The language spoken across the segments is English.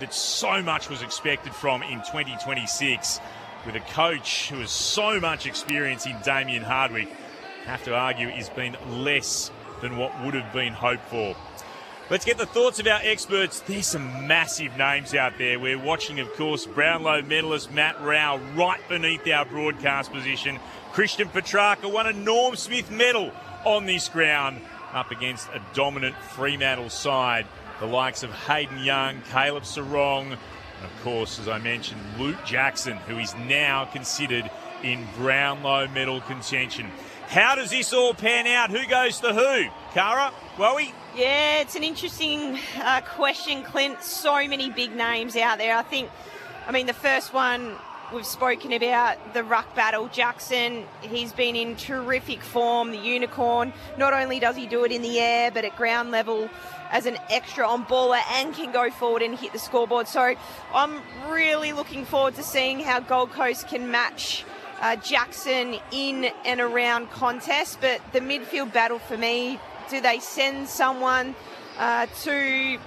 that so much was expected from in 2026 with a coach who has so much experience in Damien Hardwick. Have to argue it's been less than what would have been hoped for. Let's get the thoughts of our experts. There's some massive names out there. We're watching, of course, Brownlow medalist Matt Rowell right beneath our broadcast position. Christian Petrarca won a Norm Smith medal on this ground up against a dominant Fremantle side. The likes of Hayden Young, Caleb Sarong, and of course, as I mentioned, Luke Jackson, who is now considered in Brownlow medal contention. How does this all pan out? Who goes to who? Cara? Wowie? Yeah, it's an interesting question, Clint. So many big names out there. I mean, the first one we've spoken about, the ruck battle. Jackson, he's been in terrific form, the unicorn. Not only does he do it in the air, but at ground level as an extra on baller and can go forward and hit the scoreboard. So I'm really looking forward to seeing how Gold Coast can match Jackson in and around contests. But the midfield battle for me, do they send someone to,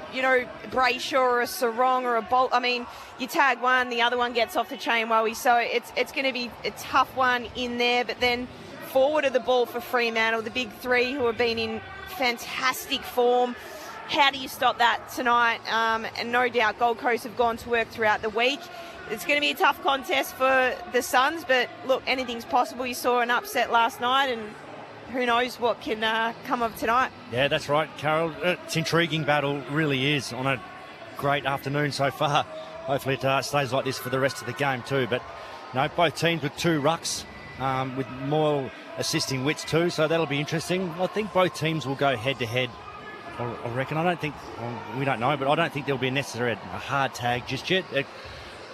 Brayshaw or a Sarong or a Bolt? I mean, you tag one, the other one gets off the chain, Wowie. So it's going to be a tough one in there. But then forward of the ball for Fremantle, the big three who have been in fantastic form. How do you stop that tonight? And no doubt Gold Coast have gone to work throughout the week. It's going to be a tough contest for the Suns, but look, anything's possible. You saw an upset last night, and who knows what can come of tonight. Yeah, that's right, Carol. It's an intriguing battle, really is, on a great afternoon so far. Hopefully it stays like this for the rest of the game too. But both teams with two rucks, with more assisting wits too, so that'll be interesting. I think both teams will go head-to-head. I reckon. We don't know, but I don't think there'll be necessarily a hard tag just yet. It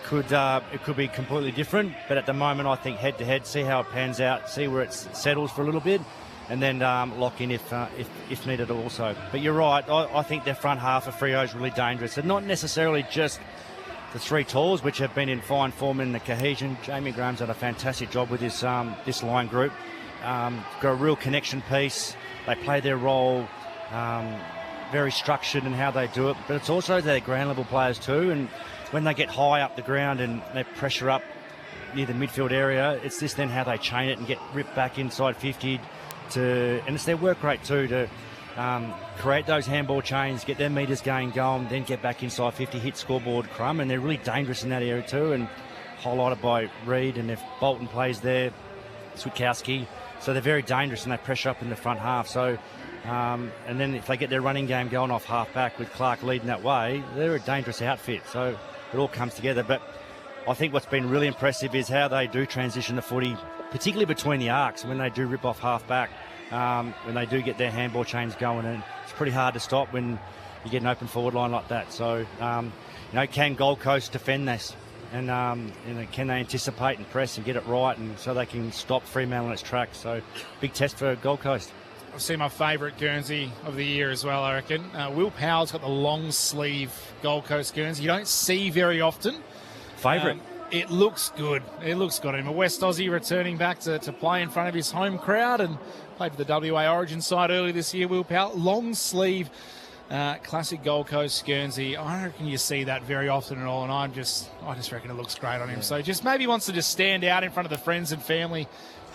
could be completely different, but at the moment I think head-to-head, see how it pans out, see where it settles for a little bit, and then lock in if needed also. But you're right, I think their front half of Freo is really dangerous, and not necessarily just the three talls, which have been in fine form in the cohesion. Jamie Graham's done a fantastic job with this line group. Got a real connection piece. They play their role. Very structured in how they do it, but it's also their ground level players too, and when they get high up the ground and they pressure up near the midfield area, it's this then how they chain it and get ripped back inside 50 and it's their work rate too to create those handball chains, get their metres going, then get back inside 50, hit scoreboard crumb, and they're really dangerous in that area too, and highlighted by Reid, and if Bolton plays there, Switkowski, so they're very dangerous and they pressure up in the front half. So and then if they get their running game going off half-back with Clark leading that way, they're a dangerous outfit. So it all comes together. But I think what's been really impressive is how they do transition the footy, particularly between the arcs, when they do rip off half-back, when they do get their handball chains going. And it's pretty hard to stop when you get an open forward line like that. So, can Gold Coast defend this? And can they anticipate and press and get it right, and so they can stop Fremantle on its track? So big test for Gold Coast. I've seen my favourite Guernsey of the year as well, I reckon. Will Powell's got the long sleeve Gold Coast Guernsey. You don't see very often. Favourite. It looks good. It looks good. I'm a West Aussie returning back to play in front of his home crowd and played for the WA Origin side earlier this year. Will Powell, long sleeve, classic Gold Coast Guernsey. I reckon you see that very often and all, and I just reckon it looks great on him. Yeah. So just maybe wants to just stand out in front of the friends and family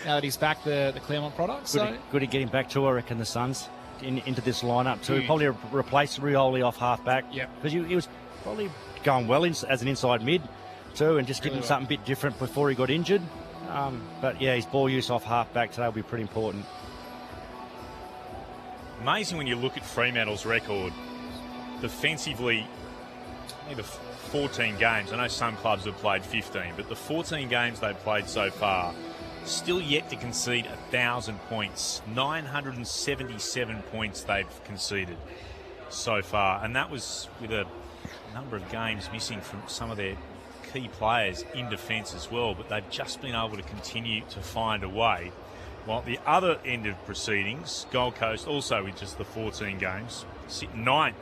now that he's back the Claremont product. Good to get him back to, I reckon, the Suns into this lineup too. Huge. Probably replace Rioli off half-back. Yep. Because he was probably going well as an inside mid too, and just giving him something a bit different before he got injured. But yeah, his ball use off half-back today will be pretty important. Amazing when you look at Fremantle's record defensively. The 14 games, I know some clubs have played 15, but the 14 games they've played so far, still yet to concede 1,000 points. 977 points they've conceded so far, and that was with a number of games missing from some of their key players in defence as well, but they've just been able to continue to find a way. While at the other end of proceedings, Gold Coast, also with just the 14 games, sit ninth,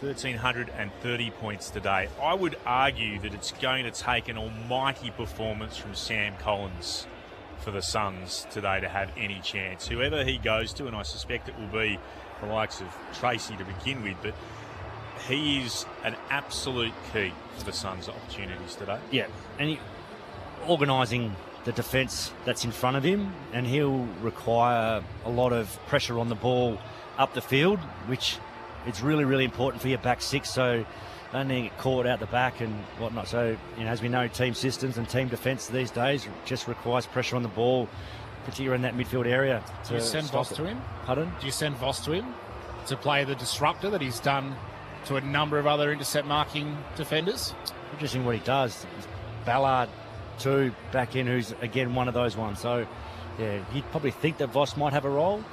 1,330 points today. I would argue that it's going to take an almighty performance from Sam Collins for the Suns today to have any chance. Whoever he goes to, and I suspect it will be the likes of Tracy to begin with, but he is an absolute key for the Suns' opportunities today. Yeah, and organising the defence that's in front of him, and he'll require a lot of pressure on the ball up the field, which it's really, really important for your back six, so don't get caught out the back and whatnot. So, as we know, team systems and team defence these days just requires pressure on the ball, particularly in that midfield area. Do you send Voss to him? Pardon? Do you send Voss to him to play the disruptor that he's done to a number of other intercept marking defenders? Interesting what he does. Ballard too, back in, who's again one of those ones. So, yeah, you'd probably think that Voss might have a role.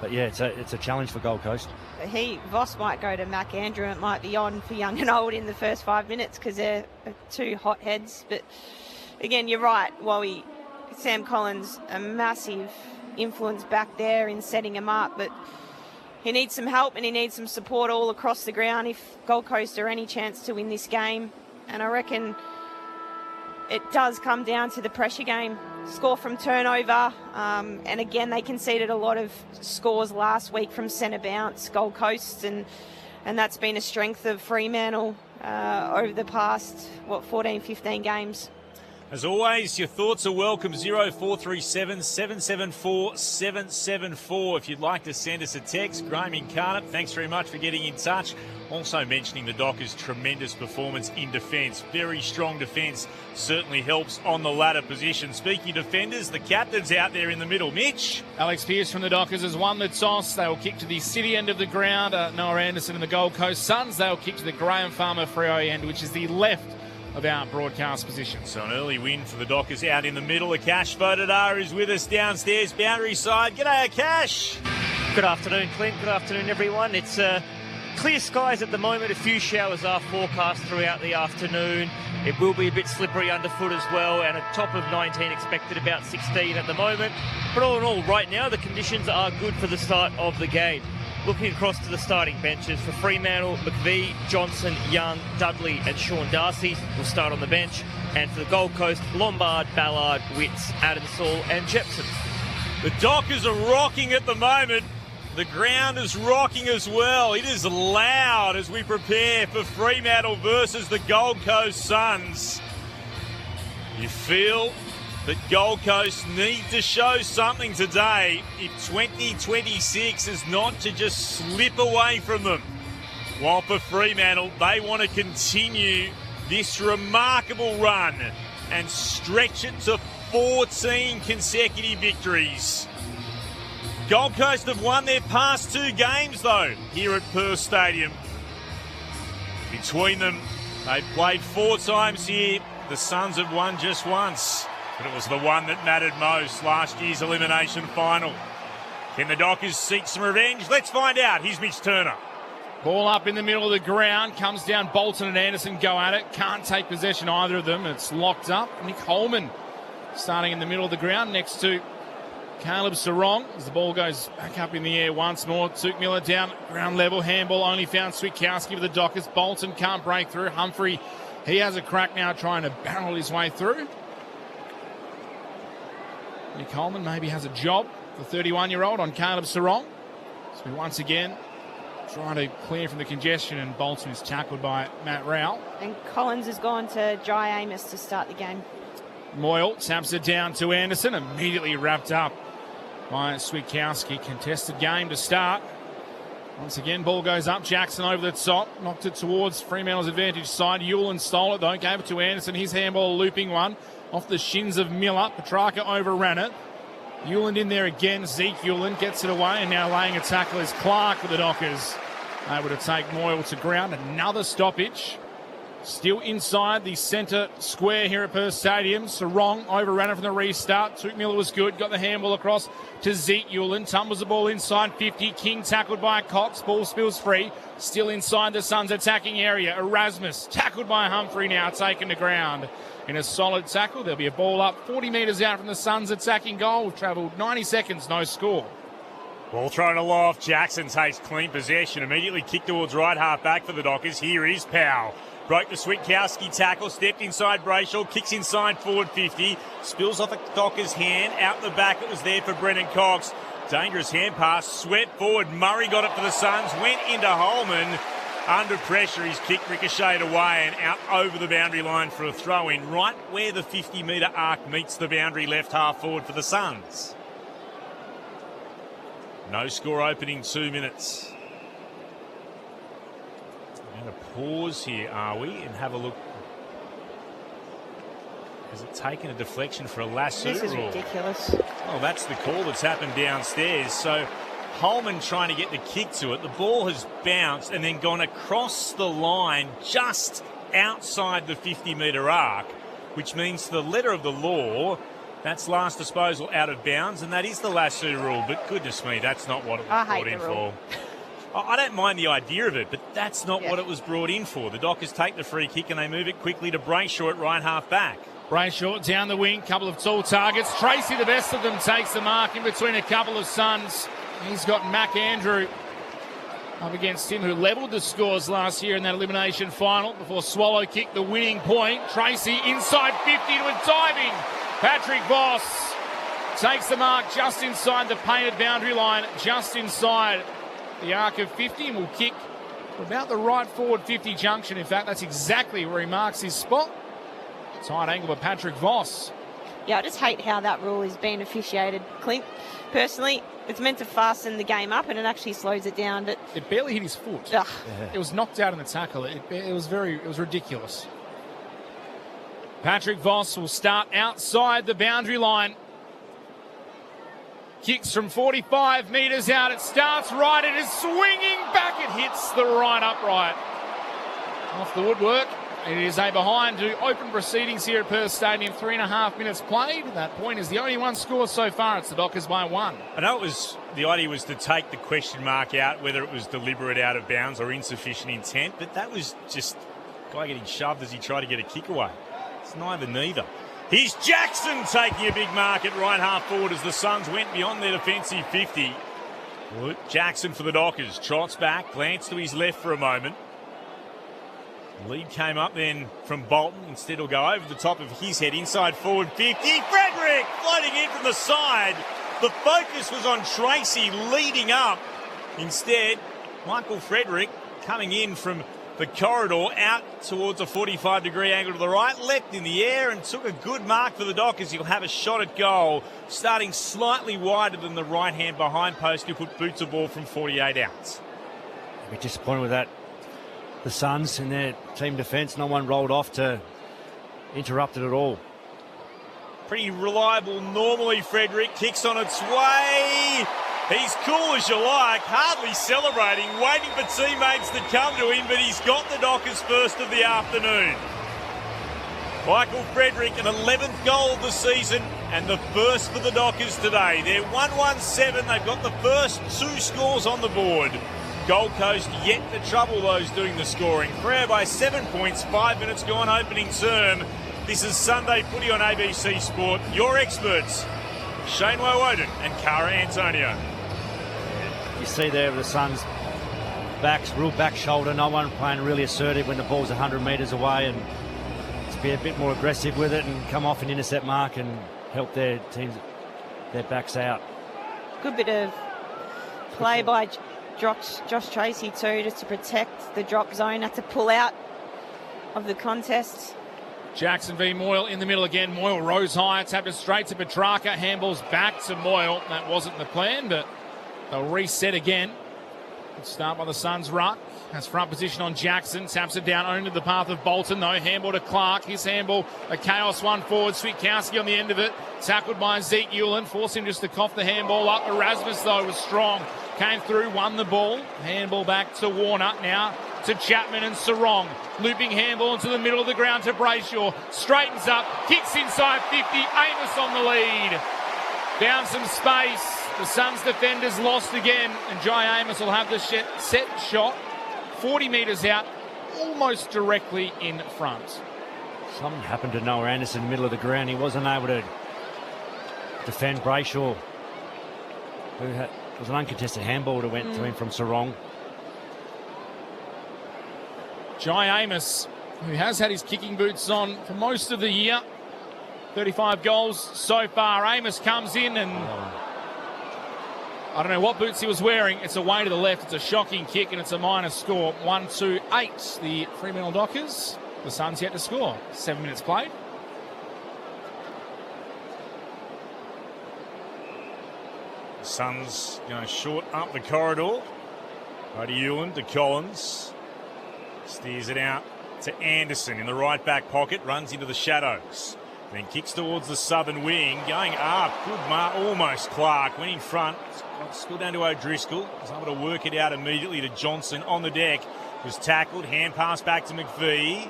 But yeah, it's a challenge for Gold Coast. Voss might go to Mac Andrew. It might be on for young and old in the first 5 minutes because they're two hot heads. But again, you're right, Wally. Sam Collins, a massive influence back there in setting him up, but he needs some help and he needs some support all across the ground if Gold Coast are any chance to win this game. And I reckon it does come down to the pressure game. Score from turnover, and again they conceded a lot of scores last week from centre bounce, Gold Coast, and that's been a strength of Fremantle over the past 14-15 games. As always, your thoughts are welcome. 0437 774 774 if you'd like to send us a text. Graham Incarnate, thanks very much for getting in touch. Also mentioning the Dockers' tremendous performance in defence. Very strong defence certainly helps on the ladder position. Speaking of defenders, the captain's out there in the middle. Mitch? Alex Pearce from the Dockers has won the toss. They will kick to the City end of the ground. Noah Anderson and the Gold Coast Suns, they'll kick to the Graham Farmer Freo end, which is the left of our broadcast position. So an early win for the Dockers out in the middle. Akash Vodadar is with us downstairs, boundary side. G'day, Akash. Good afternoon, Clint. Good afternoon, everyone. It's clear skies at the moment. A few showers are forecast throughout the afternoon. It will be a bit slippery underfoot as well, and a top of 19 expected, about 16 at the moment. But all in all, right now, the conditions are good for the start of the game. Looking across to the starting benches for Fremantle, McVie, Johnson, Young, Dudley and Sean Darcy will start on the bench. And for the Gold Coast, Lombard, Ballard, Witts, Adamsall and Jepson. The Dockers are rocking at the moment. The ground is rocking as well. It is loud as we prepare for Fremantle versus the Gold Coast Suns. You feel that Gold Coast need to show something today if 2026 is not to just slip away from them. While for Fremantle, they want to continue this remarkable run and stretch it to 14 consecutive victories. Gold Coast have won their past 2 games, though, here at Perth Stadium. Between them, they've played 4 times here. The Suns have won just once, but it was the one that mattered most, last year's elimination final. Can the Dockers seek some revenge? Let's find out. Here's Mitch Turner. Ball up in the middle of the ground, comes down. Bolton and Anderson go at it. Can't take possession, either of them. It's locked up. Nick Holman starting in the middle of the ground next to Caleb Sarong as the ball goes back up in the air once more. Tuke Miller down ground level. Handball only found Switkowski for the Dockers. Bolton can't break through. Humphrey, he has a crack now trying to barrel his way through. Nick Holman maybe has a job, the 31-year-old, on Caleb Sarong. So once again trying to clear from the congestion, and Bolton is tackled by Matt Rowell. And Collins has gone to Jai Amos to start the game. Moyle taps it down to Anderson, immediately wrapped up by Switkowski. Contested game to start. Once again, ball goes up. Jackson over the top, knocked it towards Fremantle's advantage side. Hewlin stole it though, gave it to Anderson. His handball, a looping one off the shins of Miller. Petrarca overran it. Hewlin in there again. Zeke Hewlin gets it away, and now laying a tackle is Clark with the Dockers. Able to take Moyle to ground. Another stoppage. Still inside the centre square here at Perth Stadium. Sarong overran it from the restart. Tuke Miller was good. Got the handball across to Zeke Hewlin. Tumbles the ball inside 50. King tackled by Cox. Ball spills free. Still inside the Suns' attacking area. Erasmus tackled by Humphrey, now taken to ground. In a solid tackle, there'll be a ball up 40 metres out from the Suns' attacking goal. Travelled 90 seconds, no score. Ball thrown aloft. Jackson takes clean possession. Immediately kicked towards right half back for the Dockers. Here is Powell. Broke the Switkowski tackle, stepped inside Brayshaw, kicks inside forward 50, spills off the Dockers' hand, out the back it was there for Brennan Cox. Dangerous hand pass, swept forward. Murray got it for the Suns, went into Holman. Under pressure, his kick ricocheted away and out over the boundary line for a throw-in, right where the 50-metre arc meets the boundary, left half forward for the Suns. No score opening 2 minutes. We're going to pause here, are we, and have a look. Has it taken a deflection for a lasso? This is ridiculous. Well, that's the call that's happened downstairs. So Holman trying to get the kick to it. The ball has bounced and then gone across the line just outside the 50-metre arc, which means to the letter of the law, that's last disposal out of bounds, and that is the lasso rule. But goodness me, that's not what it was brought in for. I don't mind the idea of it, but that's not what it was brought in for. The Dockers take the free kick and they move it quickly to Brayshaw at right half back. Brayshaw down the wing, couple of tall targets. Tracy, the best of them, takes the mark in between a couple of Suns. He's got Mac Andrew up against him, who levelled the scores last year in that elimination final before Swallow kicked the winning point. Tracy inside 50 to a diving. Patrick Voss takes the mark just inside the painted boundary line, just inside the arc of 50, and will kick about the right forward 50 junction. In fact, that's exactly where he marks his spot. Tight angle by Patrick Voss. Yeah, I just hate how that rule is being officiated, Clint. Personally, it's meant to fasten the game up and it actually slows it down. But it barely hit his foot. Ugh. It was knocked out in the tackle. It was ridiculous. Patrick Voss will start outside the boundary line. Kicks from 45 metres out. It starts right. It is swinging back. It hits the right upright. Off the woodwork. It is a behind to open proceedings here at Perth Stadium. 3.5 minutes played. That point is the only one score so far. It's the Dockers by 1. I know the idea was to take the question mark out, whether it was deliberate out of bounds or insufficient intent, but that was just a guy getting shoved as he tried to get a kick away. It's neither. Here's Jackson taking a big mark at right half forward as the Suns went beyond their defensive 50. Jackson for the Dockers. Trots back, glance to his left for a moment. Lead came up then from Bolton. Instead he'll go over the top of his head, inside forward 50. Frederick floating in from the side. The focus was on Tracy leading up. Instead, Michael Frederick coming in from the corridor out towards a 45-degree angle to the right, leapt in the air and took a good mark for the Dockers. He'll have a shot at goal, starting slightly wider than the right-hand behind post. He'll put boots of ball from 48 out. We're disappointed with that. The Suns in their team defence, no one rolled off to interrupt it at all. Pretty reliable normally, Frederick. Kicks on its way. He's cool as you like, hardly celebrating, waiting for teammates to come to him, but he's got the Dockers first of the afternoon. Michael Frederick, an 11th goal of the season and the first for the Dockers today. They're 1-1-7. They've got the first 2 scores on the board. Gold Coast yet to trouble those doing the scoring. Freo by 7 points, 5 minutes gone opening term. This is Sunday Footy on ABC Sport. Your experts, Shane Woden and Cara Antonio. You see there the Suns' backs, real back shoulder, no one playing really assertive when the ball's 100 metres away, and to be a bit more aggressive with it and come off and intercept mark and help their teams, their backs out. Good bit of play by Josh Tracy too, just to protect the drop zone, had to pull out of the contest. Jackson v Moyle in the middle again. Moyle rose high, tapped it straight to Petrarca, handballs back to Moyle. That wasn't the plan, but they'll reset again. Good start by the Suns. Ruck has front position on Jackson, taps it down onto the path of Bolton though. Handball to Clark, his handball, a chaos one forward. Switkowski on the end of it, tackled by Zeke Ulan, forced him just to cough the handball up. Erasmus though was strong, came through, won the ball. Handball back to Warner, now to Chapman and Sarong. Looping handball into the middle of the ground to Brayshaw. Straightens up, kicks inside 50. Amos on the lead. Found some space. The Suns defenders lost again, and Jai Amos will have the set shot 40 metres out, almost directly in front. Something happened to Noah Anderson in the middle of the ground. He wasn't able to defend Brayshaw, who was an uncontested handball that went to him from Sarong. Jai Amos, who has had his kicking boots on for most of the year. 35 goals so far. Amos comes in and I don't know what boots he was wearing. It's away to the left. It's a shocking kick and it's a minor score. 1-2-8. The Fremantle Dockers. The Suns yet to score. 7 minutes played. The Suns going short up the corridor. Right to Ewan, to Collins. Steers it out to Anderson in the right back pocket. Runs into the shadows. Then kicks towards the southern wing. Going up. Good mark. Almost Clark. Went in front. Still down to O'Driscoll. Was able to work it out immediately to Johnson on the deck. Was tackled. Hand pass back to McVie.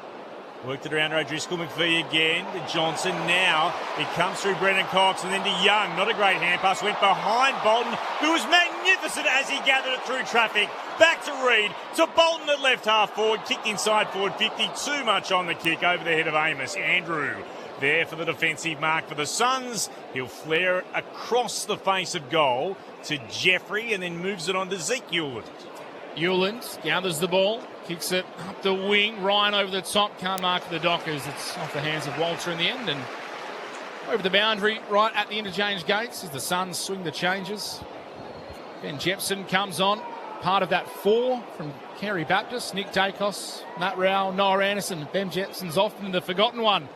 Worked it around to O'Driscoll. McVie again to Johnson. Now it comes through Brendan Cox and then to Young. Not a great hand pass. Went behind Bolton, who was magnificent as he gathered it through traffic. Back to Reid. To Bolton at left half forward. Kicked inside forward 50. Too much on the kick over the head of Amos. Andrew there for the defensive mark for the Suns. He'll flare it across the face of goal to Jeffrey and then moves it on to Zeke Hewland. Hewland gathers the ball, kicks it up the wing. Ryan over the top, can't mark the Dockers. It's off the hands of Walter in the end and over the boundary right at the interchange gates as the Suns swing the changes. Ben Jepson comes on, part of that 4 from Kerry Baptist, Nick Dacos, Matt Rowell, Noah Anderson. Ben Jepson's often the forgotten one.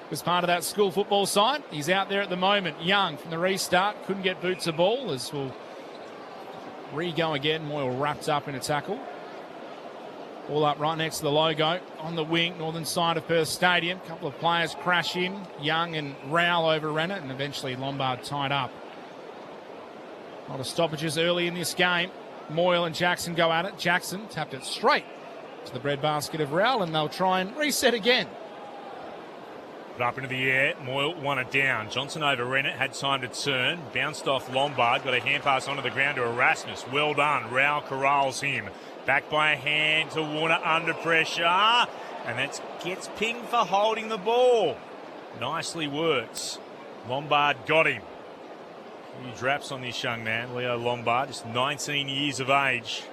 Was part of that school football side. He's out there at the moment. Young from the restart. Couldn't get boots a ball as we'll re-go again. Moyle wrapped up in a tackle. All up right next to the logo. On the wing, northern side of Perth Stadium. A couple of players crash in. Young and Rowell overran it and eventually Lombard tied up. A lot of stoppages early in this game. Moyle and Jackson go at it. Jackson tapped it straight to the breadbasket of Rowell and they'll try and reset again. Up into the air, Moyle won it down. Johnson overran it, had time to turn, bounced off Lombard, got a hand pass onto the ground to Erasmus. Well done. Rowell corrals him. Back by a hand to Warner under pressure. And that gets pinged for holding the ball. Nicely worked. Lombard got him. Huge raps on this young man, Leo Lombard, just 19 years of age.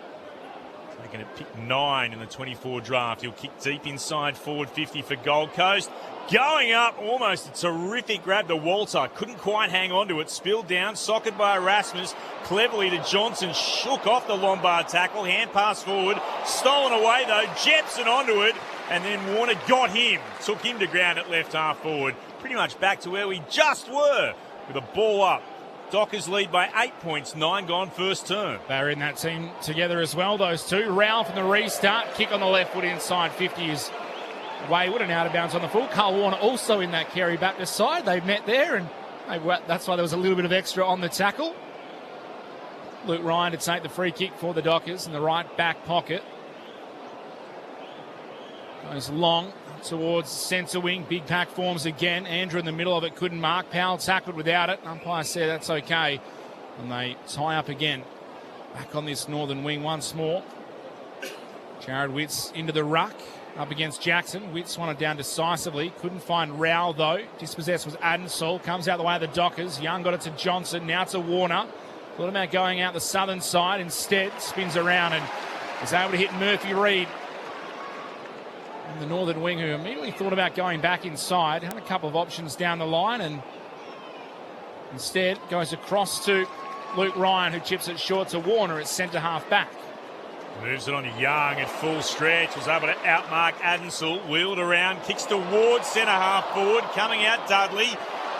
Taking it pick 9 in the 24 draft. He'll kick deep inside forward 50 for Gold Coast. Going up, almost a terrific grab to Walter. Couldn't quite hang on to it. Spilled down, socket by Erasmus. Cleverly to Johnson. Shook off the Lombard tackle. Hand pass forward. Stolen away though. Jepson onto it. And then Warner got him. Took him to ground at left half forward. Pretty much back to where we just were with a ball up. Dockers lead by 8 points. 9 gone first term. They're in that team together as well, those two. Rowell from the restart. Kick on the left foot inside 50 is wayward and out of bounds on the full. Carl Warner also in that Kerry Baptist side. They met there and that's why there was a little bit of extra on the tackle. Luke Ryan to take the free kick for the Dockers in the right back pocket. Goes long towards centre wing. Big pack forms again. Andrew in the middle of it couldn't mark. Powell tackled without it. Umpire said that's okay. And they tie up again. Back on this northern wing once more. Jared Witts into the ruck. Up against Jackson. Witts won it down decisively. Couldn't find Rowell though. Dispossessed was Adensall. Comes out the way of the Dockers. Young got it to Johnson. Now to Warner. Thought about going out the southern side. Instead spins around and is able to hit Murphy Reid. And the northern wing who immediately thought about going back inside. Had a couple of options down the line and instead goes across to Luke Ryan who chips it short to Warner at centre half back. Moves it on to Young at full stretch. Was able to outmark Adensall. Wheeled around. Kicks towards centre half forward. Coming out Dudley.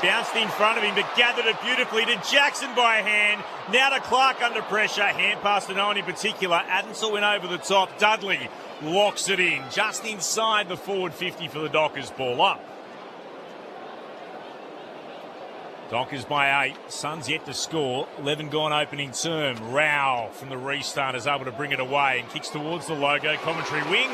Bounced in front of him but gathered it beautifully to Jackson by hand. Now to Clark under pressure. Hand pass to no one in particular. Adensall went over the top. Dudley locks it in. Just inside the forward 50 for the Dockers. Ball up. Dockers by 8. Suns yet to score. 11 gone opening term. Rowell from the restart is able to bring it away and kicks towards the logo. Commentary wing.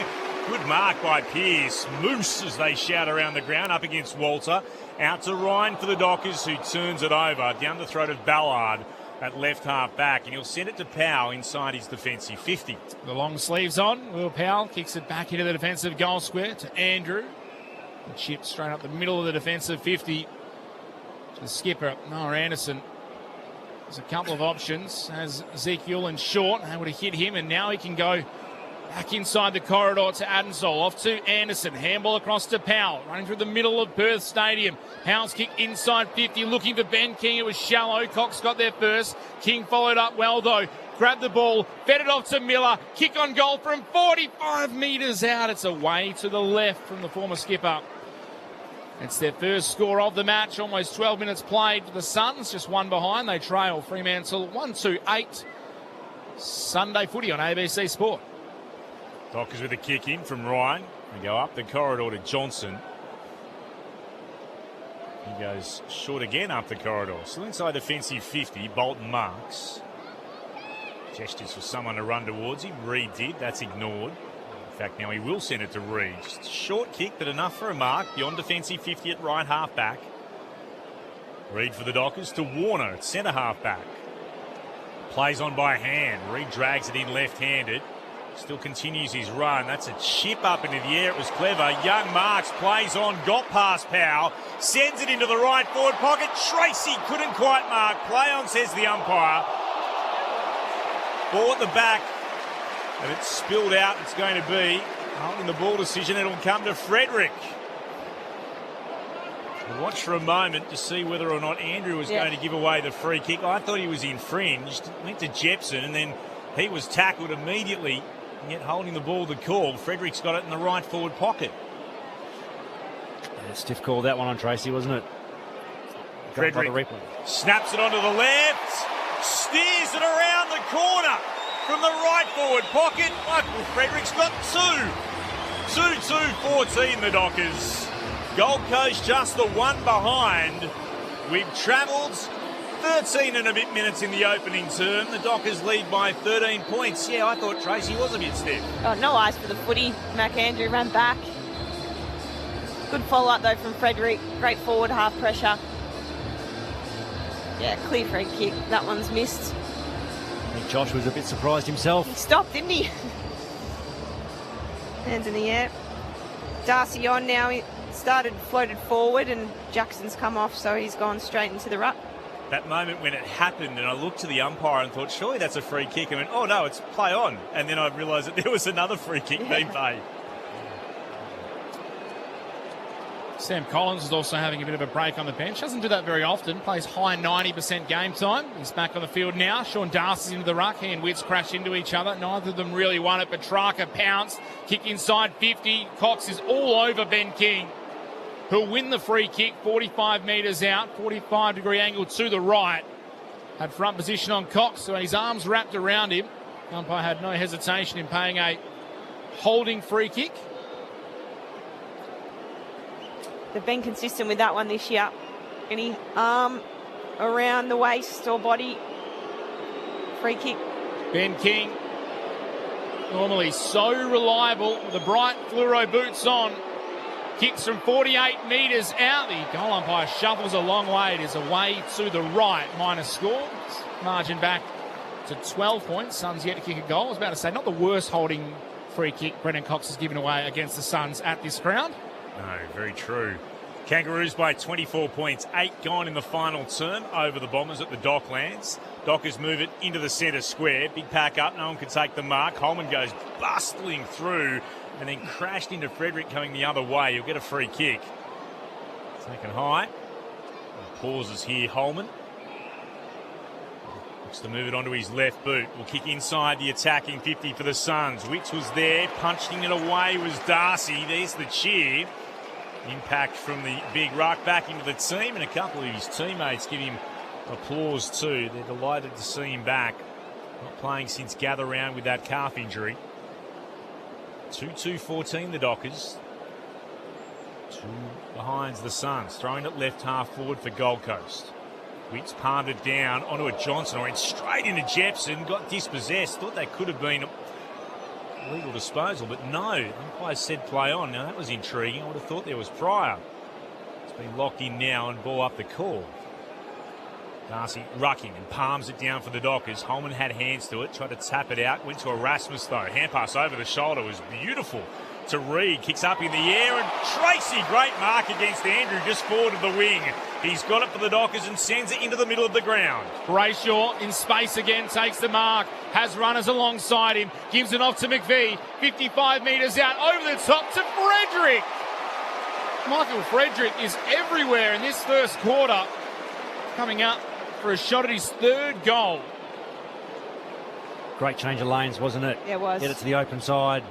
Good mark by Pearce. Moose as they shout around the ground up against Walter. Out to Ryan for the Dockers who turns it over down the throat of Ballard at left half back. And he'll send it to Powell inside his defensive 50. The long sleeves on. Will Powell kicks it back into the defensive goal square to Andrew. The chip straight up the middle of the defensive 50. The skipper, Noah Anderson. There's a couple of options. Has Ezekiel and short, able to hit him, and now he can go Back inside the corridor to Adensol. Off to Anderson. Handball across to Powell. Running through the middle of Perth Stadium. Powell's kick inside 50. Looking for Ben King. It was shallow. Cox got there first. King followed up well though. Grabbed the ball. Fed it off to Miller. Kick on goal from 45 metres out. It's away to the left from the former skipper. It's their first score of the match. Almost 12 minutes played for the Suns. Just one behind. They trail Fremantle 1-2-8. Sunday footy on ABC Sport. Dockers with a kick in from Ryan. They go up the corridor to Johnson. He goes short again up the corridor. Still inside the defensive 50. Bolton marks. Gestures for someone to run towards him. Reed did. That's ignored. In fact, now he will send it to Reed. Just a short kick, but enough for a mark. Beyond defensive 50 at right half back. Reed for the Dockers to Warner at centre half back. Plays on by hand. Reed drags it in left-handed. Still continues his run. That's a chip up into the air. It was clever. Young Marks plays on. Got past Powell. Sends it into the right forward pocket. Tracy couldn't quite mark. Play on, says the umpire. Ball at the back. And it's spilled out. It's going to be holding the ball decision. It'll come to Frederick. We'll watch for a moment to see whether or not Andrew was going to give away the free kick. I thought he was infringed. Went to Jepson and then he was tackled immediately. Yet holding the ball to call. Frederick's got it in the right forward pocket. Yeah, stiff call that one on Tracy, wasn't it? Frederick snaps it onto the left. Steers it around the corner from the right forward pocket. Michael Frederick's got 2-2-14 the Dockers. Gold Coast just the one behind. We've travelled 13 and a bit minutes in the opening term. The Dockers lead by 13 points. Yeah, I thought Tracy was a bit stiff. Oh, no eyes for the footy. McAndrew ran back. Good follow-up, though, from Frederick. Great forward, half pressure. Yeah, clear free kick. That one's missed. I think Josh was a bit surprised himself. He stopped, didn't he? Hands in the air. Darcy on now. He floated forward, and Jackson's come off, so he's gone straight into the ruck. That moment when it happened and I looked to the umpire and thought, surely that's a free kick. I went, oh no, it's play on. And then I realised that there was another free kick being paid. Sam Collins is also having a bit of a break on the bench. Doesn't do that very often. Plays high 90% game time. He's back on the field now. Sean Darcy's into the ruck. He and Witts crash into each other. Neither of them really won it. Petrarca pounced. Kick inside 50. Cox is all over Ben King, who'll win the free kick 45 metres out, 45-degree angle to the right. Had front position on Cox, so his arms wrapped around him. The umpire had no hesitation in paying a holding free kick. They've been consistent with that one this year. Any arm around the waist or body. Free kick. Ben King, normally so reliable with the bright fluoro boots on. Kicks from 48 metres out. The goal umpire shuffles a long way. It is away to the right. Minus score. Margin back to 12 points. Suns yet to kick a goal. I was about to say, not the worst holding free kick Brendan Cox has given away against the Suns at this ground. No, very true. Kangaroos by 24 points. 8 gone in the final term over the Bombers at the Docklands. Dockers move it into the centre square. Big pack up. No one can take the mark. Holman goes bustling through and then crashed into Frederick coming the other way. He'll get a free kick. Taken high. Pauses here, Holman. Looks to move it onto his left boot. Will kick inside the attacking 50 for the Suns. Witts was there. Punching it away was Darcy. There's the cheer. Impact from the big ruck back into the team, and a couple of his teammates give him applause too. They're delighted to see him back. Not playing since gather round with that calf injury. 2-2-14 the Dockers. 2 behinds the Suns. Throwing it left half forward for Gold Coast. Witts palmed it down onto a Johnson, went straight into Jepson, got dispossessed. Thought that could have been legal disposal, but no. Umpire said play on. Now that was intriguing. I would have thought there was prior. It's been locked in now and ball up the call. Darcy rucking and palms it down for the Dockers. Holman had hands to it, tried to tap it out, went to Erasmus though. Hand pass over the shoulder was beautiful to Reed. Kicks up in the air, and Tracy, great mark against Andrew, just forward of the wing. He's got it for the Dockers and sends it into the middle of the ground. Brayshaw in space again, takes the mark, has runners alongside him, gives it off to McVie, 55 metres out, over the top to Frederick. Michael Frederick is everywhere in this first quarter, coming up for a shot at his third goal. Great change of lanes, wasn't it? It was. Get it to the open side.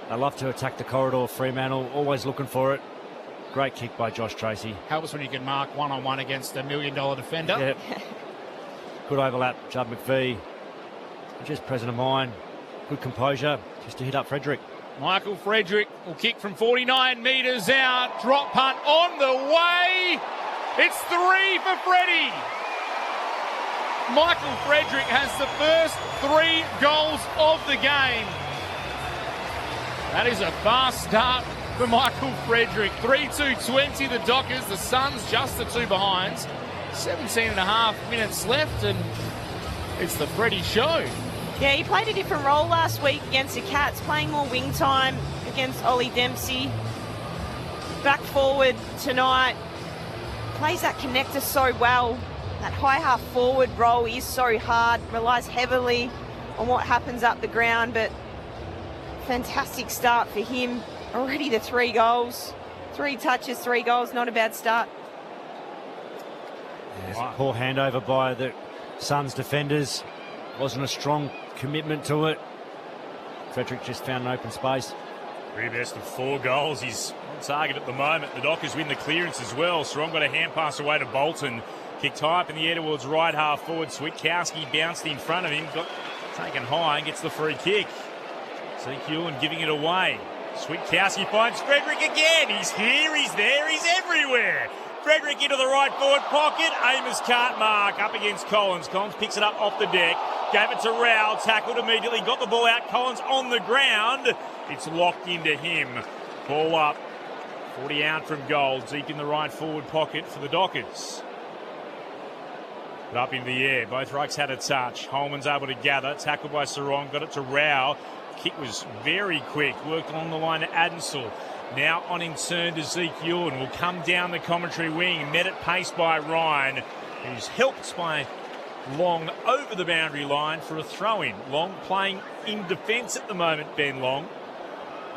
They love to attack the corridor. Fremantle always looking for it. Great kick by Josh Tracy. Helps when you can mark one-on-one against a $1 million defender. Yep. Good overlap, Judd McVie. Just present of mind. Good composure, just to hit up Frederick. Michael Frederick will kick from 49 metres out. Drop punt on the way. It's 3 for Freddie. Michael Frederick has the first 3 goals of the game. That is a fast start for Michael Frederick. 3-2-20 the Dockers. The Suns just the 2 behinds. 17 and a half minutes left, and it's the Freddie show. Yeah, he played a different role last week against the Cats, playing more wing time against Ollie Dempsey. Back forward tonight, plays that connector so well. That high half forward role is so hard, relies heavily on what happens up the ground, but fantastic start for him. Already the 3 goals. 3 touches, 3 goals, not a bad start. Yes, poor handover by the Suns defenders. Wasn't a strong commitment to it. Frederick just found an open space. 3 best of 4 goals. He's on target at the moment. The Dockers win the clearance as well. Strong got a hand pass away to Bolton. Kicked high up in the air towards right half forward. Switkowski bounced in front of him. Got taken high and gets the free kick. Zeke Hewlin giving it away. Switkowski finds Frederick again. He's here, he's there, he's everywhere. Frederick into the right forward pocket. Amos can't mark. Up against Collins. Collins picks it up off the deck. Gave it to Rowell. Tackled immediately. Got the ball out. Collins on the ground. It's locked into him. Ball up. 40 out from goal. Deep in the right forward pocket for the Dockers. But up in the air. Both rucks had a touch. Holman's able to gather. Tackled by Sarong. Got it to Rowell. Kick was very quick. Worked along the line to Adensel. Now on in turn to Zeke Ewan. Will come down the commentary wing. Met at pace by Ryan, who's helped by Long over the boundary line for a throw-in. Long playing in defence at the moment, Ben Long.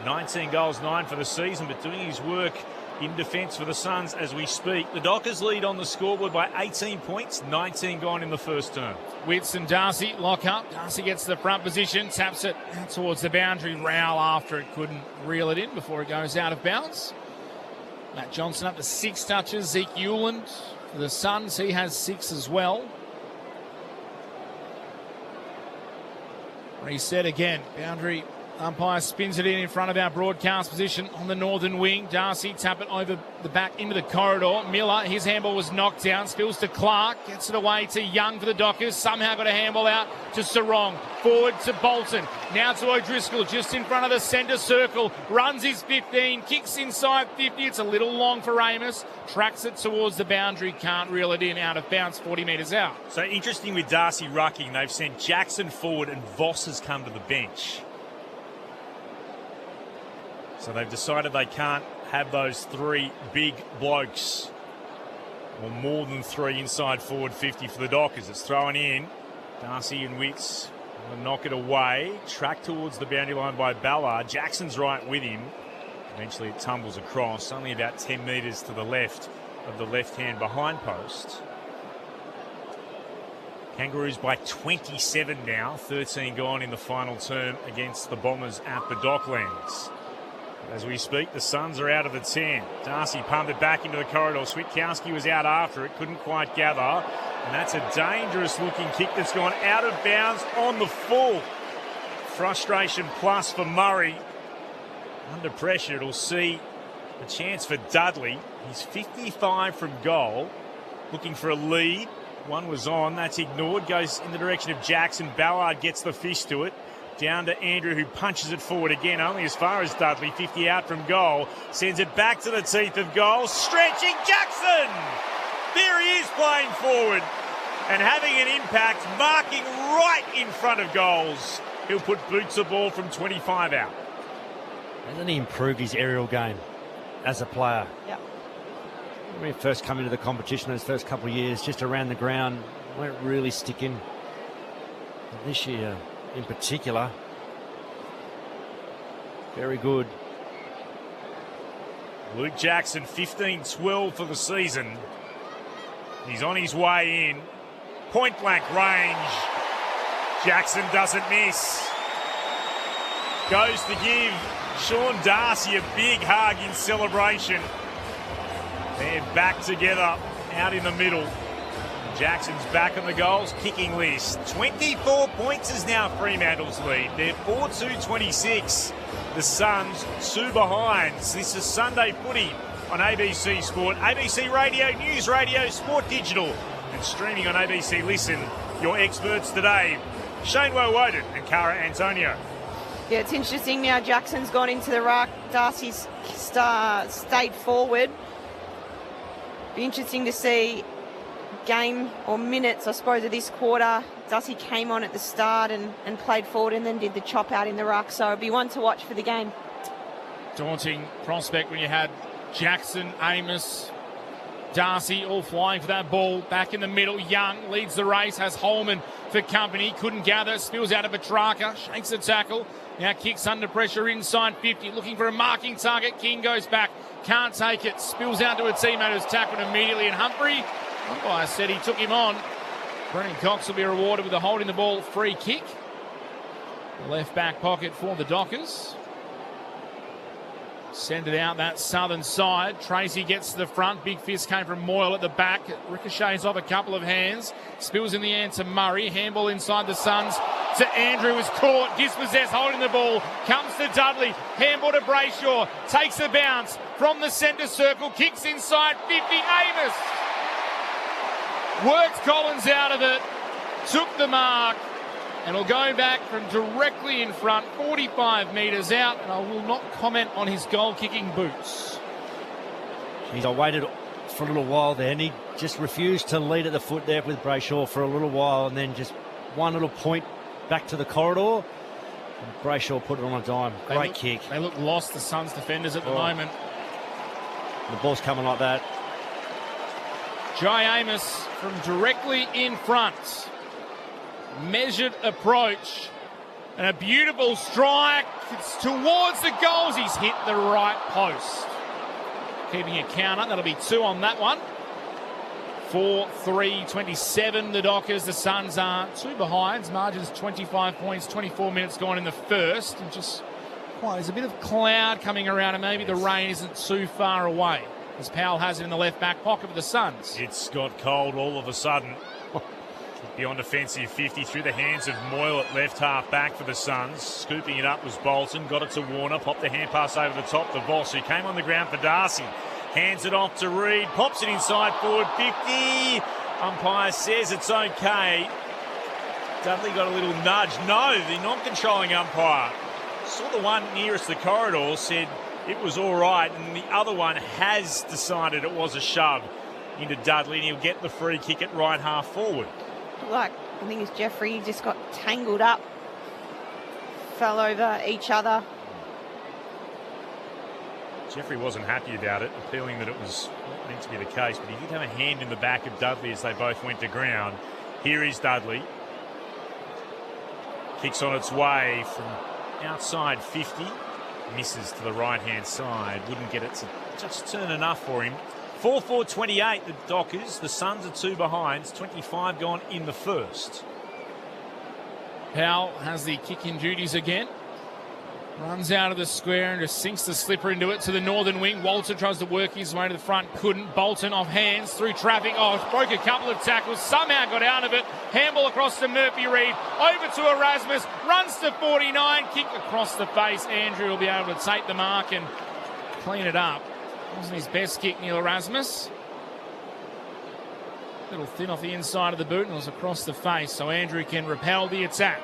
19 goals, 9 for the season, but doing his work in defence for the Suns as we speak. The Dockers lead on the scoreboard by 18 points, 19 gone in the first term. Witts and Darcy lock up. Darcy gets the front position, taps it out towards the boundary. Rowell after it couldn't reel it in before it goes out of bounds. Matt Johnson up to 6 touches. Zeke Hewland for the Suns, he has 6 as well. Reset again. Boundary umpire spins it in front of our broadcast position on the northern wing. Darcy tap it over the back into the corridor. Miller, his handball was knocked down. Spills to Clark. Gets it away to Young for the Dockers. Somehow got a handball out to Sarong. Forward to Bolton. Now to O'Driscoll just in front of the centre circle. Runs his 15. Kicks inside 50. It's a little long for Amos. Tracks it towards the boundary. Can't reel it in. Out of bounds 40 metres out. So interesting with Darcy rucking. They've sent Jackson forward and Voss has come to the bench. So they've decided they can't have those 3 big blokes, or more than 3 inside forward 50 for the Dockers. It's thrown in. Darcy and Wicks will knock it away. Tracked towards the boundary line by Ballard. Jackson's right with him. Eventually it tumbles across, only about 10 metres to the left of the left-hand behind post. Kangaroos by 27 now. 13 gone in the final term against the Bombers at the Docklands. As we speak, the Suns are out of the 10. Darcy pumped it back into the corridor. Switkowski was out after it, couldn't quite gather. And that's a dangerous-looking kick that's gone out of bounds on the full. Frustration plus for Murray. Under pressure, it'll see a chance for Dudley. He's 55 from goal, looking for a lead. One was on, that's ignored. Goes in the direction of Jackson. Ballard gets the fist to it. Down to Andrew, who punches it forward again, only as far as Dudley, 50 out from goal. Sends it back to the teeth of goal. Stretching Jackson! There he is playing forward and having an impact, marking right in front of goals. He'll put boots the ball from 25 out. Hasn't he improved his aerial game as a player? Yeah. When he first come into the competition, those first couple of years, just around the ground, weren't really sticking. But this year, in particular, very good. Luke Jackson, 15-12 for the season. He's on his way in. Point blank range. Jackson doesn't miss. Goes to give Sean Darcy a big hug in celebration. They're back together out in the middle. Jackson's back on the goals kicking list. 24 points is now Fremantle's lead. They're 4-2-26. The Suns 2 behind. This is Sunday Footy on ABC Sport, ABC Radio, News Radio, Sport Digital, and streaming on ABC Listen. Your experts today, Shane Woden and Cara Antonio. Yeah, it's interesting now. Jackson's gone into the ruck. Darcy's stayed forward. Be interesting to see game or minutes, I suppose, of this quarter. Darcy came on at the start and played forward and then did the chop out in the ruck. So it'll be one to watch for the game. Daunting prospect when you had Jackson, Amos, Darcy all flying for that ball. Back in the middle, Young leads the race, has Holman for company. Couldn't gather, spills out of Petrarca, shakes the tackle. Now kicks under pressure inside 50, looking for a marking target. King goes back, can't take it, spills out to a teammate who's tackled immediately. And Humphrey, umpire said he took him on. Brennan Cox will be rewarded with a holding the ball free kick. The left back pocket for the Dockers. Send it out that southern side. Tracy gets to the front. Big fist came from Moyle at the back. It ricochets off a couple of hands. Spills in the end to Murray. Handball inside the Suns to Andrew. Was caught. Dispossessed. Holding the ball. Comes to Dudley. Handball to Brayshaw. Takes a bounce from the centre circle. Kicks inside 50. Amos worked Collins out of it. Took the mark. And will go back from directly in front, 45 metres out, and I will not comment on his goal-kicking boots. Jeez, I waited for a little while there, and he just refused to lead at the foot there with Brayshaw for a little while, and then just one little point back to the corridor. And Brayshaw put it on a dime. Great kick. They look lost, the Suns defenders at the moment. The ball's coming like that. Jai Amos from directly in front. Measured approach and a beautiful strike. It's towards the goals. He's hit the right post. Keeping a counter. That'll be 2 on that one. 4-3-27 the Dockers. The Suns are 2 behind. Margins 25 points. 24 minutes gone in the first. And just there's a bit of cloud coming around and maybe the rain isn't too far away. As Powell has it in the left back pocket of the Suns. It's got cold all of a sudden. Beyond offensive 50 through the hands of Moyle at left half back for the Suns. Scooping it up was Bolton. Got it to Warner. Popped the hand pass over the top to Voss, who came on the ground for Darcy. Hands it off to Reed. Pops it inside forward 50. Umpire says it's okay. Dudley got a little nudge. No, the non-controlling umpire saw the one nearest the corridor, said it was all right, and the other one has decided it was a shove into Dudley, and he'll get the free kick at right half forward. Like, I think it's Jeffrey just got tangled up, fell over each other. Jeffrey wasn't happy about it, appealing that it was not meant to be the case, but he did have a hand in the back of Dudley as they both went to ground. Here is Dudley. Kicks on its way from outside 50. Misses to the right-hand side. Wouldn't get it to just turn enough for him. 4-4-28, the Dockers. The Suns are 2 behind. 25 gone in the first. Powell has the kicking duties again. Runs out of the square and just sinks the slipper into it to the northern wing. Walter tries to work his way to the front. Couldn't. Bolton off hands through traffic. Broke a couple of tackles. Somehow got out of it. Handball across to Murphy Reid. Over to Erasmus. Runs to 49. Kick across the face. Andrew will be able to take the mark and clean it up. Wasn't his best kick, Neil Erasmus. A little thin off the inside of the boot and it was across the face, so Andrew can repel the attack.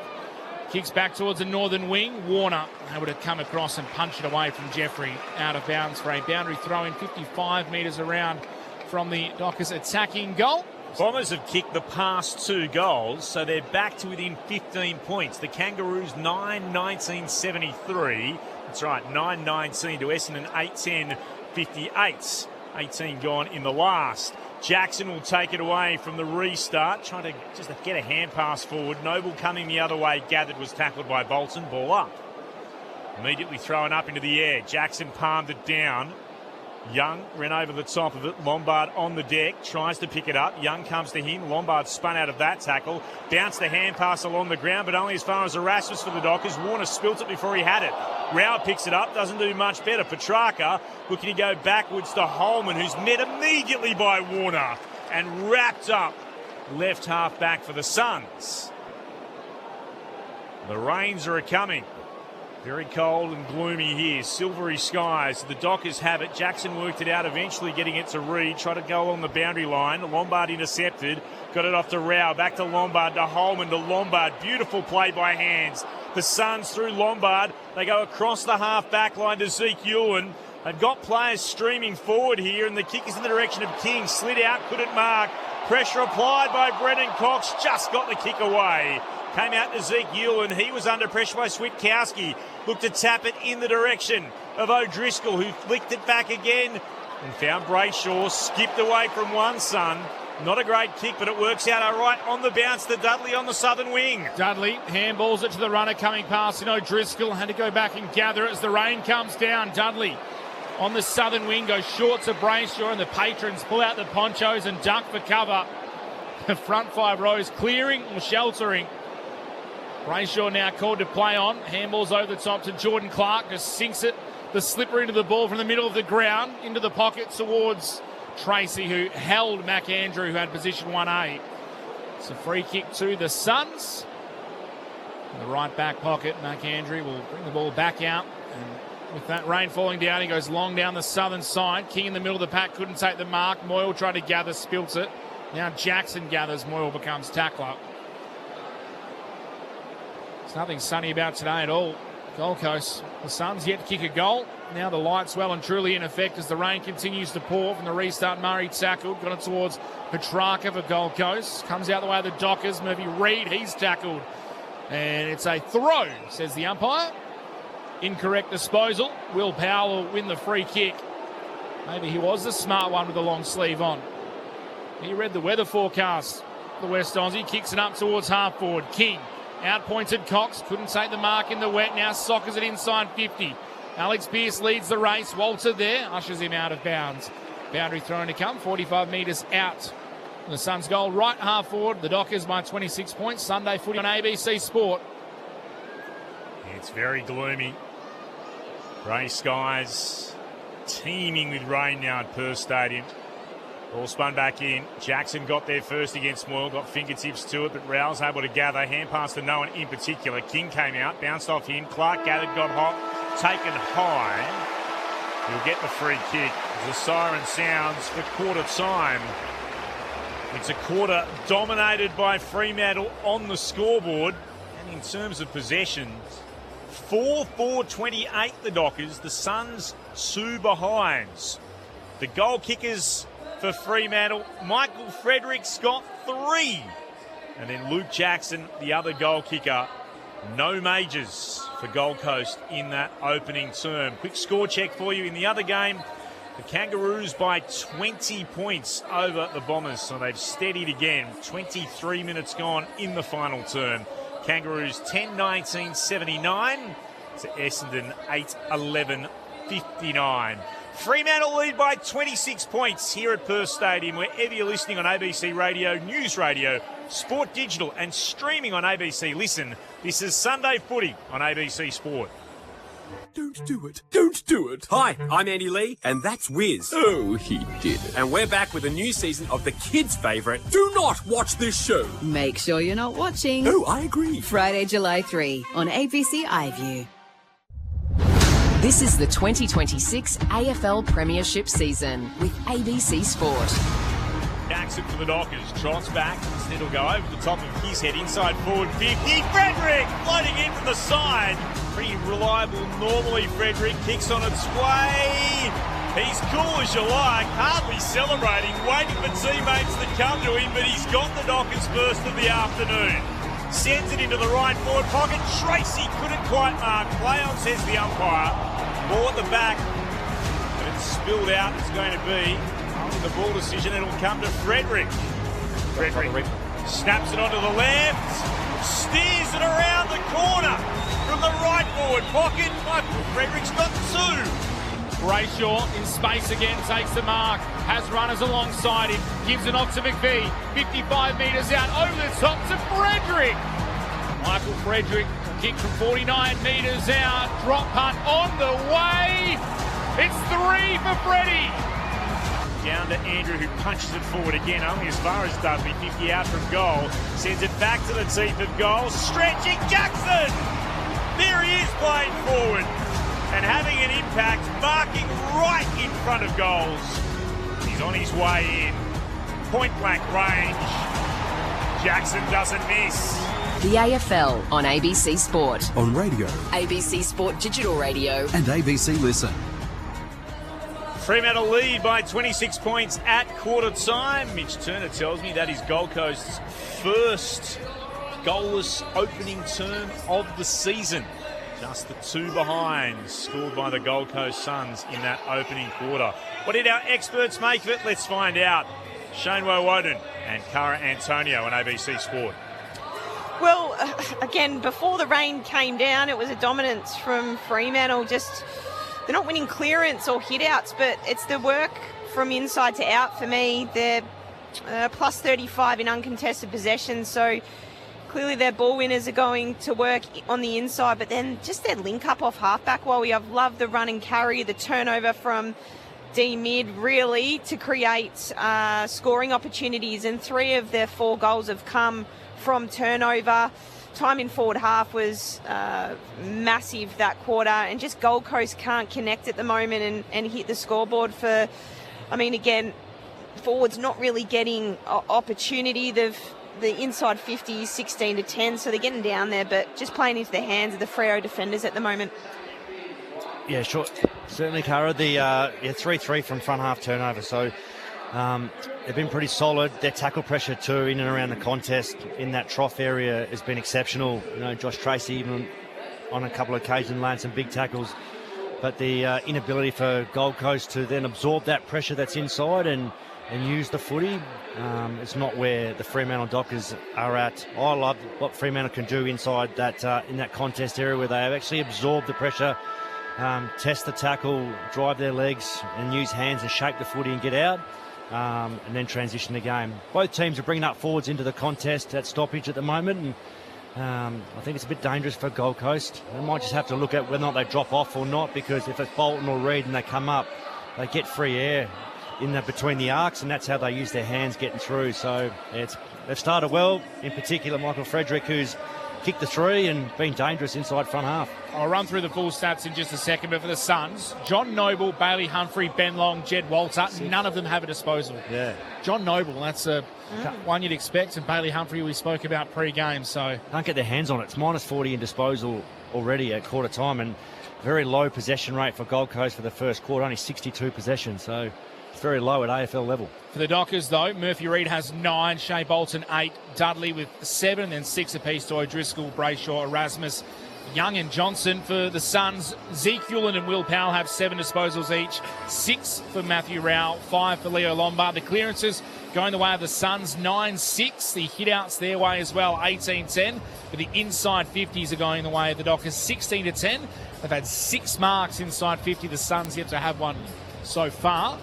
Kicks back towards the northern wing. Warner able to come across and punch it away from Jeffrey out of bounds for a boundary throw in 55 metres around from the Dockers attacking goal. Bombers have kicked the past 2 goals, so they're back to within 15 points. The Kangaroos 9-19-73. That's right, 9-19 to Essendon, 8-10-58. 18 gone in the last. Jackson will take it away from the restart, trying to just get a hand pass forward. Noble coming the other way, gathered, was tackled by Bolton. Ball up. Immediately thrown up into the air. Jackson palmed it down. Young ran over the top of it. Lombard on the deck, tries to pick it up. Young comes to him. Lombard spun out of that tackle. Bounced the hand pass along the ground, but only as far as Erasmus for the Dockers. Warner spilt it before he had it. Rao picks it up, doesn't do much better. Petrarca looking to go backwards to Holman, who's met immediately by Warner and wrapped up left half back for the Suns. The rains are coming. Very cold and gloomy here. Silvery skies. The Dockers have it. Jackson worked it out, eventually getting it to Reed. Tried to go along the boundary line. Lombard intercepted. Got it off to Rao. Back to Lombard, to Holman, to Lombard. Beautiful play by hands. The Suns through Lombard. They go across the half-back line to Zeke Ewan. They've got players streaming forward here, and the kick is in the direction of King. Slid out, couldn't mark. Pressure applied by Brendan Cox. Just got the kick away. Came out to Zeke Ewan. He was under pressure by Switkowski. Looked to tap it in the direction of O'Driscoll, who flicked it back again and found Brayshaw. Skipped away from one Sun. Not a great kick, but it works out all right on the bounce to Dudley on the southern wing. Dudley handballs it to the runner coming past, and O'Driscoll had to go back and gather it as the rain comes down. Dudley on the southern wing goes short to Brayshaw, and the patrons pull out the ponchos and duck for cover. The front five rows clearing or sheltering. Brayshaw now called to play on. Handballs over the top to Jordan Clark. Just sinks it, the slipper into the ball from the middle of the ground, into the pocket towards Tracy, who held McAndrew, who had position 1A. It's a free kick to the Suns. In the right back pocket, McAndrew will bring the ball back out. And with that rain falling down, he goes long down the southern side. King in the middle of the pack, couldn't take the mark. Moyle tried to gather, spilt it. Now Jackson gathers, Moyle becomes tackler. Nothing sunny about today at all. Gold Coast, the Suns yet to kick a goal. Now the lights well and truly in effect as the rain continues to pour from the restart. Murray tackled, got it towards Petrarca for Gold Coast. Comes out the way of the Dockers. Murphy Reid, he's tackled. And it's a throw, says the umpire. Incorrect disposal. Will Powell will win the free kick. Maybe he was the smart one with the long sleeve on. He read the weather forecast. The West Aussie kicks it up towards half forward. King. Outpointed Cox, couldn't take the mark in the wet, now sockers it inside 50. Alex Pearce leads the race, Walter there, ushers him out of bounds. Boundary thrown to come, 45 metres out. The Suns goal right half forward, the Dockers by 26 points. Sunday footy on ABC Sport. It's very gloomy. Grey skies, teeming with rain now at Perth Stadium. Ball spun back in. Jackson got there first against Moyle, got fingertips to it, but Rao's able to gather. Hand pass to no one in particular. King came out, bounced off him. Clark gathered, got hot, taken high. He'll get the free kick as the siren sounds for quarter time. It's a quarter dominated by Fremantle on the scoreboard. And in terms of possessions, 4-4-28 the Dockers. The Suns 2 behinds. The goal kickers for Fremantle, Michael Fredericks got 3. And then Luke Jackson, the other goal kicker. No majors for Gold Coast in that opening term. Quick score check for you in the other game. The Kangaroos by 20 points over the Bombers, so they've steadied again. 23 minutes gone in the final term. Kangaroos 10-19-79 to Essendon 8-11-59. Fremantle lead by 26 points here at Perth Stadium, wherever you're listening on ABC Radio, News Radio, Sport Digital and streaming on ABC Listen. This is Sunday Footy on ABC Sport. Don't do it. Don't do it. Hi, I'm Andy Lee, and that's Wiz. Oh, he did it. And we're back with a new season of the kids' favourite, Do Not Watch This Show. Make sure you're not watching. Oh, I agree. Friday, July 3 on ABC iView. This is the 2026 AFL Premiership season with ABC Sport. Jackson for the Dockers, trots back, instead he'll go over the top of his head, inside forward 50, Frederick floating in from the side, pretty reliable normally. Frederick kicks on its way, he's cool as you like, hardly celebrating, waiting for teammates to come to him, but he's got the Dockers first of the afternoon. Sends it into the right forward pocket. Tracy couldn't quite mark. Play on, says the umpire. Ball at the back. But it's spilled out. It's going to be the ball decision. It'll come to Frederick. Frederick snaps it onto the left. Steers it around the corner from the right forward pocket. Michael Frederick's got two. Brayshaw in space again, takes the mark, has runners alongside him, gives it off to McVie, 55 metres out, over the top to Frederick. Michael Frederick, kick from 49 metres out, drop punt on the way. It's 3 for Freddie. Down to Andrew, who punches it forward again, only as far as Dudley, 50 out from goal. Sends it back to the teeth of goal. Stretching Jackson! There he is playing forward and having an impact, marking right in front of goals. He's on his way in. Point blank range. Jackson doesn't miss. The AFL on ABC Sport. On radio ABC Sport Digital Radio. and ABC Listen. Fremantle lead by 26 points at quarter time. Mitch Turner tells me that is Gold Coast's first goalless opening term of the season. Just the 2 behind scored by the Gold Coast Suns in that opening quarter. What did our experts make of it? Let's find out. Shane Woden and Cara Antonio on ABC Sport. Well, again, before the rain came down, it was a dominance from Fremantle. Just, they're not winning clearance or hit-outs, but it's the work from inside to out for me. They're plus 35 in uncontested possession, so clearly their ball winners are going to work on the inside, but then just their link-up off halfback, while we have loved the run and carry, the turnover from D-mid, really, to create scoring opportunities, and 3 of their 4 goals have come from turnover. Time in forward half was massive that quarter, and just Gold Coast can't connect at the moment and hit the scoreboard for, I mean, again, forwards not really getting opportunity. The inside 50 is 16 to 10, so they're getting down there, but just playing into the hands of the Freo defenders at the moment. Yeah, sure. Certainly, Cara. The 3-3 from front half turnover, so they've been pretty solid. Their tackle pressure too in and around the contest in that trough area has been exceptional. You know, Josh Tracy even on a couple of occasions landed some big tackles, but the inability for Gold Coast to then absorb that pressure that's inside and use the footy, it's not where the Fremantle Dockers are at. I love what Fremantle can do inside that in that contest area, where they have actually absorbed the pressure, test the tackle, drive their legs and use hands and shape the footy and get out. And then transition the game. Both teams are bringing up forwards into the contest at stoppage at the moment, and I think it's a bit dangerous for Gold Coast. They might just have to look at whether or not they drop off or not, because if it's Bolton or Reed and they come up, they get free air in between the arcs, and that's how they use their hands getting through. So they've started well, in particular Michael Frederick, who's kicked the 3 and been dangerous inside front half. I'll run through the full stats in just a second, but for the Suns, John Noble, Bailey Humphrey, Ben Long, Jed Walter, none of them have a disposal. Yeah. John Noble, that's one you'd expect, and Bailey Humphrey we spoke about pre-game, so... Can't get their hands on it. It's minus 40 in disposal already at quarter time, and very low possession rate for Gold Coast for the first quarter, only 62 possessions, so it's very low at AFL level. For the Dockers, though, Murphy Reid has 9, Shea Bolton 8, Dudley with 7, and then 6 apiece to O'Driscoll, Brayshaw, Erasmus, Young and Johnson. For the Suns, Zeke Hewlin and Will Powell have 7 disposals each, 6 for Matthew Rowell, 5 for Leo Lombard. The clearances going the way of the Suns, 9-6. The hit-outs their way as well, 18-10. But the inside 50s are going the way of the Dockers, 16-10. They've had 6 marks inside 50. The Suns yet to have one so far.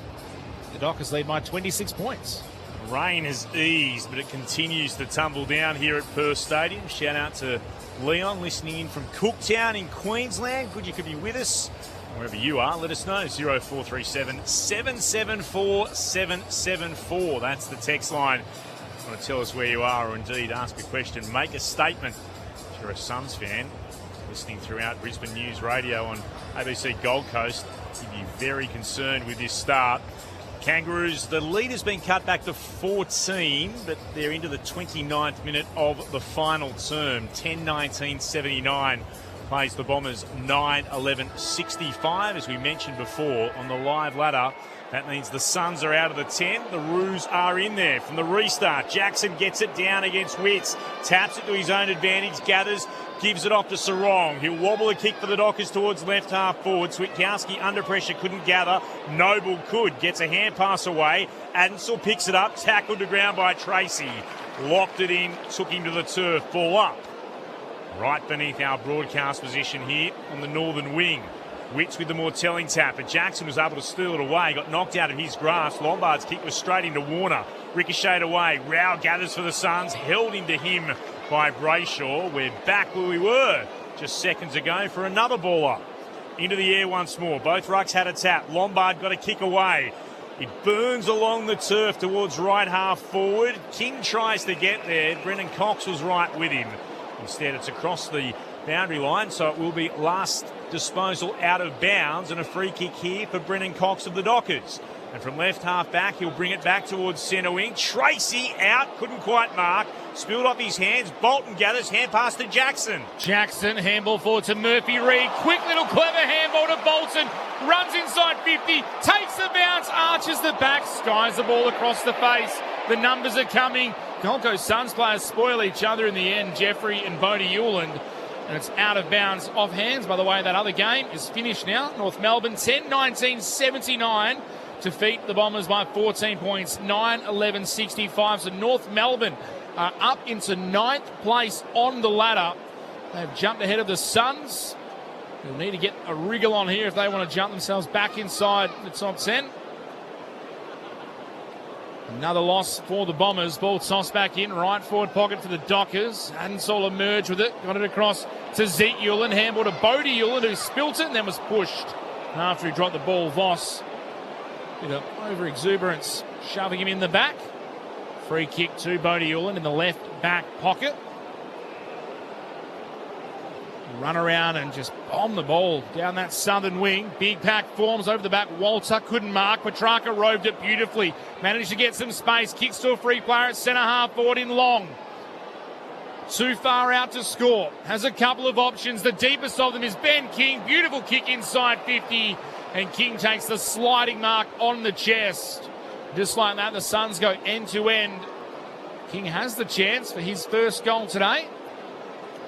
The Dockers lead by 26 points. Rain has eased, but it continues to tumble down here at Perth Stadium. Shout out to Leon listening in from Cooktown in Queensland. Good you could be with us. Wherever you are, let us know. 0437 774 774. That's the text line. If you want to tell us where you are, or indeed ask a question, make a statement. If you're a Suns fan, listening throughout Brisbane News Radio on ABC Gold Coast, you'd be very concerned with this start. Kangaroos, the lead has been cut back to 14, but they're into the 29th minute of the final term. 10-19-79 plays the Bombers 9-11-65, as we mentioned before on the live ladder. That means the Suns are out of the 10. The Roos are in there from the restart. Jackson gets it down against Witts. Taps it to his own advantage. Gathers. Gives it off to Sarong. He'll wobble a kick for the Dockers towards left half forward. Switkowski under pressure couldn't gather. Noble could. Gets a hand pass away. Adensel picks it up. Tackled to ground by Tracy. Locked it in. Took him to the turf. Ball up. Right beneath our broadcast position here on the northern wing. Witts with the more telling tap, but Jackson was able to steal it away. Got knocked out of his grasp. Lombard's kick was straight into Warner. Ricocheted away. Rao gathers for the Suns. Held into him by Brayshaw. We're back where we were just seconds ago for another ball up. Into the air once more. Both rucks had a tap. Lombard got a kick away. It burns along the turf towards right half forward. King tries to get there. Brendan Cox was right with him. Instead, it's across the boundary line, so it will be last disposal out of bounds and a free kick here for Brendan Cox of the Dockers. And from left half back, he'll bring it back towards centre wing. Tracy out, couldn't quite mark. Spilled off his hands. Bolton gathers, hand pass to Jackson. Jackson, handball forward to Murphy Reid. Quick little clever handball to Bolton. Runs inside 50, takes the bounce, arches the back, skies the ball across the face. The numbers are coming. Gold Coast Suns players spoil each other in the end, Jeffrey and Bodie Hewland. And it's out of bounds, off hands. By the way, that other game is finished now. North Melbourne 10-19-79. Defeat the Bombers by 14 points, 9-11-65. So North Melbourne are up into 9th place on the ladder. They've jumped ahead of the Suns. They'll need to get a wriggle on here if they want to jump themselves back inside the top 10. Another loss for the Bombers. Ball tossed back in, right forward pocket for the Dockers. Adensol emerged with it, got it across to Zeke Hewland. Handball to Bodie Hewland, who spilt it and then was pushed. After he dropped the ball, Voss, bit of over-exuberance, shoving him in the back. Free kick to Bodie Hewland in the left back pocket. Run around and just bomb the ball down that southern wing. Big pack forms over the back. Walter couldn't mark. Petrarca roved it beautifully. Managed to get some space. Kicks to a free player at centre half forward in Long. Too far out to score. Has a couple of options. The deepest of them is Ben King. Beautiful kick inside 50. And King takes the sliding mark on the chest. Just like that, the Suns go end to end. King has the chance for his first goal today.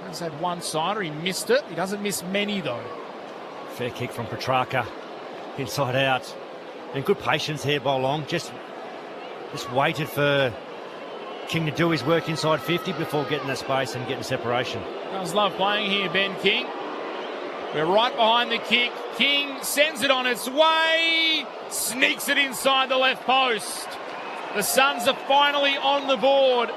He's had one-sider. He missed it. He doesn't miss many, though. Fair kick from Petrarca. Inside out. And good patience here by Long. Just waited for King to do his work inside 50 before getting the space and getting separation. Does love playing here, Ben King. We're right behind the kick. King sends it on its way. Sneaks it inside the left post. The Suns are finally on the board.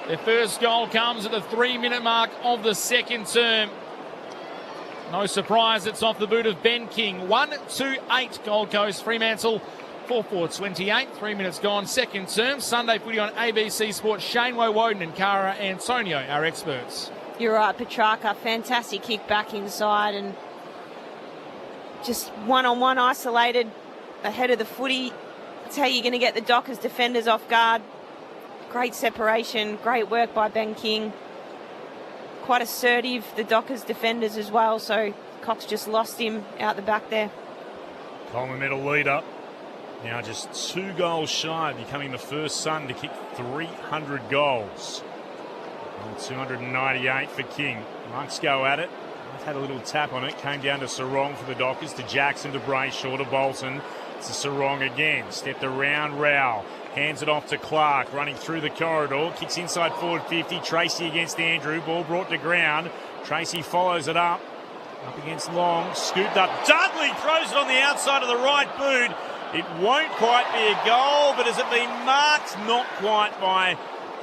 Their first goal comes at the 3-minute mark of the second term. No surprise, it's off the boot of Ben King. 1-2-8 Gold Coast, Fremantle 4-4-28. 3 minutes gone, second term. Sunday footy on ABC Sports. Shane Woden and Cara Antonio, our experts. You're right, Petrarca, fantastic kick back inside and just one-on-one isolated ahead of the footy. That's how you're going to get the Dockers defenders off guard. Great separation, great work by Ben King. Quite assertive, the Dockers defenders as well, so Cox just lost him out the back there. Coleman medal leader, now just 2 goals shy of becoming the first Sun to kick 300 goals. 298 for King. Monks go at it. Had a little tap on it. Came down to Sarong for the Dockers, to Jackson, to Brayshaw, to Bolton. It's to Sarong again. Stepped around Rowell. Hands it off to Clark, running through the corridor. Kicks inside forward 50. Tracy against Andrew. Ball brought to ground. Tracy follows it up. Up against Long. Scooped up. Dudley throws it on the outside of the right boot. It won't quite be a goal, but has it been marked? Not quite by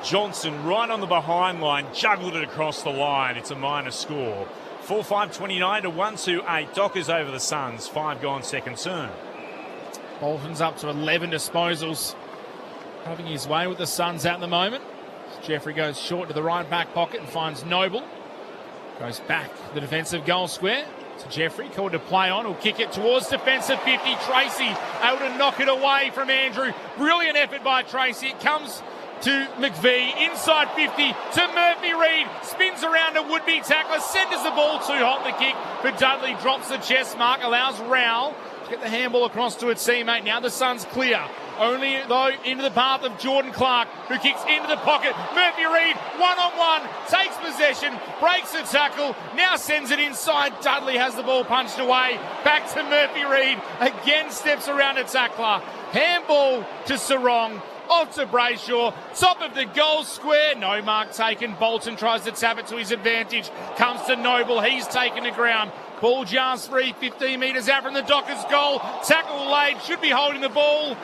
Johnson. Right on the behind line. Juggled it across the line. It's a minor score. 4-5-29 to 1-2-8. Dockers over the Suns. 5 gone second term. Bolton's up to 11 disposals. Having his way with the Suns at the moment. Jeffrey goes short to the right back pocket and finds Noble. Goes back the defensive goal square to Jeffrey. Called to play on. He'll kick it towards defensive 50. Tracy able to knock it away from Andrew. Brilliant effort by Tracy. It comes to McVee, inside 50 to Murphy Reid, spins around a would-be tackler, centres the ball too hot, the kick for Dudley, drops the chest mark, allows Rowell to get the handball across to a teammate. Now the Suns clear, only though into the path of Jordan Clark, who kicks into the pocket. Murphy Reid, one-on-one, takes possession, breaks the tackle, now sends it inside. Dudley has the ball punched away, back to Murphy Reid, again steps around a tackler. Handball to Sarong, off to Brayshaw, top of the goal square, no mark taken. Bolton tries to tap it to his advantage, comes to Noble, he's taken the ground. Ball jars free, 15 metres out from the Dockers goal. Tackle laid, should be holding the ball.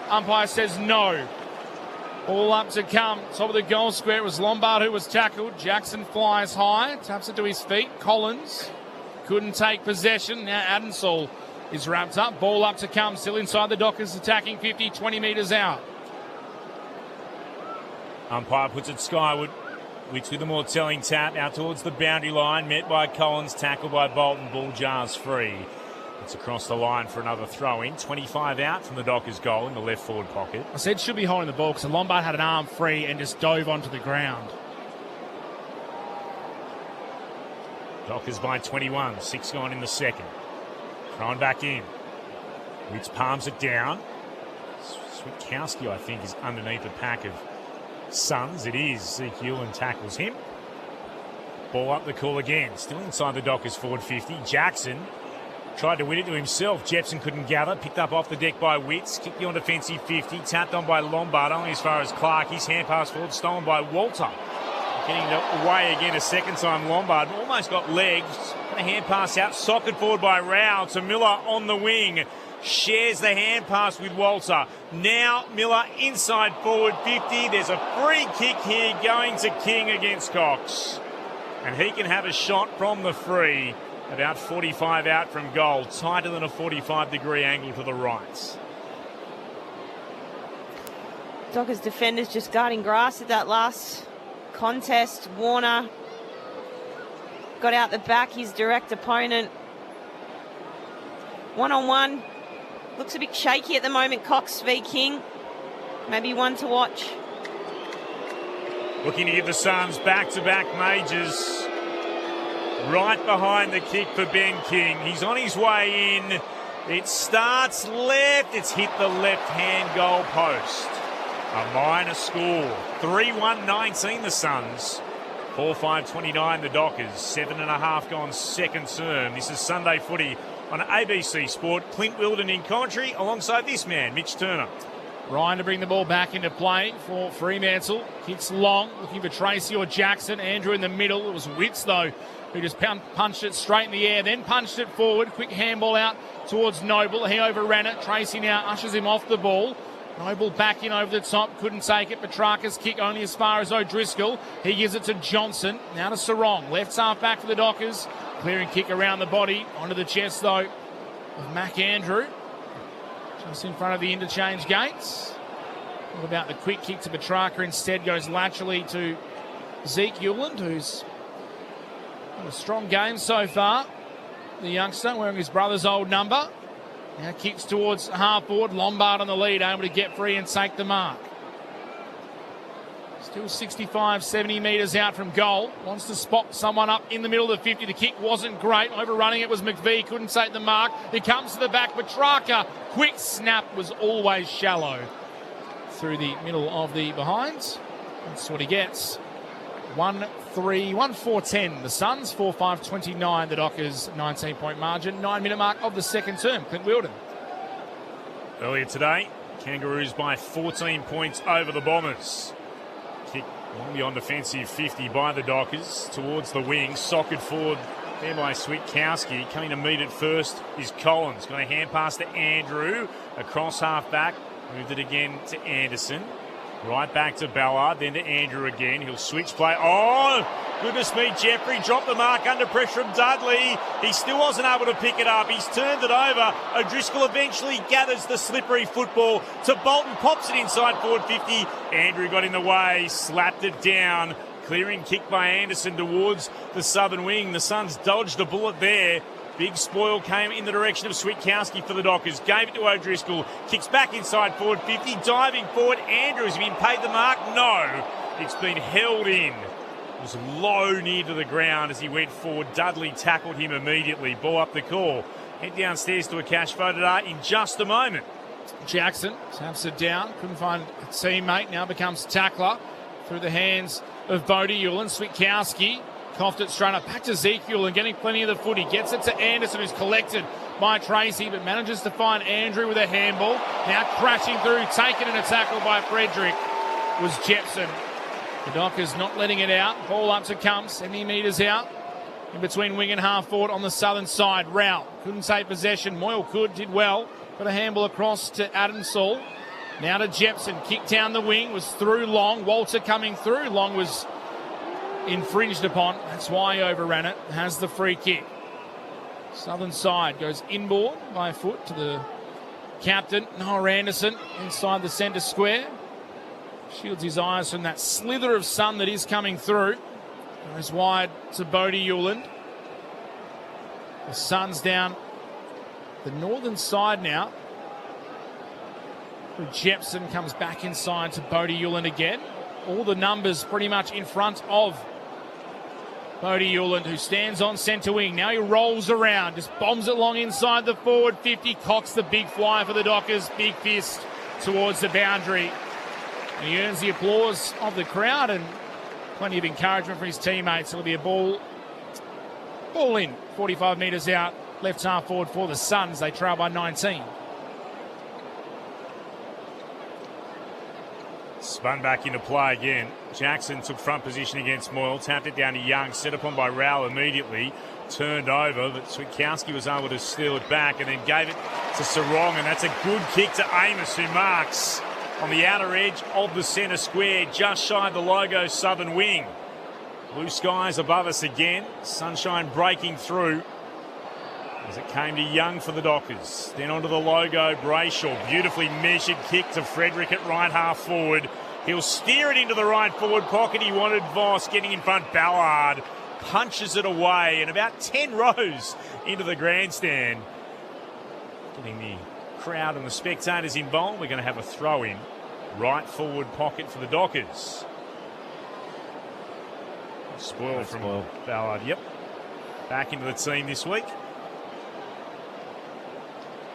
Umpire says no. Ball up to come, top of the goal square. It was Lombard who was tackled. Jackson flies high, taps it to his feet. Collins couldn't take possession. Now Adensall is wrapped up. Ball up to come, still inside the Dockers, attacking 50, 20 metres out. Umpire puts it skyward. Wicks with a more telling tap out towards the boundary line, met by Collins, tackled by Bolton. Ball jars free. It's across the line for another throw-in. 25 out from the Dockers goal in the left forward pocket. I said should be holding the ball because Lombard had an arm free and just dove onto the ground. Dockers by 21, 6 gone in the second. Thrown back in. Wicks palms it down. Switkowski, I think, is underneath the pack of Suns. It is. Zeke Hewlin tackles him. Ball up the call again. Still inside the Dockers forward 50. Jackson tried to win it to himself. Jepson couldn't gather. Picked up off the deck by Witts. Kicked beyond defensive 50. Tapped on by Lombard. Only as far as Clark. His hand pass forward. Stolen by Walter. Getting away again a second time. Lombard almost got legs. And a hand pass out. Socket forward by Rowell to Miller on the wing. Shares the hand pass with Walter. Now Miller inside forward 50. There's a free kick here going to King against Cox. And he can have a shot from the free. About 45 out from goal. Tighter than a 45-degree angle to the right. Dockers defenders just guarding grass at that last contest. Warner got out the back, his direct opponent. One-on-one. Looks a bit shaky at the moment, Cox v King. Maybe one to watch. Looking to give the Suns back-to-back majors. Right behind the kick for Ben King. He's on his way in. It starts left. It's hit the left-hand goal post. A minor score. 3-1-19 the Suns. 4-5-29 the Dockers. 7.5 gone second term. This is Sunday Footy on ABC Sport. Clint Wilden in commentary alongside this man, Mitch Turner. Ryan to bring the ball back into play for Fremantle. Kicks long, looking for Tracy or Jackson. Andrew in the middle. It was Witts, though, who just punched it straight in the air, then punched it forward. Quick handball out towards Noble. He overran it. Tracy now ushers him off the ball. Noble back in over the top, couldn't take it. Petrarca's kick only as far as O'Driscoll. He gives it to Johnson. Now to Sarong. Left half back for the Dockers. Clearing kick around the body. Onto the chest, though, of Mac Andrew. Just in front of the interchange gates. What about the quick kick to Petrarca? Instead goes laterally to Zeke Hewlin, who's had a strong game so far. The youngster wearing his brother's old number. Now kicks towards half forward. Lombard on the lead, able to get free and take the mark. Still 65, 70 metres out from goal. Wants to spot someone up in the middle of the 50. The kick wasn't great. Overrunning it was McVee. Couldn't take the mark. He comes to the back. Petrarca. Quick snap was always shallow. Through the middle of the behinds. That's what he gets. 1-4-10 the Suns. 4-5-29 the Dockers. 19-point margin. 9-minute mark of the second term. Clint Wilden. Earlier today, Kangaroos by 14 points over the Bombers. Kick long beyond defensive 50 by the Dockers towards the wing. Socket forward there by Switkowski. Coming to meet it first is Collins. Got a hand pass to Andrew. Across half back. Moved it again to Anderson. Right back to Ballard, then to Andrew again. He'll switch play. Oh, goodness me, Jeffrey dropped the mark under pressure from Dudley. He still wasn't able to pick it up. He's turned it over. O'Driscoll eventually gathers the slippery football to Bolton, pops it inside forward 50. Andrew got in the way, slapped it down. Clearing kick by Anderson towards the southern wing. The Suns dodged a bullet there. Big spoil came in the direction of Switkowski for the Dockers. Gave it to O'Driscoll. Kicks back inside forward 50. Diving forward. Andrews, has he been paid the mark? No. It's been held in. It was low near to the ground as he went forward. Dudley tackled him immediately. Ball up the call. Head downstairs to a cash photo in just a moment. Jackson taps it down. Couldn't find a teammate. Now becomes tackler through the hands of Bodie Hewlin. Switkowski coughed it straight up. Back to Ezekiel and getting plenty of the footy. Gets it to Anderson, who's collected by Tracy, but manages to find Andrew with a handball. Now crashing through, taken in a tackle by Frederick was Jepson. The Dockers not letting it out. Ball up to Cump, 70 metres out. In between wing and half forward on the southern side. Rowell couldn't take possession. Moyle could, did well. Got a handball across to Adamsall. Now to Jepson. Kicked down the wing, was through Long. Walter coming through. Long was infringed upon. That's why he overran it. Has the free kick. Southern side goes inboard by foot to the captain, Noah Anderson, inside the centre square. Shields his eyes from that slither of sun that is coming through. Goes wide to Bodie Hewland. The sun's down the northern side now. Jepson comes back inside to Bodie Hewland again. All the numbers pretty much in front of Bodie Hewland, who stands on centre wing. Now he rolls around, just bombs it long inside the forward 50. Cocks the big fly for the Dockers. Big fist towards the boundary. And he earns the applause of the crowd and plenty of encouragement for his teammates. It'll be a ball in, 45 metres out, left half forward for the Suns. They trail by 19. Spun back into play again. Jackson took front position against Moyle, tapped it down to Young, set upon by Rowell immediately, turned over, but Switkowski was able to steal it back and then gave it to Sarong, and that's a good kick to Amos, who marks on the outer edge of the centre square, just shy of the logo southern wing. Blue skies above us again, sunshine breaking through as it came to Young for the Dockers. Then onto the logo, Brayshaw. Beautifully measured kick to Frederick at right half forward. He'll steer it into the right forward pocket. He wanted Voss getting in front. Ballard punches it away and about 10 rows into the grandstand. Getting the crowd and the spectators involved. We're going to have a throw in. Right forward pocket for the Dockers. Spoil from Ballard. Yep. Back into the team this week.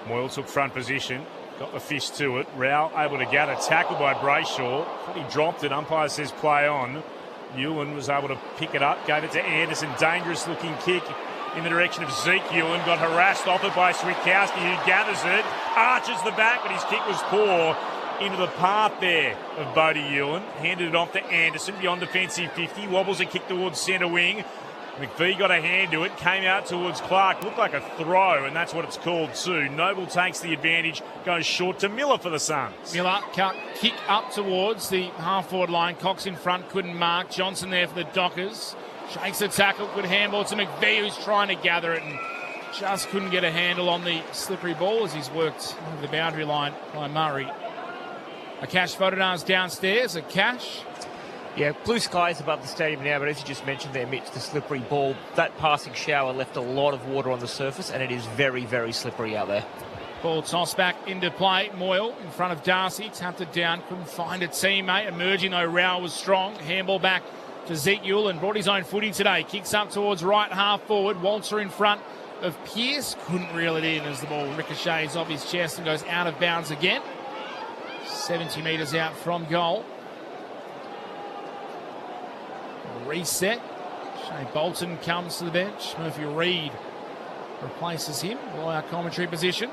Moyle took front position, got the fist to it. Rowell able to gather, tackled by Brayshaw. He dropped it, umpire says play on. Ewan was able to pick it up, gave it to Anderson. Dangerous looking kick in the direction of Zeke Ewan. Got harassed off it by Switkowski, who gathers it, arches the back, but his kick was poor into the path there of Bodie Ewan. Handed it off to Anderson beyond defensive 50. Wobbles a kick towards centre wing. McVie got a hand to it, came out towards Clark, looked like a throw, and that's what it's called too. Noble takes the advantage, goes short to Miller for the Suns. Miller kick up towards the half-forward line. Cox in front, couldn't mark. Johnson there for the Dockers. Shakes the tackle, good handball to McVie, who's trying to gather it and just couldn't get a handle on the slippery ball as he's worked over the boundary line by Murray. A Cash Photonars downstairs, a Cash. Yeah, blue skies above the stadium now, but as you just mentioned there, Mitch, the slippery ball, that passing shower left a lot of water on the surface, and it is very, very slippery out there. Ball tossed back into play. Moyle in front of Darcy, tapped it down, couldn't find a teammate. Emerging though, Rowell was strong. Handball back to Zeke Ewan, brought his own footy today. Kicks up towards right half forward. Walter in front of Pearce, couldn't reel it in as the ball ricochets off his chest and goes out of bounds again. 70 metres out from goal. Reset. Shane Bolton comes to the bench. Murphy Reid replaces him by our commentary position.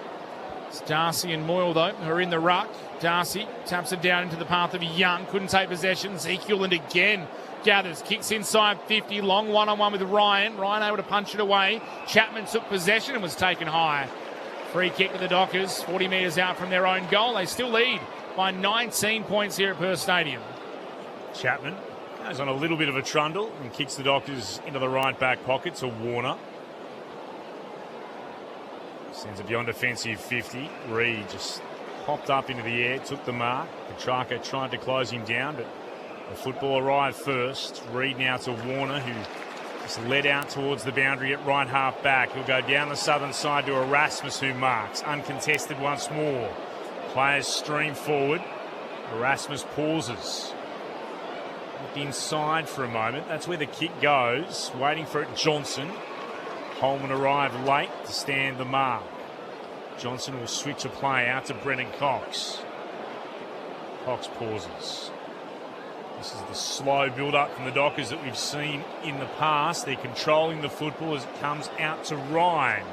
It's Darcy and Moyle, though, who are in the ruck. Darcy taps it down into the path of Young. Couldn't take possession. Ezekiel and again gathers. Kicks inside 50. Long one-on-one with Ryan. Ryan able to punch it away. Chapman took possession and was taken high. Free kick to the Dockers. 40 metres out from their own goal. They still lead by 19 points here at Perth Stadium. Chapman goes on a little bit of a trundle and kicks the Dockers into the right back pocket to Warner. Sends it beyond defensive 50. Reid just popped up into the air, took the mark. Petrarca tried to close him down, but the football arrived first. Reid now to Warner, who It's led out towards the boundary at right half back. He'll go down the southern side to Erasmus, who marks. Uncontested once more. Players stream forward. Erasmus pauses. Looked inside for a moment. That's where the kick goes. Waiting for it, Johnson. Holman arrived late to stand the mark. Johnson will switch a play out to Brennan Cox. Cox pauses. This is the slow build-up from the Dockers that we've seen in the past. They're controlling the football as it comes out to Ryan.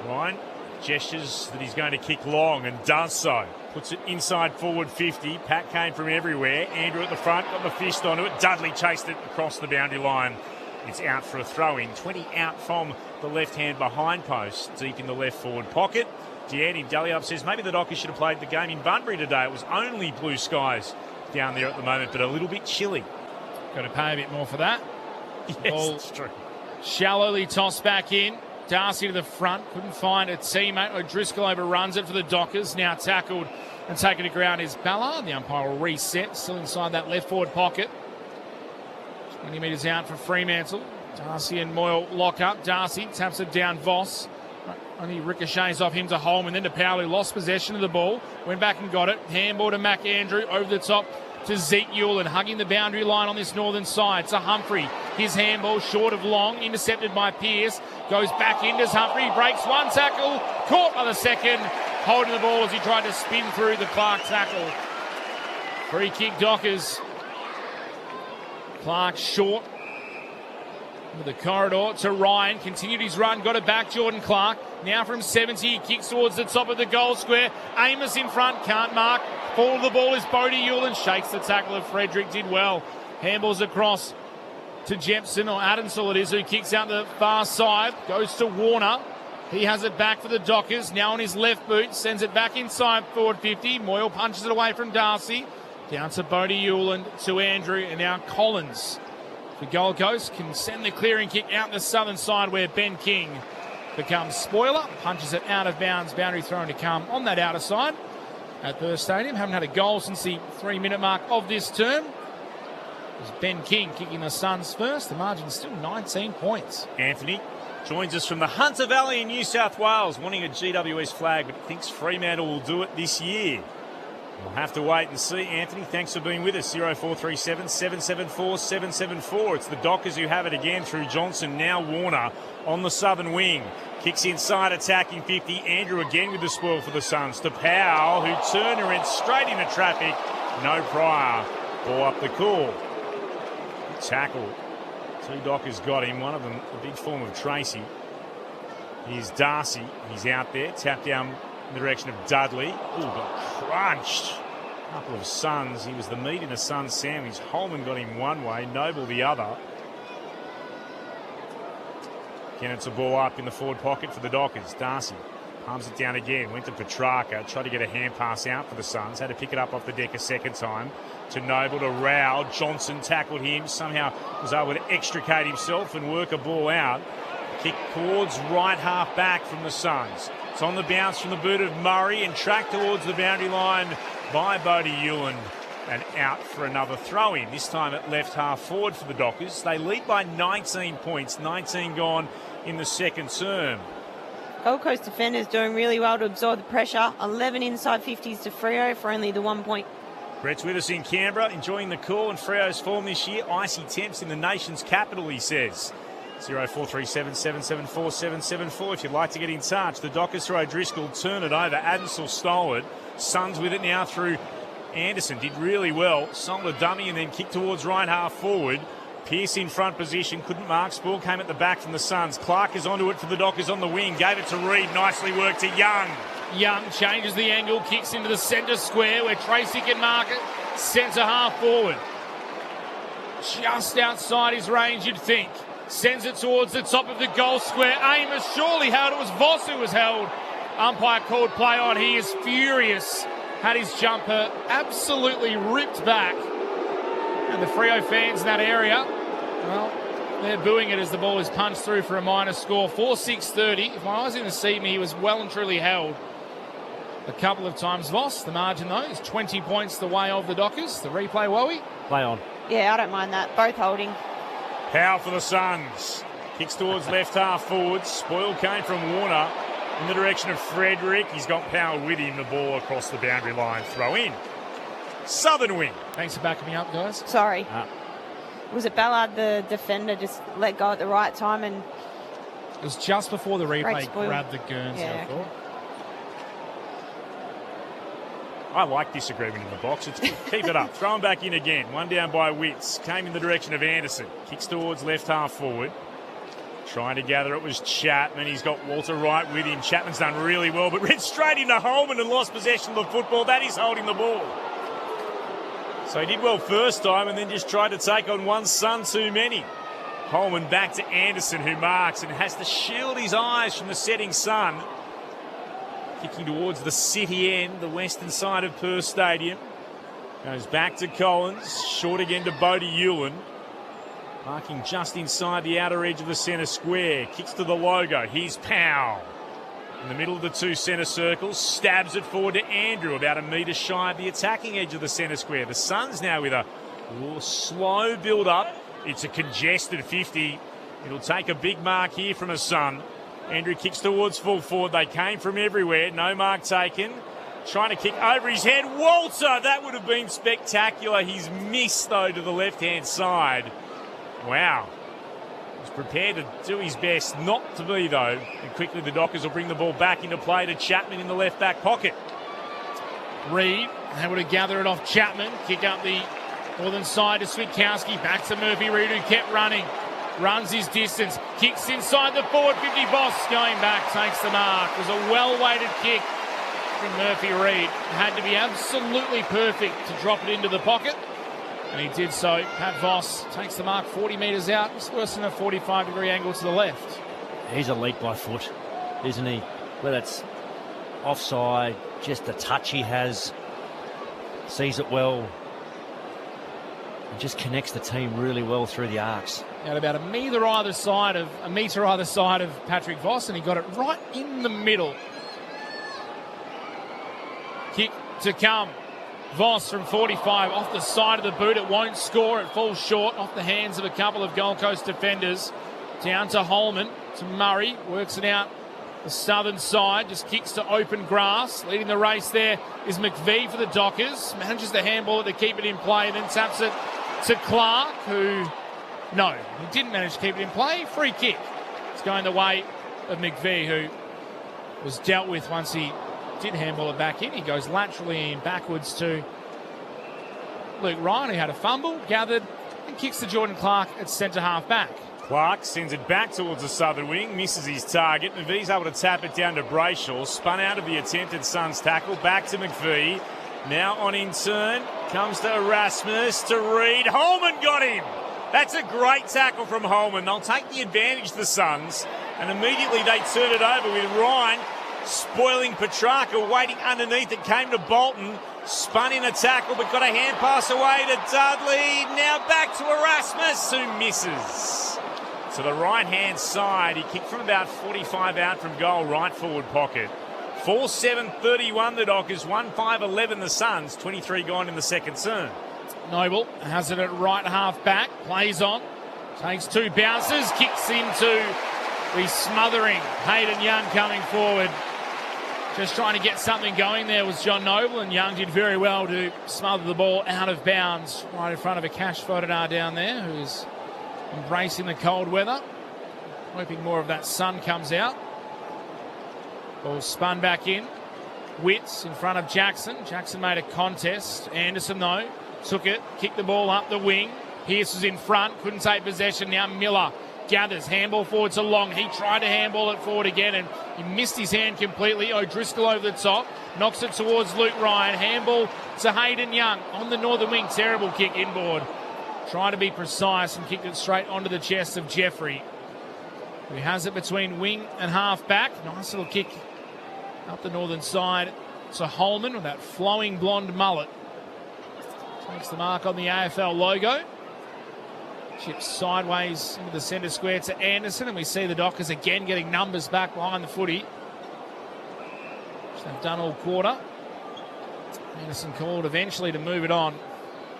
Ryan gestures that he's going to kick long and does so. Puts it inside forward 50. Pat came from everywhere. Andrew at the front, got the fist onto it. Dudley chased it across the boundary line. It's out for a throw-in. 20 out from the left-hand behind post, deep in the left forward pocket. Deanne Dalyup says maybe the Dockers should have played the game in Bunbury today. It was only blue skies down there at the moment, but a little bit chilly. Got to pay a bit more for that. Yes, that's true. Shallowly tossed back in. Darcy to the front. Couldn't find a teammate. O'Driscoll overruns it for the Dockers. Now tackled and taken to ground is Ballard. The umpire will reset. Still inside that left forward pocket. 20 metres out for Fremantle. Darcy and Moyle lock up. Darcy taps it down Voss. Only ricochets off him to Holman, then to Powell, who lost possession of the ball. Went back and got it. Handball to Mac Andrew. Over the top to Zeke Ewell and hugging the boundary line on this northern side. To Humphrey. His handball short of long. Intercepted by Pearce. Goes back in. Does Humphrey. Breaks one tackle. Caught by the second. Holding the ball as he tried to spin through the Clark tackle. Free kick Dockers. Clark short. With the corridor to Ryan. Continued his run. Got it back. Jordan Clark. Now from 70. He kicks towards the top of the goal square. Amos in front. Can't mark. Fall of the ball is Bodie Ewell and shakes the tackle of Frederick. Did well. Handballs across to Jepson, or Adamsall it is, who kicks out the far side. Goes to Warner. He has it back for the Dockers. Now on his left boot. Sends it back inside forward 50. Moyle punches it away from Darcy. Down to Bodie Ewell and to Andrew. And now Collins. The Gold Coast can send the clearing kick out the southern side where Ben King becomes spoiler. Punches it out of bounds. Boundary thrown to come on that outer side at Perth Stadium. Haven't had a goal since the 3-minute mark of this term. It was Ben King kicking the Suns first. The margin's still 19 points. Anthony joins us from the Hunter Valley in New South Wales, wanting a GWS flag, but thinks Fremantle will do it this year. We'll have to wait and see. Anthony, thanks for being with us. 0437 774 774. It's the Dockers who have it again through Johnson. Now Warner on the southern wing. Kicks inside, attacking 50. Andrew again with the spoil for the Suns. To Powell, who turned and went straight into traffic. No prior. Ball up the cool. Tackle. Two Dockers got him. One of them, a big form of Tracy. Here's Darcy. He's out there. Tapped down in the direction of Dudley. Ooh, got crunched. A couple of Suns. He was the meat in a Suns sandwich. Holman got him one way, Noble the other. Kennett's a ball up in the forward pocket for the Dockers. Darcy palms it down again. Went to Petrarca. Tried to get a hand pass out for the Suns. Had to pick it up off the deck a second time. To Noble, to Rao. Johnson tackled him. Somehow was able to extricate himself and work a ball out. Kick towards right half back from the Suns. It's on the bounce from the boot of Murray and tracked towards the boundary line by Bodie Ewan and out for another throw-in. This time at left half forward for the Dockers. They lead by 19 points, 19 gone in the second term. Gold Coast defenders doing really well to absorb the pressure. 11 inside 50s to Freo for only the 1 point. Brett's with us in Canberra, enjoying the call and Freo's form this year. Icy temps in the nation's capital, he says. 0437 774 774 if you'd like to get in touch. The Dockers through O'Driscoll, turn it over. Adamsall stole it. Suns with it now through Anderson. Did really well. Sold a dummy and then kicked towards right half forward. Pearce in front position. Couldn't mark. Ball came at the back from the Suns. Clark is onto it for the Dockers on the wing. Gave it to Reid. Nicely worked to Young. Young changes the angle. Kicks into the centre square where Tracy can mark it. Centre half forward. Just outside his range, you'd think. Sends it towards the top of the goal square. Amos surely held. It was Voss who was held. Umpire called play on. He is furious. Had his jumper absolutely ripped back. And the Freo fans in that area, well, they're booing it as the ball is punched through for a minor score. 4-6-30. If I was in the seat, he was well and truly held a couple of times. Voss, the margin though, is 20 points the way of the Dockers. The replay, Wowie? Play on. Yeah, I don't mind that. Both holding. Power for the Suns. Kicks towards left half forward. Spoil came from Warner in the direction of Frederick. He's got power with him. The ball across the boundary line. Throw in. Southern wing. Thanks for backing me up, guys. Sorry. Was it Ballard, the defender, just let go at the right time? And it was just before the replay Spoil. grabbed the Guernsey, I thought. I like disagreement in the box. It's good. Keep it up. Throw him back in again. One down by Witts. Came in the direction of Anderson. Kicks towards left half forward. Trying to gather it was Chapman. He's got Walter Wright with him. Chapman's done really well, but ran straight into Holman and lost possession of the football. That is holding the ball. So he did well first time and then just tried to take on one Sun too many. Holman back to Anderson, who marks and has to shield his eyes from the setting sun. Kicking towards the city end, the western side of Perth Stadium. Goes back to Collins. Short again to Bodie Ewan. Parking just inside the outer edge of the centre square. Kicks to the logo. Here's Powell. In the middle of the two centre circles. Stabs it forward to Andrew. About a metre shy of the attacking edge of the centre square. The Suns now with a slow build-up. It's a congested 50. It'll take a big mark here from a Sun. Andrew kicks towards full forward. They came from everywhere. No mark taken. Trying to kick over his head. Walter, that would have been spectacular. He's missed, though, to the left-hand side. Wow. He's prepared to do his best not to be, though. And quickly the Dockers will bring the ball back into play to Chapman in the left-back pocket. Reid able to gather it off Chapman. Kick up the northern side to Switkowski. Back to Murphy Reid, who kept running. Runs his distance, kicks inside the forward 50. Boss going back, takes the mark. It was a well-weighted kick from Murphy Reid. Had to be absolutely perfect to drop it into the pocket, and he did so. Pat Voss takes the mark 40 metres out. It's worse than a 45-degree angle to the left. He's elite by foot, isn't he? Whether it's offside, just the touch he has, sees it well, and just connects the team really well through the arcs. At about a metre either side of Patrick Voss, and he got it right in the middle. Kick to come. Voss from 45 off the side of the boot. It won't score. It falls short off the hands of a couple of Gold Coast defenders. Down to Holman, to Murray. Works it out the southern side. Just kicks to open grass. Leading the race there is McVee for the Dockers. Manages the handball to keep it in play, and then taps it to Clark, who... No, he didn't manage to keep it in play. Free kick. It's going the way of McVee, who was dealt with once he did handball it back in. He goes laterally and backwards to Luke Ryan, who had a fumble, gathered, and kicks to Jordan Clark at centre half back. Clark sends it back towards the southern wing, misses his target. McVee's able to tap it down to Brayshaw. Spun out of the attempted Suns tackle. Back to McVee. Now on in turn. Comes to Erasmus, to Reid. Holman got him. That's a great tackle from Holman. They'll take the advantage, the Suns, and immediately they turn it over with Ryan spoiling Petrarca, waiting underneath. It came to Bolton, spun in a tackle, but got a hand pass away to Dudley. Now back to Erasmus, who misses. To the right-hand side, he kicked from about 45 out from goal, right forward pocket. 4-7-31 the Dockers, 1-5-11 the Suns, 23 gone in the second term. Noble has it at right half back, plays on, takes two bounces, kicks into the smothering Hayden Young coming forward. Just trying to get something going there was John Noble, and Young did very well to smother the ball out of bounds right in front of a Cash Fodenar down there, who's embracing the cold weather, hoping more of that sun comes out. Ball spun back in. Witts in front of Jackson. Jackson made a contest. Anderson, though, took it, kicked the ball up the wing. Pearce was in front, couldn't take possession. Now Miller gathers, handball forward to Long. He tried to handball it forward again, and he missed his hand completely. O'Driscoll over the top, knocks it towards Luke Ryan. Handball to Hayden Young on the northern wing. Terrible kick inboard. Trying to be precise and kicked it straight onto the chest of Jeffrey, who has it between wing and half back. Nice little kick up the northern side to Holman with that flowing blonde mullet. Takes the mark on the AFL logo. Chips sideways into the centre square to Anderson, and we see the Dockers again getting numbers back behind the footy, which they've done all quarter. Anderson called eventually to move it on.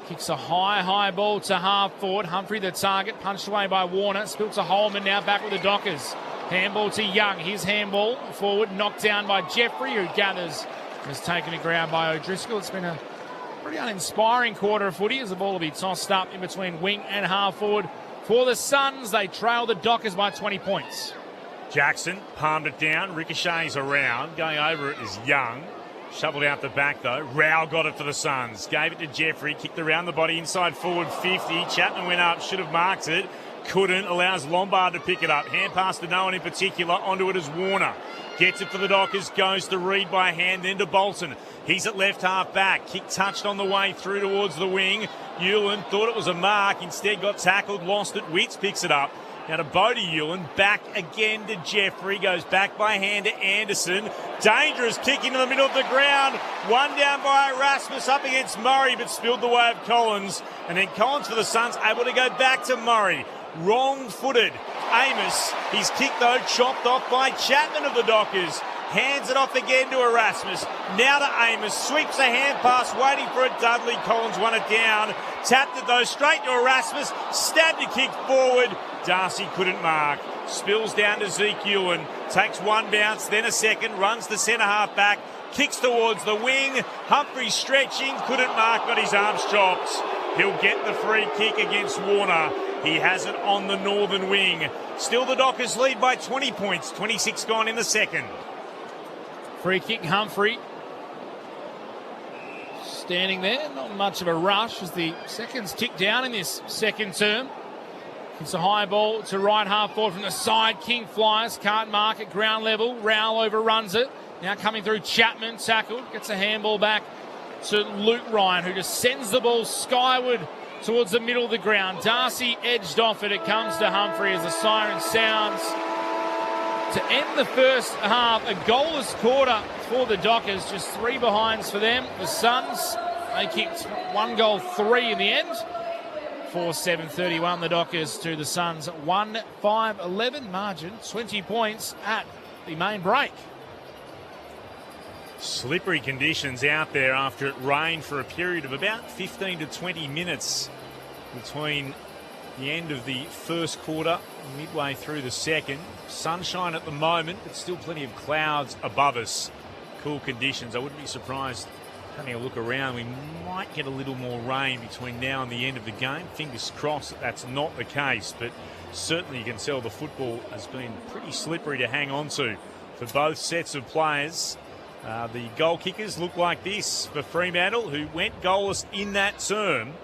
Kicks a high ball to half forward. Humphrey the target, punched away by Warner. Spilt to Holman, now back with the Dockers. Handball to Young. His handball forward, knocked down by Jeffrey, who gathers. Was taken to ground by O'Driscoll. It's been a pretty uninspiring quarter of footy as the ball will be tossed up in between wing and half forward for the Suns. They trail the Dockers by 20 points. Jackson palmed it down, ricochets around. Going over it is Young. Shoveled out the back though. Rao got it for the Suns. Gave it to Jeffrey. Kicked around the body inside forward 50. Chapman went up. Should have marked it. Couldn't. Allows Lombard to pick it up. Hand pass to no one in particular. Onto it is Warner. Gets it for the Dockers. Goes to Reed by hand. Then to Bolton. He's at left half back. Kick touched on the way through towards the wing. Hewlin thought it was a mark. Instead got tackled. Lost it. Witts picks it up. Now to Bodie Hewlin, back again to Jeffrey, goes back by hand to Anderson. Dangerous kick into the middle of the ground. One down by Erasmus up against Murray, but spilled the way of Collins. And then Collins for the Suns, able to go back to Murray. Wrong-footed. Amos, his kick though, chopped off by Chapman of the Dockers. Hands it off again to Erasmus. Now to Amos. Sweeps a hand pass, waiting for it. Dudley. Collins won it down. Tapped it though, straight to Erasmus. Stabbed a kick forward. Darcy couldn't mark. Spills down to Zeke Ewan. Takes one bounce, then a second. Runs the centre half back. Kicks towards the wing. Humphrey stretching. Couldn't mark, got his arms chopped. He'll get the free kick against Warner. He has it on the northern wing. Still the Dockers lead by 20 points. 26 gone in the second. Free kick, Humphrey. Standing there, not much of a rush as the seconds tick down in this second term. It's a high ball to right half forward from the side. King flies, can't mark at ground level. Rowell overruns it. Now coming through Chapman, tackled, gets a handball back to Luke Ryan, who just sends the ball skyward towards the middle of the ground. Darcy edged off it. It comes to Humphrey as the siren sounds. To end the first half, a goalless quarter for the Dockers. Just 3 behinds for them. The Suns, they kicked 1 goal, 3 in the end. 4-7-31 the Dockers to the Suns. 1-5-11 margin, 20 points at the main break. Slippery conditions out there after it rained for a period of about 15 to 20 minutes between the end of the first quarter and midway through the second. Sunshine at the moment, but still plenty of clouds above us. Cool conditions. I wouldn't be surprised, having a look around, we might get a little more rain between now and the end of the game. Fingers crossed that that's not the case, but certainly you can tell the football has been pretty slippery to hang on to for both sets of players. The goal kickers look like this for Fremantle, who went goalless in that term.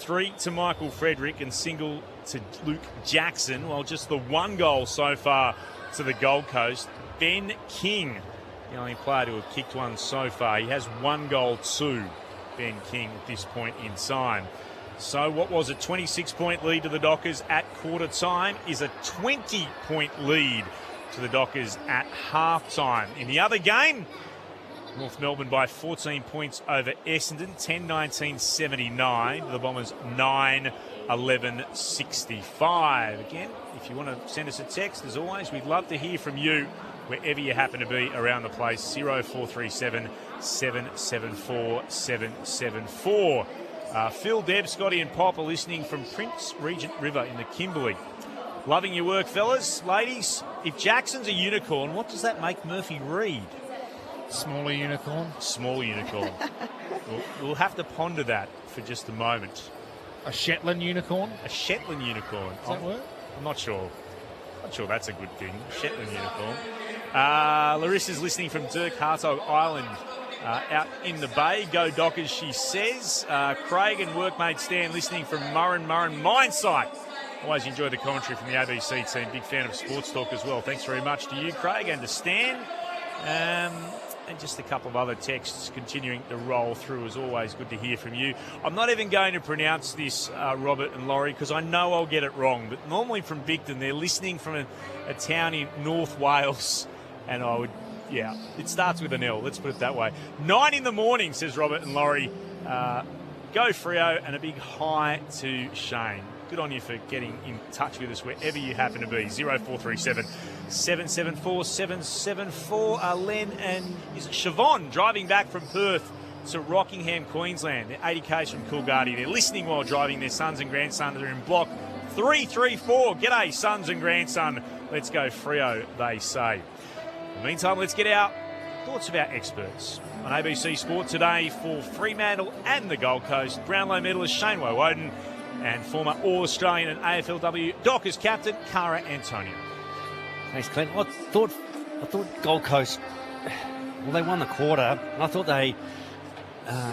3 to Michael Frederick and single to Luke Jackson, while just the 1 goal so far to the Gold Coast. Ben King, the only player to have kicked one so far. He has 1 goal too, Ben King, at this point in time. So what was a 26-point lead to the Dockers at quarter time is a 20-point lead to the Dockers at half time. In the other game, North Melbourne by 14 points over Essendon, 10-19-79. The Bombers 9-11-65. Again, if you want to send us a text, as always, we'd love to hear from you wherever you happen to be around the place. 0437 774 774. Phil, Deb, Scotty and Pop are listening from Prince Regent River in the Kimberley. Loving your work, fellas. Ladies, if Jackson's a unicorn, what does that make Murphy Reed? Smaller unicorn. Small unicorn. we'll have to ponder that for just a moment. A Shetland unicorn? A Shetland unicorn. Does that work? I'm not sure. Not sure that's a good thing. Shetland unicorn. Larissa's listening from Dirk Hartog Island out in the bay. Go Dockers, she says. Craig and workmate Stan listening from Murrin Mine Site. Always enjoy the commentary from the ABC team. Big fan of Sports Talk as well. Thanks very much to you, Craig, and to Stan. And just a couple of other texts continuing to roll through. As always, good to hear from you. I'm not even going to pronounce this, Robert and Laurie, because I know I'll get it wrong. But normally from Bigton, they're listening from a town in North Wales. And I would, yeah, it starts with an L. Let's put it that way. 9 in the morning, says Robert and Laurie. Go Freo, and a big hi to Shane. Good on you for getting in touch with us wherever you happen to be. 0437 774 774. Len and is it Siobhan driving back from Perth to Rockingham, Queensland. They're 80 k's from Coolgardie. They're listening while driving. Their sons and grandsons are in block 334. G'day, sons and grandson. Let's go Freo, they say. In the meantime, let's get our thoughts of our experts. On ABC Sport today for Fremantle and the Gold Coast, Brownlow medalist Shane Woden and former All-Australian and AFLW Dockers captain Cara Antonio. Thanks, Clint. I thought Gold Coast, well, they won the quarter, and I thought they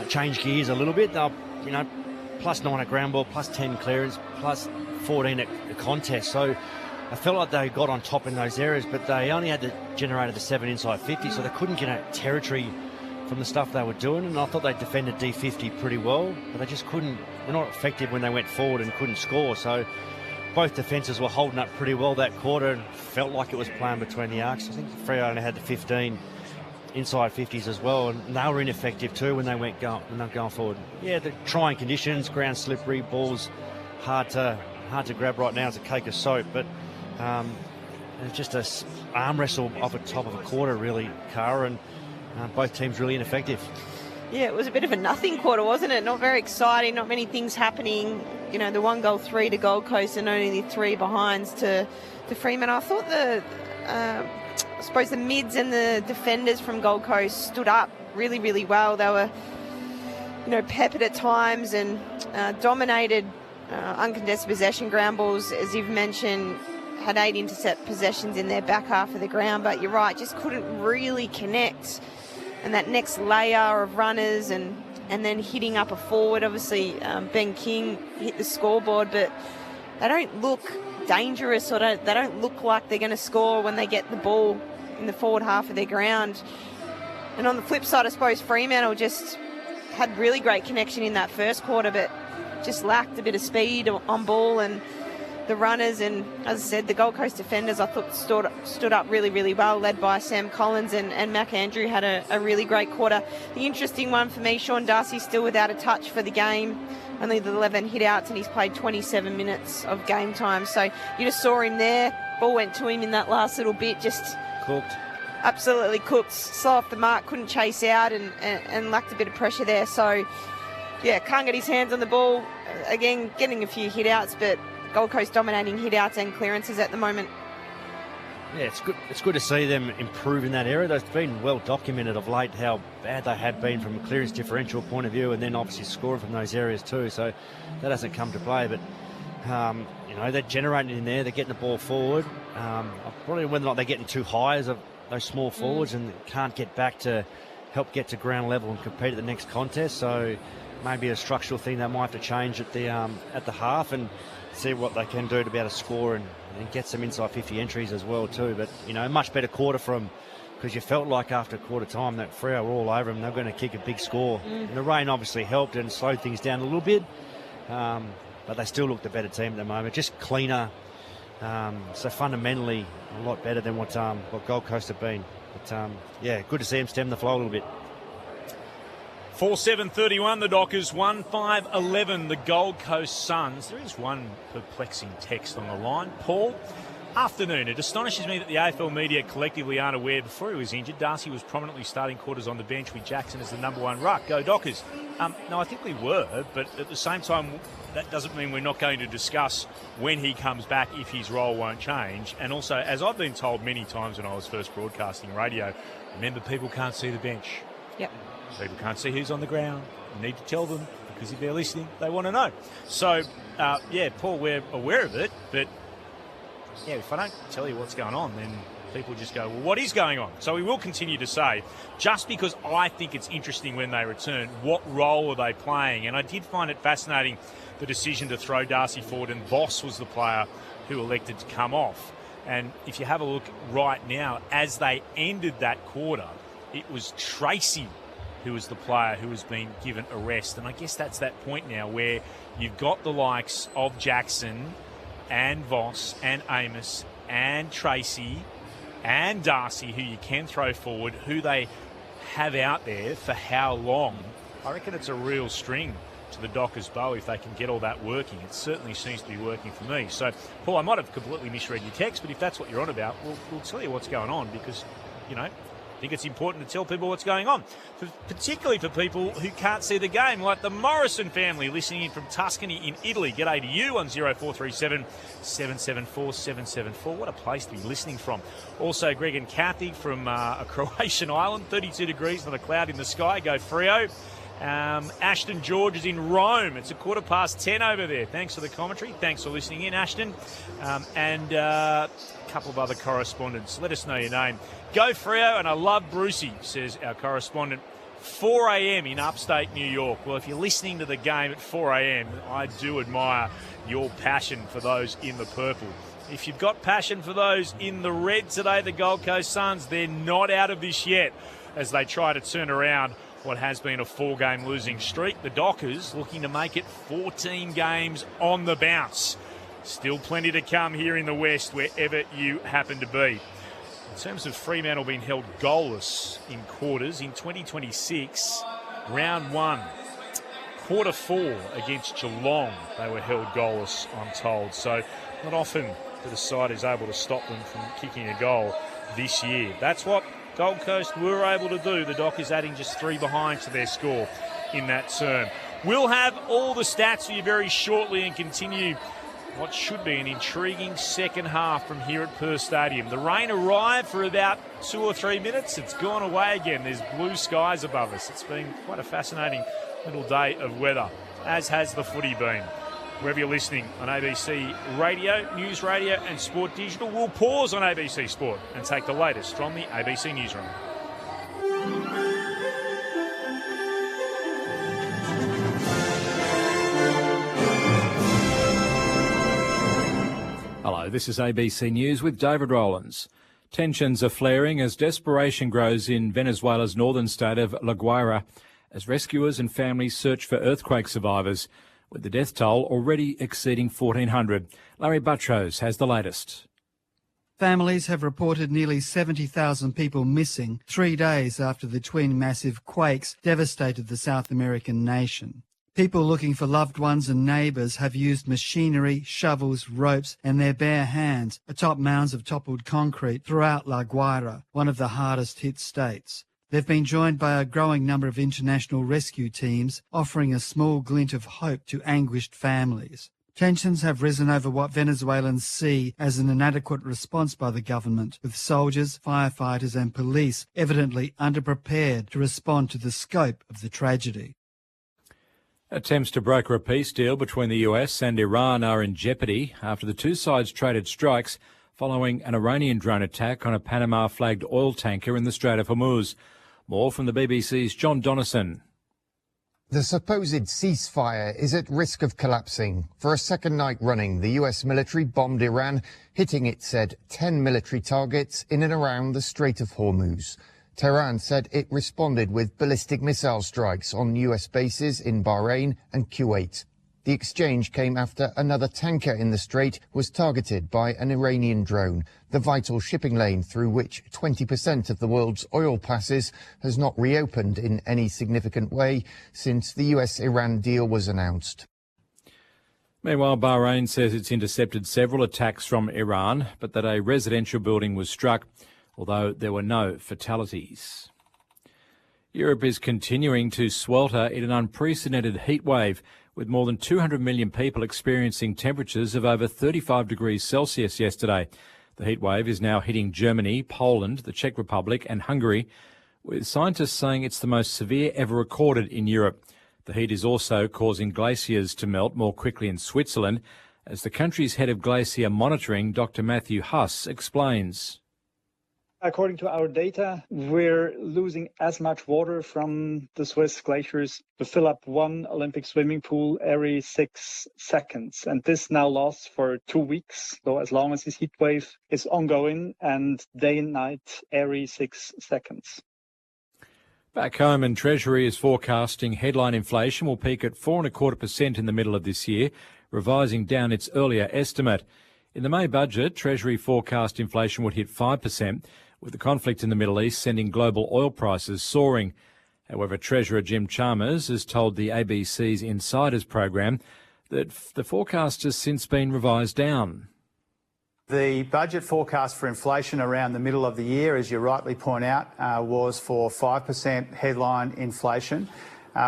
changed gears a little bit. They're, plus 9 at ground ball, plus 10 clearance, plus 14 at the contest. So I felt like they got on top in those areas, but they only had generated the 7 inside 50, so they couldn't get a territory from the stuff they were doing, and I thought they defended D50 pretty well, but they just couldn't. They're not effective when they went forward and couldn't score. So both defences were holding up pretty well that quarter, and felt like it was playing between the arcs. I think Freo only had the 15 inside 50s as well, and they were ineffective too when they were going forward. Yeah, the trying conditions, ground slippery, balls hard to grab right now. It's a cake of soap, but it's just a arm wrestle off the top of a quarter, really, Cara, and both teams really ineffective. Yeah, it was a bit of a nothing quarter, wasn't it? Not very exciting, not many things happening. The 1-goal-3 to Gold Coast and only the 3 behinds to Fremantle. I thought I suppose the mids and the defenders from Gold Coast stood up really, really well. They were, peppered at times and dominated uncontested possession ground balls, as you've mentioned. Had 8 intercept possessions in their back half of the ground, but you're right, just couldn't really connect. And that next layer of runners and then hitting up a forward, obviously Ben King hit the scoreboard, but they don't look dangerous, or they don't look like they're going to score when they get the ball in the forward half of their ground. And on the flip side, I suppose Fremantle just had really great connection in that first quarter, but just lacked a bit of speed on ball, and the runners, and as I said, the Gold Coast defenders I thought stood up really, really well, led by Sam Collins, and Mac Andrew had a really great quarter. The interesting one for me, Sean Darcy still without a touch for the game, only the 11 hit outs, and he's played 27 minutes of game time. So you just saw him there, ball went to him in that last little bit, just cooked. Absolutely cooked, slow off the mark, couldn't chase out, and lacked a bit of pressure there. So yeah, can't get his hands on the ball. Again, getting a few hit outs, but Gold Coast dominating hit-outs and clearances at the moment. Yeah, it's good. It's good to see them improve in that area. It's been well documented of late how bad they have been from a clearance differential point of view, and then obviously scoring from those areas too. So that hasn't come to play. But they're generating in there. They're getting the ball forward. Probably whether or not they're getting too high as those small forwards and can't get back to help get to ground level and compete at the next contest. So maybe a structural thing that might have to change at the half and see what they can do to be able to score and get some inside 50 entries as well too. But a much better quarter because you felt like after quarter time that Freo were all over them. They're going to kick a big score. And the rain obviously helped and slowed things down a little bit, but they still look the better team at the moment, just cleaner. So fundamentally a lot better than what Gold Coast have been. But good to see them stem the flow a little bit. 4-7-31 the Dockers, 1-5-11 the Gold Coast Suns. There is one perplexing text on the line. Paul, afternoon. It astonishes me that the AFL media collectively aren't aware before he was injured. Darcy was prominently starting quarters on the bench with Jackson as the number 1 ruck. Go Dockers. No, I think we were, but at the same time, that doesn't mean we're not going to discuss when he comes back if his role won't change. And also, as I've been told many times when I was first broadcasting radio, remember, people can't see the bench. Yep. People can't see who's on the ground. You need to tell them, because if they're listening, they want to know. So, Paul, we're aware of it, but if I don't tell you what's going on, then people just go, well, what is going on? So we will continue to say, just because I think it's interesting when they return, what role are they playing? And I did find it fascinating, the decision to throw Darcy forward, and Voss was the player who elected to come off. And if you have a look right now, as they ended that quarter, it was Tracy who was the player who has been given a rest. And I guess that's that point now where you've got the likes of Jackson and Voss and Amos and Tracy and Darcy, who you can throw forward, who they have out there for how long. I reckon it's a real string to the Dockers' bow if they can get all that working. It certainly seems to be working for me. So, Paul, I might have completely misread your text, but if that's what you're on about, we'll tell you what's going on, because, I think it's important to tell people what's going on, particularly for people who can't see the game, like the Morrison family listening in from Tuscany in Italy. G'day to you on 0437 774 774. What a place to be listening from. Also, Greg and Kathy from a Croatian island, 32 degrees, not a cloud in the sky. Go Freo. Ashton George is in Rome. It's 10:15 over there. Thanks for the commentary. Thanks for listening in, Ashton. And a couple of other correspondents. Let us know your name. Go Freo, and I love Brucey, says our correspondent. 4 a.m. in upstate New York. Well, if you're listening to the game at 4 a.m, I do admire your passion for those in the purple. If you've got passion for those in the red today, the Gold Coast Suns, they're not out of this yet as they try to turn around what has been a 4-game losing streak. The Dockers looking to make it 14 games on the bounce. Still plenty to come here in the West, wherever you happen to be. In terms of Fremantle being held goalless in quarters, in 2026, round 1, quarter 4 against Geelong, they were held goalless, I'm told. So not often that a side is able to stop them from kicking a goal this year. That's what Gold Coast were able to do. The Dockers adding just 3 behind to their score in that term. We'll have all the stats for you very shortly and continue what should be an intriguing second half from here at Perth Stadium. The rain arrived for about 2 or 3 minutes. It's gone away again. There's blue skies above us. It's been quite a fascinating little day of weather, as has the footy been. Wherever you're listening on ABC Radio, News Radio and Sport Digital, we'll pause on ABC Sport and take the latest from the ABC Newsroom. Hello, this is ABC News with David Rowlands. Tensions are flaring as desperation grows in Venezuela's northern state of La Guaira as rescuers and families search for earthquake survivors, with the death toll already exceeding 1,400. Larry Buttrose has the latest. Families have reported nearly 70,000 people missing 3 days after the twin massive quakes devastated the South American nation. People looking for loved ones and neighbours have used machinery, shovels, ropes and their bare hands atop mounds of toppled concrete throughout La Guaira, one of the hardest hit states. They've been joined by a growing number of international rescue teams, offering a small glint of hope to anguished families. Tensions have risen over what Venezuelans see as an inadequate response by the government, with soldiers, firefighters and police evidently underprepared to respond to the scope of the tragedy. Attempts to broker a peace deal between the US and Iran are in jeopardy after the two sides traded strikes following an Iranian drone attack on a Panama-flagged oil tanker in the Strait of Hormuz. More from the BBC's John Donnison. The supposed ceasefire is at risk of collapsing. For a second night running, the US military bombed Iran, hitting, it said, 10 military targets in and around the Strait of Hormuz. Tehran said it responded with ballistic missile strikes on US bases in Bahrain and Kuwait. The exchange came after another tanker in the strait was targeted by an Iranian drone. The vital shipping lane through which 20% of the world's oil passes has not reopened in any significant way since the US-Iran deal was announced. Meanwhile, Bahrain says it's intercepted several attacks from Iran, but that a residential building was struck, although there were no fatalities. Europe is continuing to swelter in an unprecedented heat wave, with more than 200 million people experiencing temperatures of over 35 degrees Celsius yesterday. The heat wave is now hitting Germany, Poland, the Czech Republic and Hungary, with scientists saying it's the most severe ever recorded in Europe. The heat is also causing glaciers to melt more quickly in Switzerland, as the country's head of glacier monitoring, Dr. Matthew Huss, explains. According to our data, we're losing as much water from the Swiss glaciers to fill up one Olympic swimming pool every 6 seconds. And this now lasts for 2 weeks. So as long as this heat wave is ongoing and day and night every 6 seconds. Back home, and Treasury is forecasting headline inflation will peak at 4.25% in the middle of this year, revising down its earlier estimate. In the May budget, Treasury forecast inflation would hit 5%, with the conflict in the Middle East sending global oil prices soaring. However, Treasurer Jim Chalmers has told the ABC's Insiders program that the forecast has since been revised down. The budget forecast for inflation around the middle of the year, as you rightly point out, was for 5% headline inflation.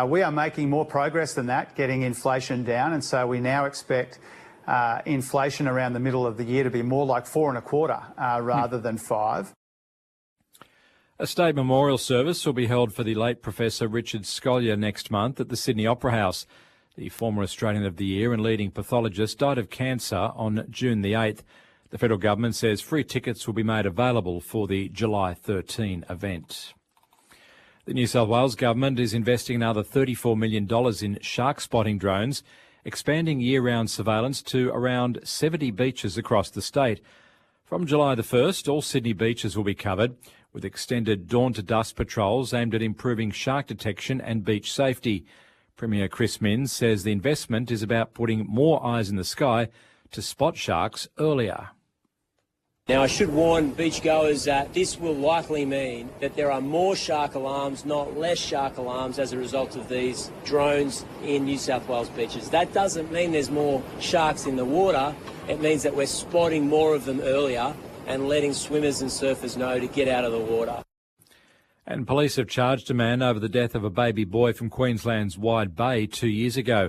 We are making more progress than that, getting inflation down, and so we now expect inflation around the middle of the year to be more like 4.25% rather than 5%. A state memorial service will be held for the late Professor Richard Scolyer next month at the Sydney Opera House. The former Australian of the Year and leading pathologist died of cancer on June the 8th. The federal government says free tickets will be made available for the July 13 event. The New South Wales government is investing another $34 million in shark spotting drones, expanding year-round surveillance to around 70 beaches across the state. From July the 1st, all Sydney beaches will be covered, with extended dawn-to-dusk patrols aimed at improving shark detection and beach safety. Premier Chris Minns says the investment is about putting more eyes in the sky to spot sharks earlier. Now, I should warn beachgoers that this will likely mean that there are more shark alarms, not less shark alarms, as a result of these drones in New South Wales beaches. That doesn't mean there's more sharks in the water. It means that we're spotting more of them earlier and letting swimmers and surfers know to get out of the water. And police have charged a man over the death of a baby boy from Queensland's Wide Bay 2 years ago.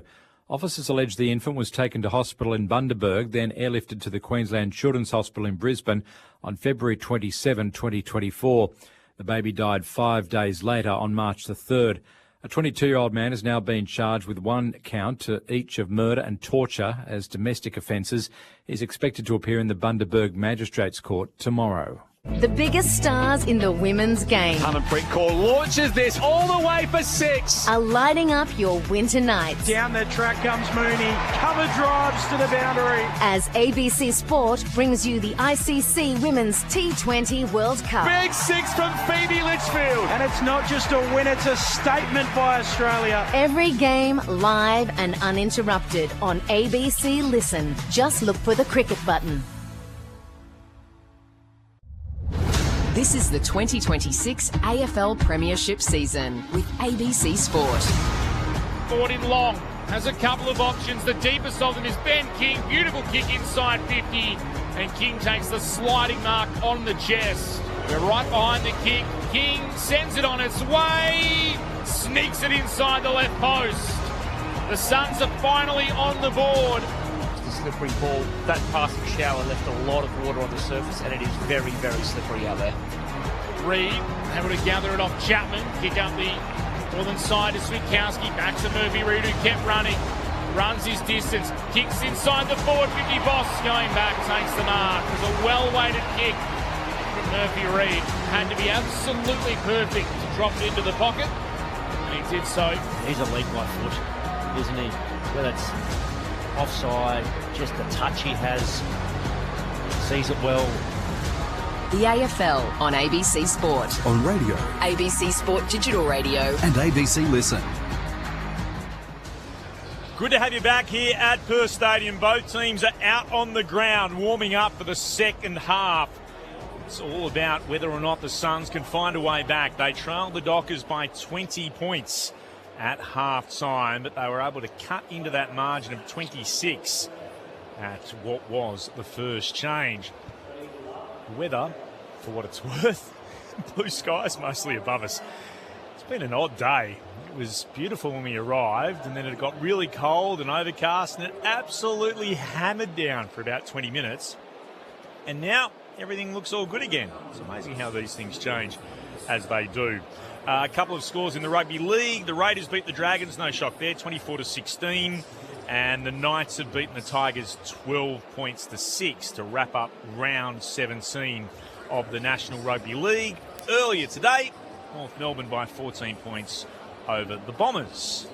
Officers allege the infant was taken to hospital in Bundaberg, then airlifted to the Queensland Children's Hospital in Brisbane on February 27, 2024. The baby died 5 days later on March the 3rd. A 22-year-old man has now been charged with one count to each of murder and torture as domestic offences. He's expected to appear in the Bundaberg Magistrates Court tomorrow. The biggest stars in the women's game Harmanpreet Kaur launches this all the way for 6. are lighting up your winter nights. Down the track comes Mooney. Cover drives to the boundary. As ABC Sport brings you the ICC Women's T20 World Cup. Big 6 from Phoebe Litchfield. And it's not just a win, it's a statement by Australia. Every game live and uninterrupted on ABC Listen. Just look for the cricket button. This is the 2026 AFL Premiership season with ABC Sport. Forward in long, has a couple of options. The deepest of them is Ben King. Beautiful kick inside 50. And King takes the sliding mark on the chest. We're right behind the kick. King sends it on its way. Sneaks it inside the left post. The Suns are finally on the board. Slippery ball. That passing shower left a lot of water on the surface, and it is very, very slippery out there. Reed able to gather it off Chapman. Kick up the northern side to Switkowski. Back to Murphy Reed, who kept running. Runs his distance. Kicks inside the forward 50. Boss going back, takes the mark. It was a well-weighted kick from Murphy Reed. Had to be absolutely perfect to drop it into the pocket, and he did so. He's a leap by foot, isn't he? Whether it's offside, just the touch he has, sees it well. The AFL on ABC Sport. On radio. ABC Sport Digital Radio. And ABC Listen. Good to have you back here at Perth Stadium. Both teams are out on the ground warming up for the second half. It's all about whether or not the Suns can find a way back. They trailed the Dockers by 20 points at half-time, but they were able to cut into that margin of 26 at what was the first change. The weather, for what it's worth, blue skies mostly above us. It's been an odd day. It was beautiful when we arrived, and then it got really cold and overcast, and it absolutely hammered down for about 20 minutes. And now everything looks all good again. It's amazing how these things change as they do. A couple of scores in the rugby league. The Raiders beat the Dragons, no shock there, 24-16. And the Knights have beaten the Tigers 12 points to 6 to wrap up round 17 of the National Rugby League. Earlier today, North Melbourne by 14 points over the Bombers.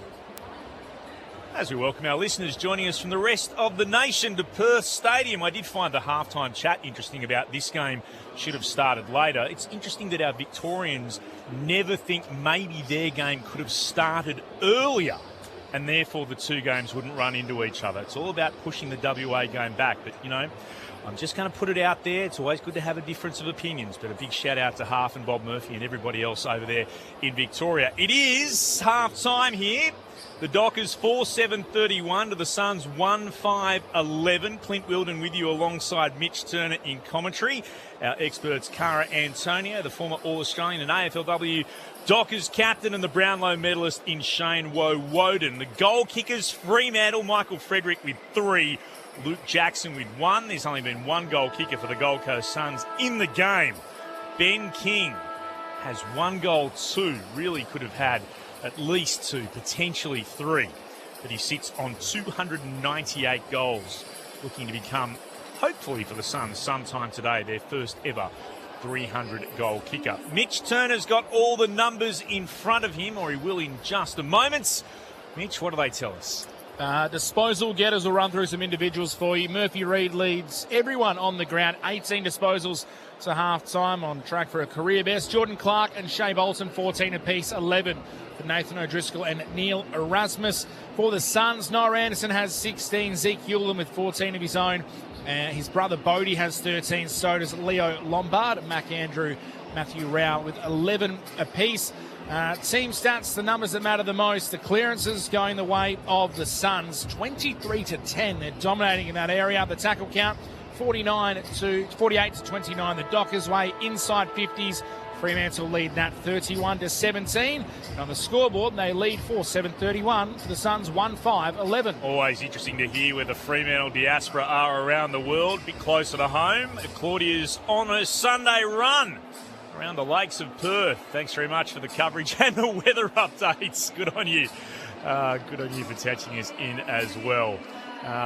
As we welcome our listeners joining us from the rest of the nation to Perth Stadium. I did find the halftime chat interesting about this game should have started later. It's interesting that our Victorians never think maybe their game could have started earlier and therefore the two games wouldn't run into each other. It's all about pushing the WA game back. But, you know, I'm just going to put it out there. It's always good to have a difference of opinions. But a big shout out to Half and Bob Murphy and everybody else over there in Victoria. It is half time here The Dockers 4-7-31 to the Suns 1-5-11. Clint Wilden with you alongside Mitch Turner in commentary. Our experts Cara Antonio, the former All-Australian and AFLW Dockers captain, and the Brownlow medalist in Shane Woden. The goal kickers, Fremantle, Michael Frederick with 3. Luke Jackson with 1. There's only been one goal kicker for the Gold Coast Suns in the game. Ben King has 1 goal, 2. Really could have had at least 2, potentially 3. But he sits on 298 goals, looking to become, hopefully for the Suns, sometime today, their first ever 300 goal kicker. Mitch Turner's got all the numbers in front of him, or he will in just a moment. Mitch, what do they tell us? Disposal getters will run through some individuals for you. Murphy Reid leads everyone on the ground. 18 disposals to half-time, on track for a career best. Jordan Clark and Shea Bolton, 14 apiece, 11 for Nathan O'Driscoll and Neil Erasmus. For the Suns, Noah Anderson has 16. Zeke Hewlin with 14 of his own. His brother Bodie has 13. So does Leo Lombard. Matthew Rao with 11 apiece. Team stats, the numbers that matter the most. The clearances going the way of the Suns, 23-10. They're dominating in that area. The tackle count, 48 to 29. The Dockers way, inside 50s. Fremantle lead that 31-17. And on the scoreboard, they lead 4-7-31 to the Suns 1-5-11. Always interesting to hear where the Fremantle diaspora are around the world. A bit closer to home. Claudia's on a Sunday run around the lakes of Perth. Thanks very much for the coverage and the weather updates. Good on you. Good on you for touching us in as well.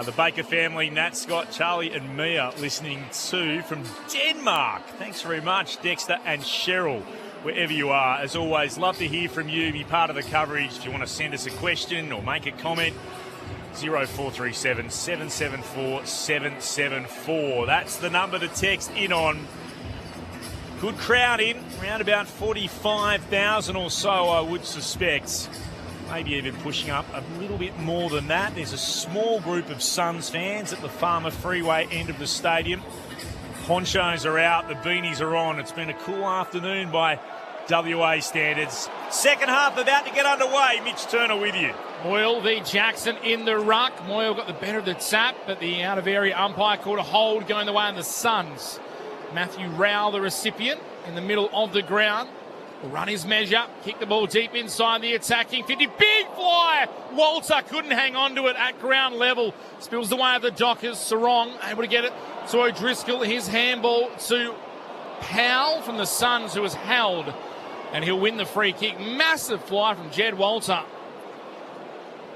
The Baker family, Nat, Scott, Charlie and Mia listening to from Denmark. Thanks very much, Dexter and Cheryl, wherever you are. As always, love to hear from you. Be part of the coverage. If you want to send us a question or make a comment, 0437 774 774. That's the number to text in on. Good crowd in, around about 45,000 or so, I would suspect. Maybe even pushing up a little bit more than that. There's a small group of Suns fans at the Farmer Freeway end of the stadium. Ponchos are out, the beanies are on. It's been a cool afternoon by WA standards. Second half about to get underway. Mitch Turner with you. Moyle v Jackson in the ruck. Moyle got the better of the tap, but the out-of-area umpire called a hold going the way of the Suns. Matthew Rowell, the recipient, in the middle of the ground. Will run his measure, kick the ball deep inside the attacking 50. Big fly! Walter couldn't hang on to it at ground level. Spills the way of the Dockers. Sarong able to get it to O'Driscoll. His handball to Powell from the Suns, who was held. And he'll win the free kick. Massive fly from Jed Walter.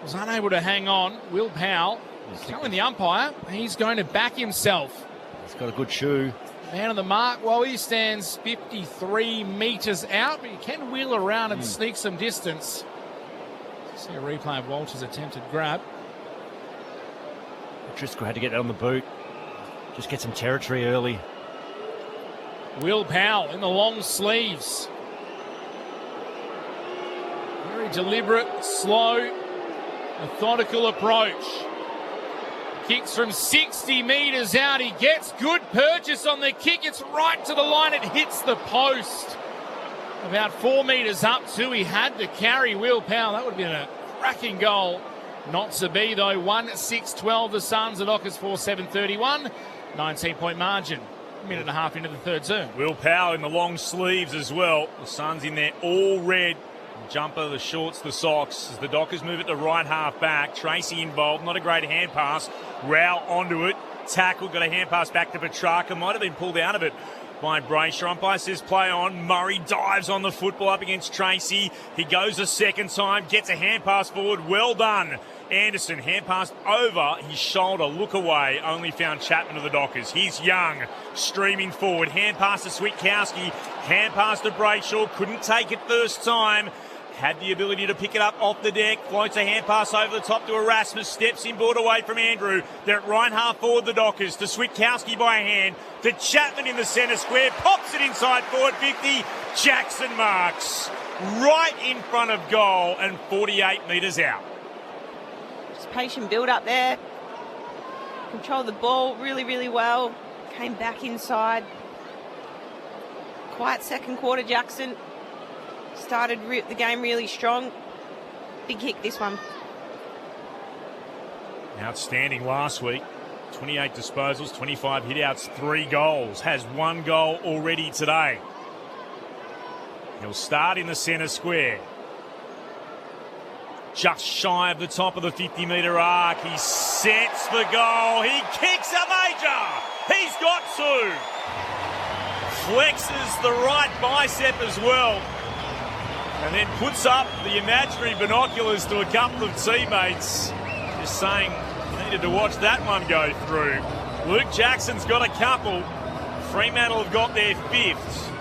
Was unable to hang on. Will Powell telling the umpire he's going to back himself. He's got a good shoe. Man on the mark. Well, he stands 53 metres out, but he can wheel around and sneak some distance. See a replay of Walter's attempted grab. Driscoll had to get that on the boot. Just get some territory early. Will Powell in the long sleeves. Very deliberate, slow, methodical approach. Kicks from 60 metres out. He gets good purchase on the kick. It's right to the line. It hits the post. About 4 metres up too. He had to carry Will Powell. That would have been a cracking goal. Not to be though. 1-6-12 the Suns. The Dockers 4-7-31. 19-point margin. A minute and a half into the third term. Will Powell in the long sleeves as well. The Suns in there all red. Jumper, the shorts, the socks. As the Dockers move it to right half back. Tracy involved, not a great hand pass. Rao onto it. Tackle, got a hand pass back to Petrarca. Might have been pulled out of it by Brayshaw. Umpire says play on. Murray dives on the football up against Tracy. He goes a second time, gets a hand pass forward. Well done. Anderson, hand pass over his shoulder. Look away. Only found Chapman of the Dockers. Here's Young streaming forward. Hand pass to Switkowski. Hand pass to Brayshaw. Couldn't take it first time. Had the ability to pick it up off the deck. Floats a hand pass over the top to Erasmus. Steps inboard away from Andrew. They're at right half forward, the Dockers. To Switkowski by hand. To Chapman in the centre square. Pops it inside forward 50. Jackson marks. Right in front of goal and 48 metres out. Just patient build up there. Controlled the ball really, really well. Came back inside. Quiet second quarter, Jackson. Started the game really strong. Big kick, this one. Outstanding last week. 28 disposals, 25 hitouts, 3 goals. Has 1 goal already today. He'll start in the centre square. Just shy of the top of the 50-metre arc. He sets the goal. He kicks a major. He's got 2. Flexes the right bicep as well. And then puts up the imaginary binoculars to a couple of teammates. Just saying, needed to watch that one go through. Luke Jackson's got a couple. Fremantle have got their 5th.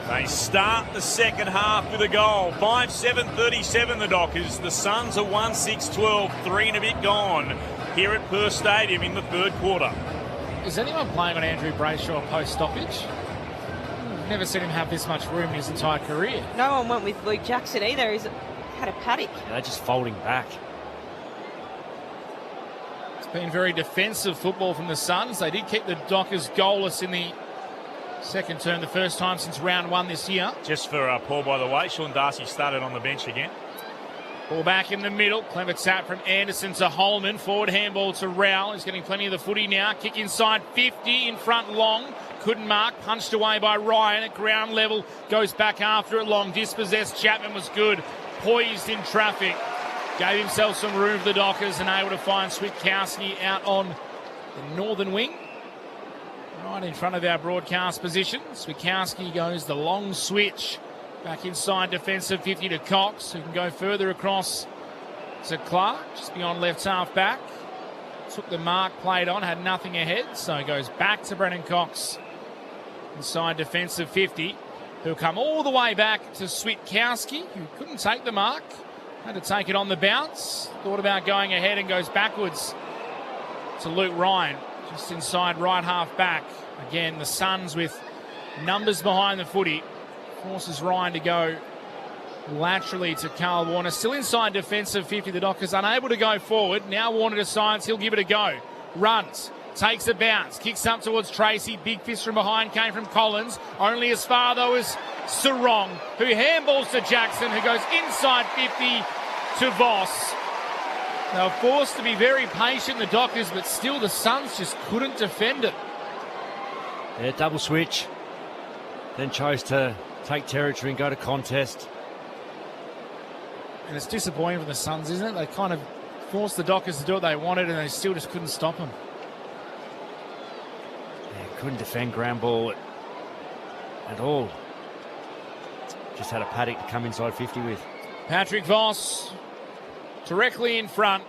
They start the second half with a goal. 5-7-37 the Dockers. The Suns are 1-6-12, 3 and a bit gone here at Perth Stadium in the third quarter. Is anyone playing on Andrew Brayshaw post-stoppage? Never seen him have this much room in his entire career. No one went with Luke Jackson either. He's had a paddock. Yeah, they're just folding back. It's been very defensive football from the Suns. They did keep the Dockers goalless in the second term, the first time since round 1 this year. Just for Paul, by the way, Sean Darcy started on the bench again. Ball back in the middle. Clever tap from Anderson to Holman. Forward handball to Rowell. He's getting plenty of the footy now. Kick inside 50, in front long. Couldn't mark. Punched away by Ryan at ground level. Goes back after it long. Dispossessed. Chapman was good. Poised in traffic. Gave himself some room for the Dockers and able to find Switkowski out on the northern wing. Right in front of our broadcast position. Switkowski goes the long switch. Back inside defensive 50 to Cox, who can go further across to Clark, just beyond left half back. Took the mark, played on, had nothing ahead, so he goes back to Brennan Cox. Inside defensive 50, who'll come all the way back to Switkowski, who couldn't take the mark. Had to take it on the bounce. Thought about going ahead and goes backwards to Luke Ryan, just inside right half back. Again, the Suns with numbers behind the footy. Forces Ryan to go laterally to Carl Warner. Still inside defensive 50. The Dockers unable to go forward. Now Warner decides he'll give it a go. Runs. Takes a bounce. Kicks up towards Tracy. Big fist from behind came from Collins. Only as far, though, as Sarong, who handballs to Jackson, who goes inside 50 to Voss. They were forced to be very patient, the Dockers, but still the Suns just couldn't defend it. Yeah, double switch. Then chose to take territory and go to contest. And it's disappointing for the Suns, isn't it? They kind of forced the Dockers to do what they wanted and they still just couldn't stop them. Yeah, couldn't defend ground ball at all. Just had a paddock to come inside 50 with. Patrick Voss directly in front.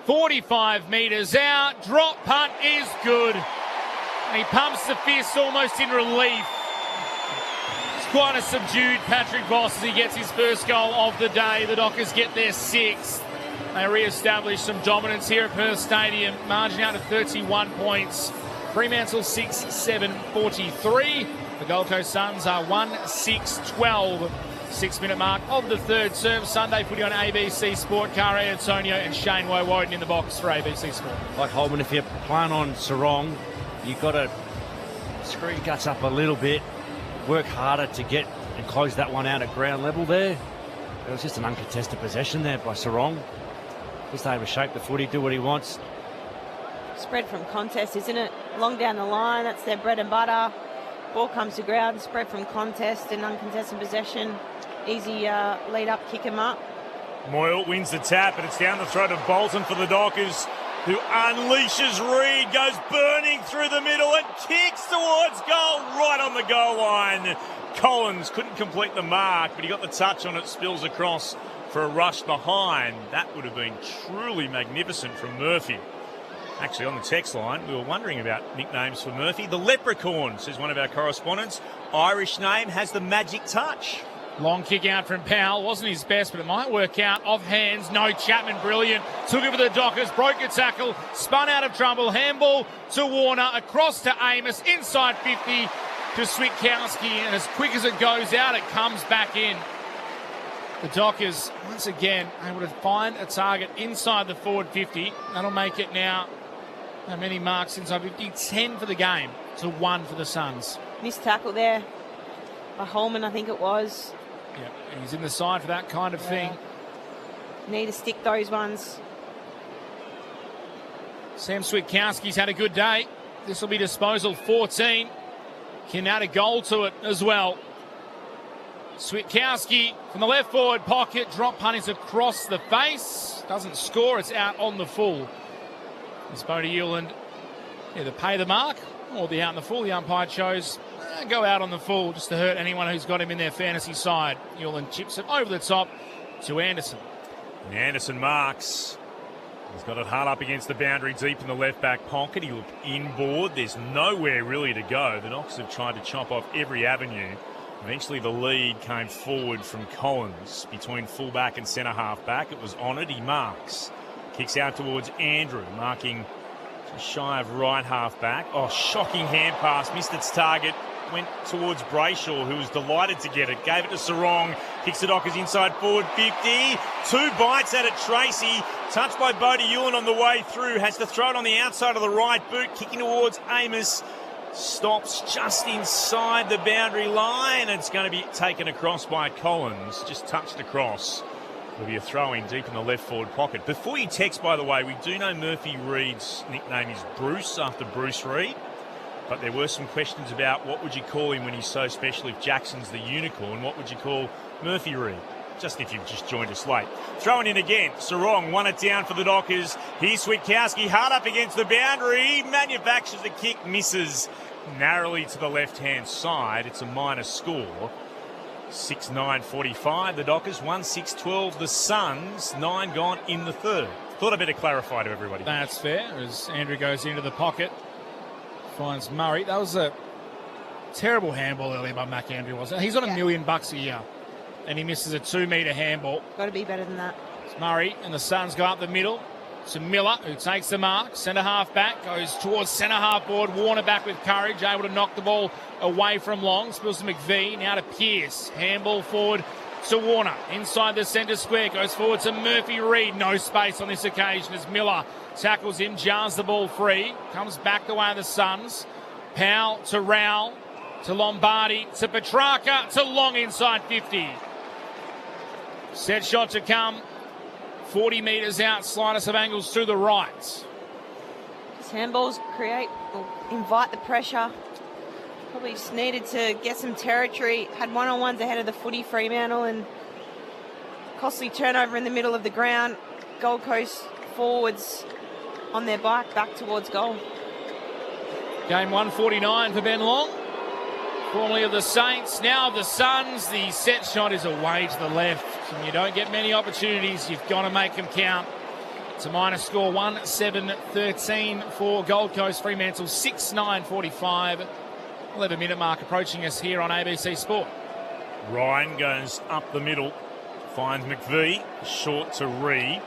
45 metres out. Drop punt is good. And he pumps the fist almost in relief. Quite a subdued Patrick Voss as he gets his first goal of the day. The Dockers get their 6th. They re-establish some dominance here at Perth Stadium. Margin out to 31 points. Fremantle 6-7-43. The Gold Coast Suns are 1-6-12. 6-minute mark of the third term. Sunday footy on ABC Sport. Kare Antonio and Shane Woewodin in the box for ABC Sport. Like Holman, if you're playing on Sarong, you've got to screw your guts up a little bit. Work harder to get and close that one out at ground level there. It was just an uncontested possession there by Sarong. Just able to shape the footy, do what he wants. Spread from contest, isn't it? Long down the line, that's their bread and butter. Ball comes to ground, spread from contest and uncontested possession. Easy lead up, kick him up. Moyle wins the tap, and it's down the throat of Bolton for the Dockers, who unleashes Reed, goes burning through the middle and kicks towards goal, right on the goal line. Collins couldn't complete the mark, but he got the touch on it, spills across for a rush behind. That would have been truly magnificent from Murphy. Actually, on the text line, we were wondering about nicknames for Murphy. The Leprechaun, says one of our correspondents. Irish name, has the magic touch. Long kick out from Powell. Wasn't his best, but it might work out. Off hands. No, Chapman, brilliant. Took it for the Dockers. Broke a tackle. Spun out of trouble. Handball to Warner. Across to Amos. Inside 50 to Switkowski. And as quick as it goes out, it comes back in. The Dockers, once again, able to find a target inside the forward 50. That'll make it now, how many marks inside 50? 10 for the game to 1 for the Suns. Missed tackle there by Holman, I think it was. Yeah, and he's in the side for that kind of thing. Need to stick those ones. Sam Switkowski's had a good day. This will be disposal 14. Can add a goal to it as well. Switkowski from the left forward pocket. Drop punt is across the face. Doesn't score. It's out on the full. It's Bodie Hewland either pay the mark or the out on the full. The umpire chose go out on the full just to hurt anyone who's got him in their fantasy side. Hewland chips it over the top to Anderson. And Anderson marks. He's got it hard up against the boundary, deep in the left-back pocket. He looked inboard. There's nowhere really to go. The Knox have tried to chop off every avenue. Eventually the lead came forward from Collins between fullback and centre-half-back. It was honoured. He marks. Kicks out towards Andrew, marking just shy of right half-back. Oh, shocking hand pass. Missed its target. Went towards Brayshaw, who was delighted to get it. Gave it to Sarong. Kicks the Dockers inside forward 50. 2 bites at it. Tracy, touched by Bodie Hewland on the way through. Has to throw it on the outside of the right boot. Kicking towards Amos. Stops just inside the boundary line. It's going to be taken across by Collins. Just touched across. There'll be a throw in deep in the left forward pocket. Before you text, by the way, we do know Murphy Reed's nickname is Bruce, after Bruce Reed. But there were some questions about what would you call him when he's so special if Jackson's the unicorn. What would you call Murphy Reed? Just if you've just joined us late. Throwing in again. Sarong won it down for the Dockers. Here's Switkowski hard up against the boundary. Manufactures the kick. Misses narrowly to the left-hand side. It's a minor score. 6-9-45. The Dockers 1-6-12. The Suns 9 gone in the third. Thought I'd better clarify to everybody. That's fair as Andrew goes into the pocket. Finds Murray. That was a terrible handball earlier by Mac Andrew, wasn't it? He's on $1 million a year and he misses a 2-metre handball. Got to be better than that. It's Murray and the Suns go up the middle to Miller, who takes the mark. Centre half back, goes towards centre half board. Warner back with courage, able to knock the ball away from Long. Spills to McVee, now to Pearce. Handball forward to Warner. Inside the centre square, goes forward to Murphy Reed. No space on this occasion as Miller tackles him, jars the ball free. Comes back the way of the Suns. Powell to Rowell, to Lombardi, to Petrarca, to Long inside 50. Set shot to come. 40 metres out, slightest of angles to the right. His handballs create or invite the pressure. Probably just needed to get some territory. Had one-on-ones ahead of the footy, Fremantle, and costly turnover in the middle of the ground. Gold Coast forwards on their bike back towards goal. Game 149 for Ben Long. Formerly of the Saints, now of the Suns. The set shot is away to the left. And you don't get many opportunities. You've got to make them count. It's a minor score, 1-7-13 for Gold Coast. Fremantle 6-9-45. 11-minute mark approaching us here on ABC Sport. Ryan goes up the middle, finds McVee, short to Reed.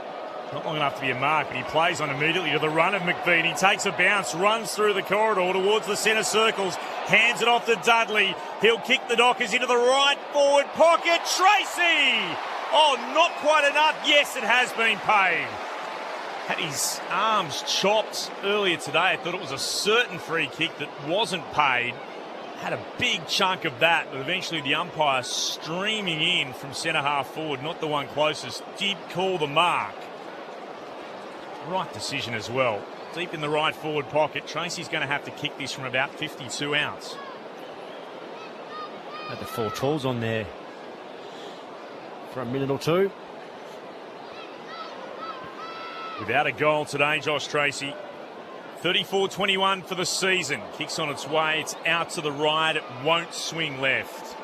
Not long enough to be a mark, but he plays on immediately to the run of McVee. And he takes a bounce, runs through the corridor towards the centre circles, hands it off to Dudley. He'll kick the Dockers into the right forward pocket. Tracy! Oh, not quite enough. Yes, it has been paid. Had his arms chopped earlier today. I thought it was a certain free kick that wasn't paid. Had a big chunk of that, but eventually the umpire streaming in from centre half forward, not the one closest, did call the mark. Right decision as well. Deep in the right forward pocket. Tracy's going to have to kick this from about 52 outs. Had the 4 tools on there for a minute or two. Without a goal today, Josh Tracy. 34-21 for the season. Kicks on its way. It's out to the right. It won't swing left.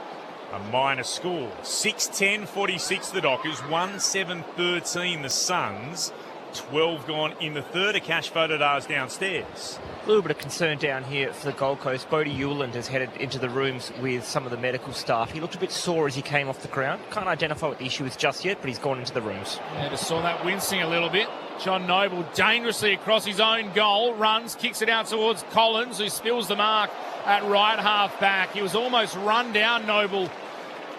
A minor score. 6-10-46 the Dockers. 1-7-13 the Suns. 12 gone in the third. A cash photo ours downstairs. A little bit of concern down here for the Gold Coast. Bodie Hewland has headed into the rooms with some of the medical staff. He looked a bit sore as he came off the ground. Can't identify what the issue is just yet, but he's gone into the rooms. Yeah, just saw that wincing a little bit. John Noble dangerously across his own goal, runs, kicks it out towards Collins, who spills the mark at right half back. He was almost run down, Noble,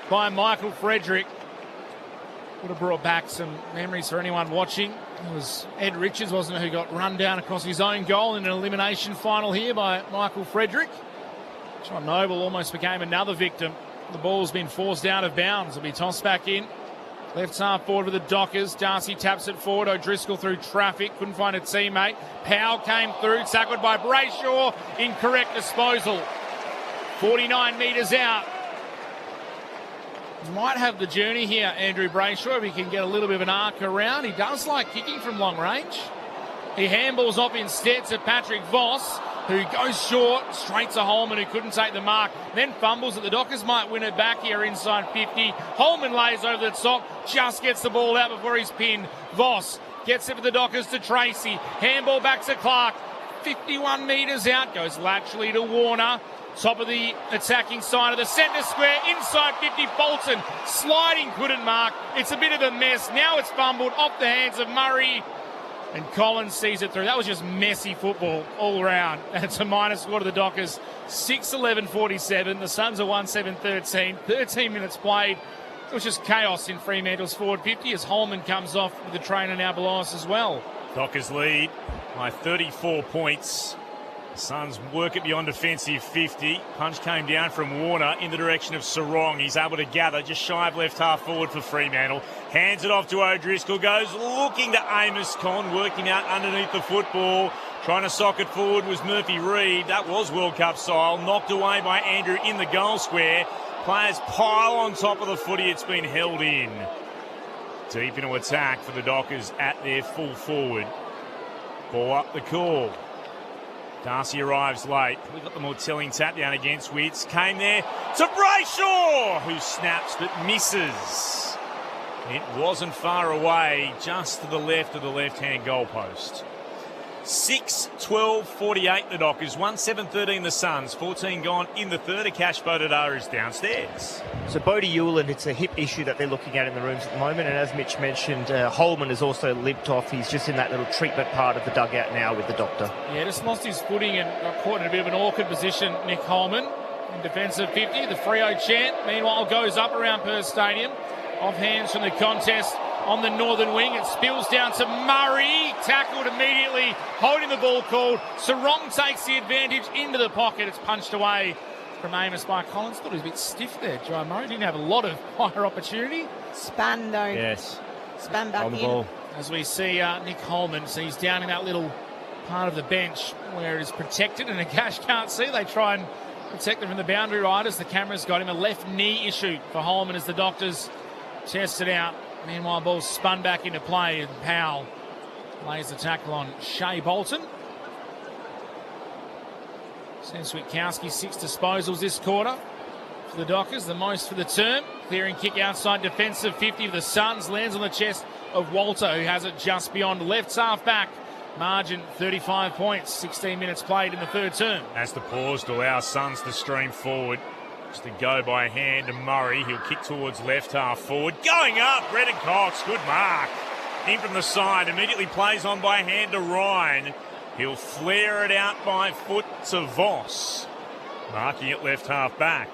by Michael Frederick. Would have brought back some memories for anyone watching. It was Ed Richards, wasn't it, who got run down across his own goal in an elimination final here by Michael Frederick. John Noble almost became another victim. The ball's been forced out of bounds. It'll be tossed back in Left half forward with the Dockers. Darcy taps it forward. O'Driscoll through traffic. Couldn't find a teammate. Powell came through. Tackled by Brayshaw. Incorrect disposal. 49 metres out. Might have the journey here, Andrew Brayshaw, if he can get a little bit of an arc around. He does like kicking from long range. He handballs off instead to Patrick Voss, who goes short, straight to Holman, who couldn't take the mark, then fumbles it. The Dockers might win it back here inside 50. Holman lays over the top, just gets the ball out before he's pinned. Voss gets it for the Dockers to Tracy. Handball back to Clark. 51 metres out, goes laterally to Warner. Top of the attacking side of the centre square, inside 50, Bolton. Sliding, couldn't mark. It's a bit of a mess. Now it's fumbled off the hands of Murray. And Collins sees it through. That was just messy football all round. And it's a minus score to the Dockers. 6-11-47. The Suns are 1-7-13. 13 minutes played. It was just chaos in Fremantle's forward 50 as Holman comes off with the trainer now below us as well. Dockers lead by 34 points. The Suns work it beyond defensive 50. Punch came down from Warner in the direction of Sarong. He's able to gather just shy of left half forward for Fremantle. Hands it off to O'Driscoll. Goes looking to Amos Con, working out underneath the football. Trying to sock it forward was Murphy Reid. That was World Cup style. Knocked away by Andrew in the goal square. Players pile on top of the footy. It's been held in. Deep into attack for the Dockers at their full forward. Ball up the call. Darcy arrives late. We've got the more telling tap down against Witts. Came there to Brayshaw, who snaps but misses. It wasn't far away, just to the left of the left-hand goalpost. 6-12-48 the Dockers. 1-7-13 the Suns. 14 gone in the third. Akash Bodadar is downstairs. So Bodie Hewland, it's a hip issue that they're looking at in the rooms at the moment. And as Mitch mentioned, Holman has also limped off. He's just in that little treatment part of the dugout now with the doctor. Yeah, just lost his footing and got caught in a bit of an awkward position, Nick Holman. In defensive 50, the Freo chant, meanwhile, goes up around Perth Stadium. Off hands from the contest. On the northern wing, it spills down to Murray, tackled immediately, holding the ball called. Sarong takes the advantage into the pocket. It's punched away from Amos by Collins. Thought he was a bit stiff there, Jai Murray. Didn't have a lot of higher opportunity. Span though. Yes. Span back on the in. ball. As we see Nick Holman, so he's down in that little part of the bench where it is protected and Akash can't see. They try and protect him from the boundary riders. The camera's got him. A left knee issue for Holman as the Doctors test it out. Meanwhile, ball spun back into play and Powell lays the tackle on Shea Bolton. Sam Switkowski, 6 disposals this quarter for the Dockers, the most for the term. Clearing kick outside defensive 50 for the Suns, lands on the chest of Walter, who has it just beyond left half back. Margin 35 points, 16 minutes played in the third term. Has to pause to allow Suns to stream forward. Just to go by hand to Murray. He'll kick towards left half forward. Going up, Brendan Cox. Good mark. In from the side. Immediately plays on by hand to Ryan. He'll flare it out by foot to Voss. Marking it left half back.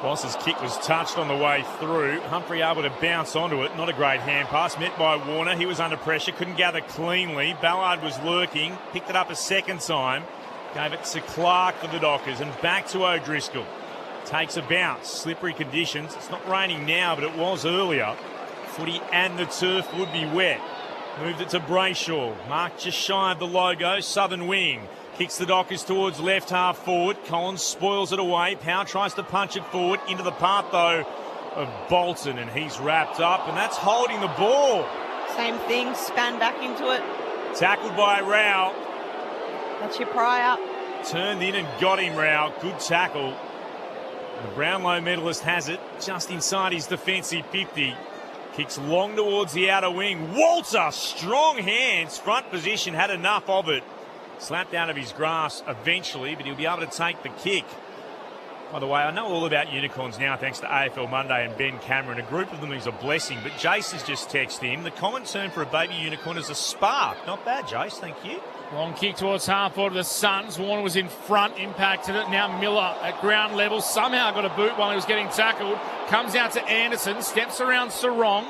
Voss's kick was touched on the way through. Humphrey able to bounce onto it. Not a great hand pass. Met by Warner. He was under pressure. Couldn't gather cleanly. Ballard was lurking. Picked it up a second time. Gave it to Clark for the Dockers. And back to O'Driscoll. Takes a bounce. Slippery conditions. It's not raining now, but it was earlier. Footy and the turf would be wet. Moved it to Brayshaw. Mark just shy of the logo. Southern wing. Kicks the Dockers towards left half forward. Collins spoils it away. Powell tries to punch it forward. Into the path, though, of Bolton. And he's wrapped up. And that's holding the ball. Same thing. Span back into it. Tackled by Rao. That's your Pryor. Turned in and got him, Rao. Good tackle. The Brownlow medalist has it just inside his defensive 50. Kicks long towards the outer wing. Walter, strong hands, front position, had enough of it. Slapped out of his grasp eventually, but he'll be able to take the kick. By the way, I know all about unicorns now thanks to AFL Monday and Ben Cameron. A group of them is a blessing, but Jace has just texted him. The common term for a baby unicorn is a spark. Not bad, Jace, thank you. Long kick towards half forward of the Suns. Warner was in front, impacted it. Now Miller at ground level. Somehow got a boot while he was getting tackled. Comes out to Anderson. Steps around Sarong.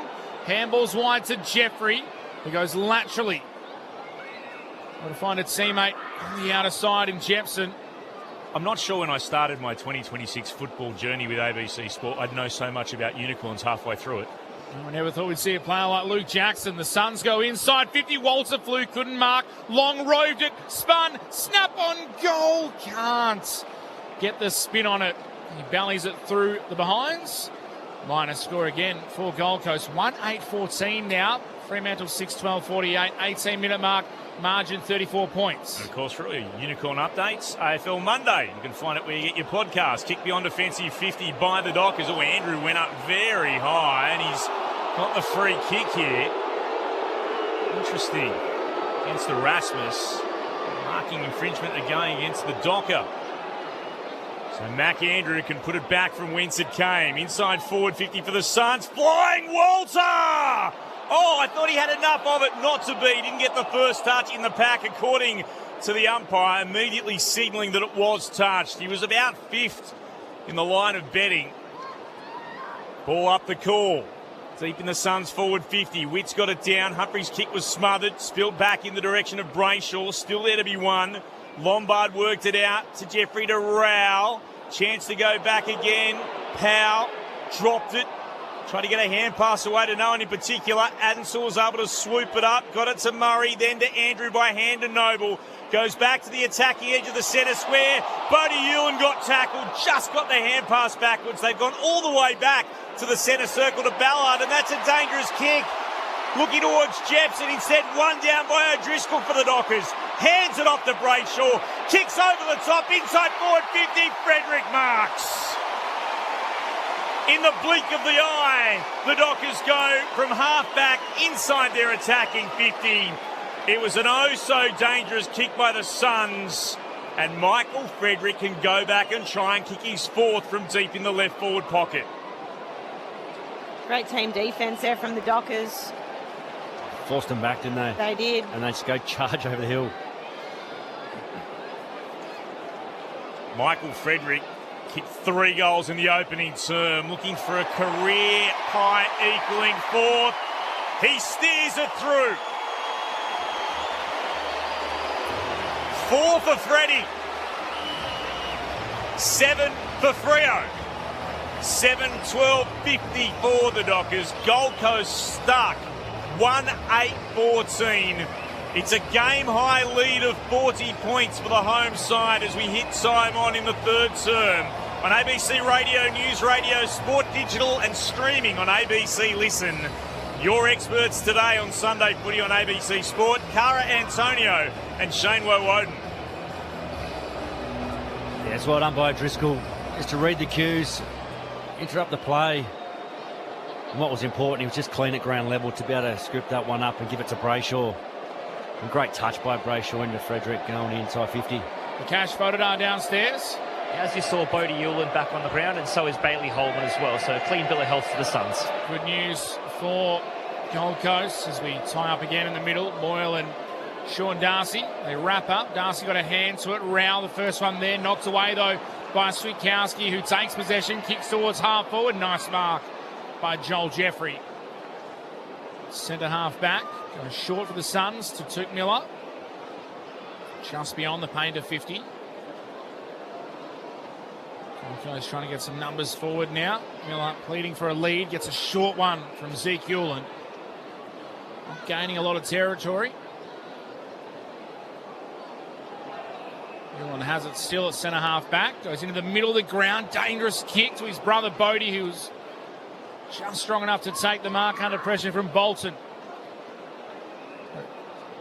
Handballs wide to Jeffrey. He goes laterally. Got to find a teammate on the outer side in Jepson. I'm not sure when I started my 2026 football journey with ABC Sport, I'd know so much about unicorns halfway through it. I never thought we'd see a player like Luke Jackson. The Suns go inside 50. Walter flew, couldn't mark. Long roved it, spun, snap on goal. Can't get the spin on it. He bellies it through the behinds. Minor score again for Gold Coast. 1-8-14 now. Fremantle 6-12-48. 18-minute mark. Margin 34 points. And of course, for all your Unicorn updates, AFL Monday. You can find it where you get your podcast. Kick beyond defensive 50 by the Dockers. Oh, Andrew went up very high and he's got the free kick here. Interesting. Against Erasmus. Marking infringement again against the Docker. So Mac Andrew can put it back from whence it came. Inside forward 50 for the Suns. Flying Walter! Oh, I thought he had enough of it not to be. He didn't get the first touch in the pack, according to the umpire, immediately signalling that it was touched. He was about fifth in the line of betting. Ball up the call. Deep in the Suns forward 50. Witt's got it down. Humphrey's kick was smothered. Spilled back in the direction of Brayshaw. Still there to be won. Lombard worked it out to Jeffrey to Rowell. Chance to go back again. Powell dropped it. Tried to get a hand pass away to no one in particular. Adenshaw was able to swoop it up. Got it to Murray, then to Andrew by hand to Noble. Goes back to the attacking edge of the centre square. Bodie Ewan got tackled. Just got the hand pass backwards. They've gone all the way back to the centre circle to Ballard, and that's a dangerous kick. Looking towards Jepson. Instead, one down by O'Driscoll for the Dockers. Hands it off to Brayshaw. Kicks over the top. Inside forward 50. Frederick marks. In the blink of the eye, the Dockers go from half-back inside their attacking 50. It was an oh-so-dangerous kick by the Suns, and Michael Frederick can go back and try and kick his fourth from deep in the left forward pocket. Great team defence there from the Dockers. Forced them back, didn't they? They did. And they just go charge over the hill. Michael Frederick kicked 3 goals in the opening term, looking for a career high equaling fourth. He steers it through. 4 for Freddie. 7 for Freo. 7-12-50 for the Dockers. Gold Coast stuck. 1-8-14. It's a game-high lead of 40 points for the home side as we hit time on in the third term. On ABC Radio, News Radio, Sport Digital and streaming on ABC Listen. Your experts today on Sunday Footy on ABC Sport, Cara Antonio and Shane Woden. Yeah, it's well done by Driscoll. Just to read the cues, interrupt the play. And what was important, he was just clean at ground level to be able to script that one up and give it to Brayshaw. And great touch by Brayshaw into Frederick going inside 50. The cash photo downstairs. As you saw, Bodie Ewan back on the ground, and so is Bailey Holman as well. So a clean bill of health for the Suns. Good news for Gold Coast as we tie up again in the middle. Boyle and Sean Darcy, they wrap up. Darcy got a hand to it. Rowell, the first one there, knocked away though by Switkowski, who takes possession, kicks towards half forward. Nice mark by Joel Jeffrey. Centre half back, goes short for the Suns to Took Miller. Just beyond the paint of 50. Goldcoast trying to get some numbers forward now. Miller pleading for a lead, gets a short one from Zeke Hewland. Not gaining a lot of territory. Hewland has it still at centre half back. Goes into the middle of the ground. Dangerous kick to his brother Bodie, who's just strong enough to take the mark under pressure from Bolton.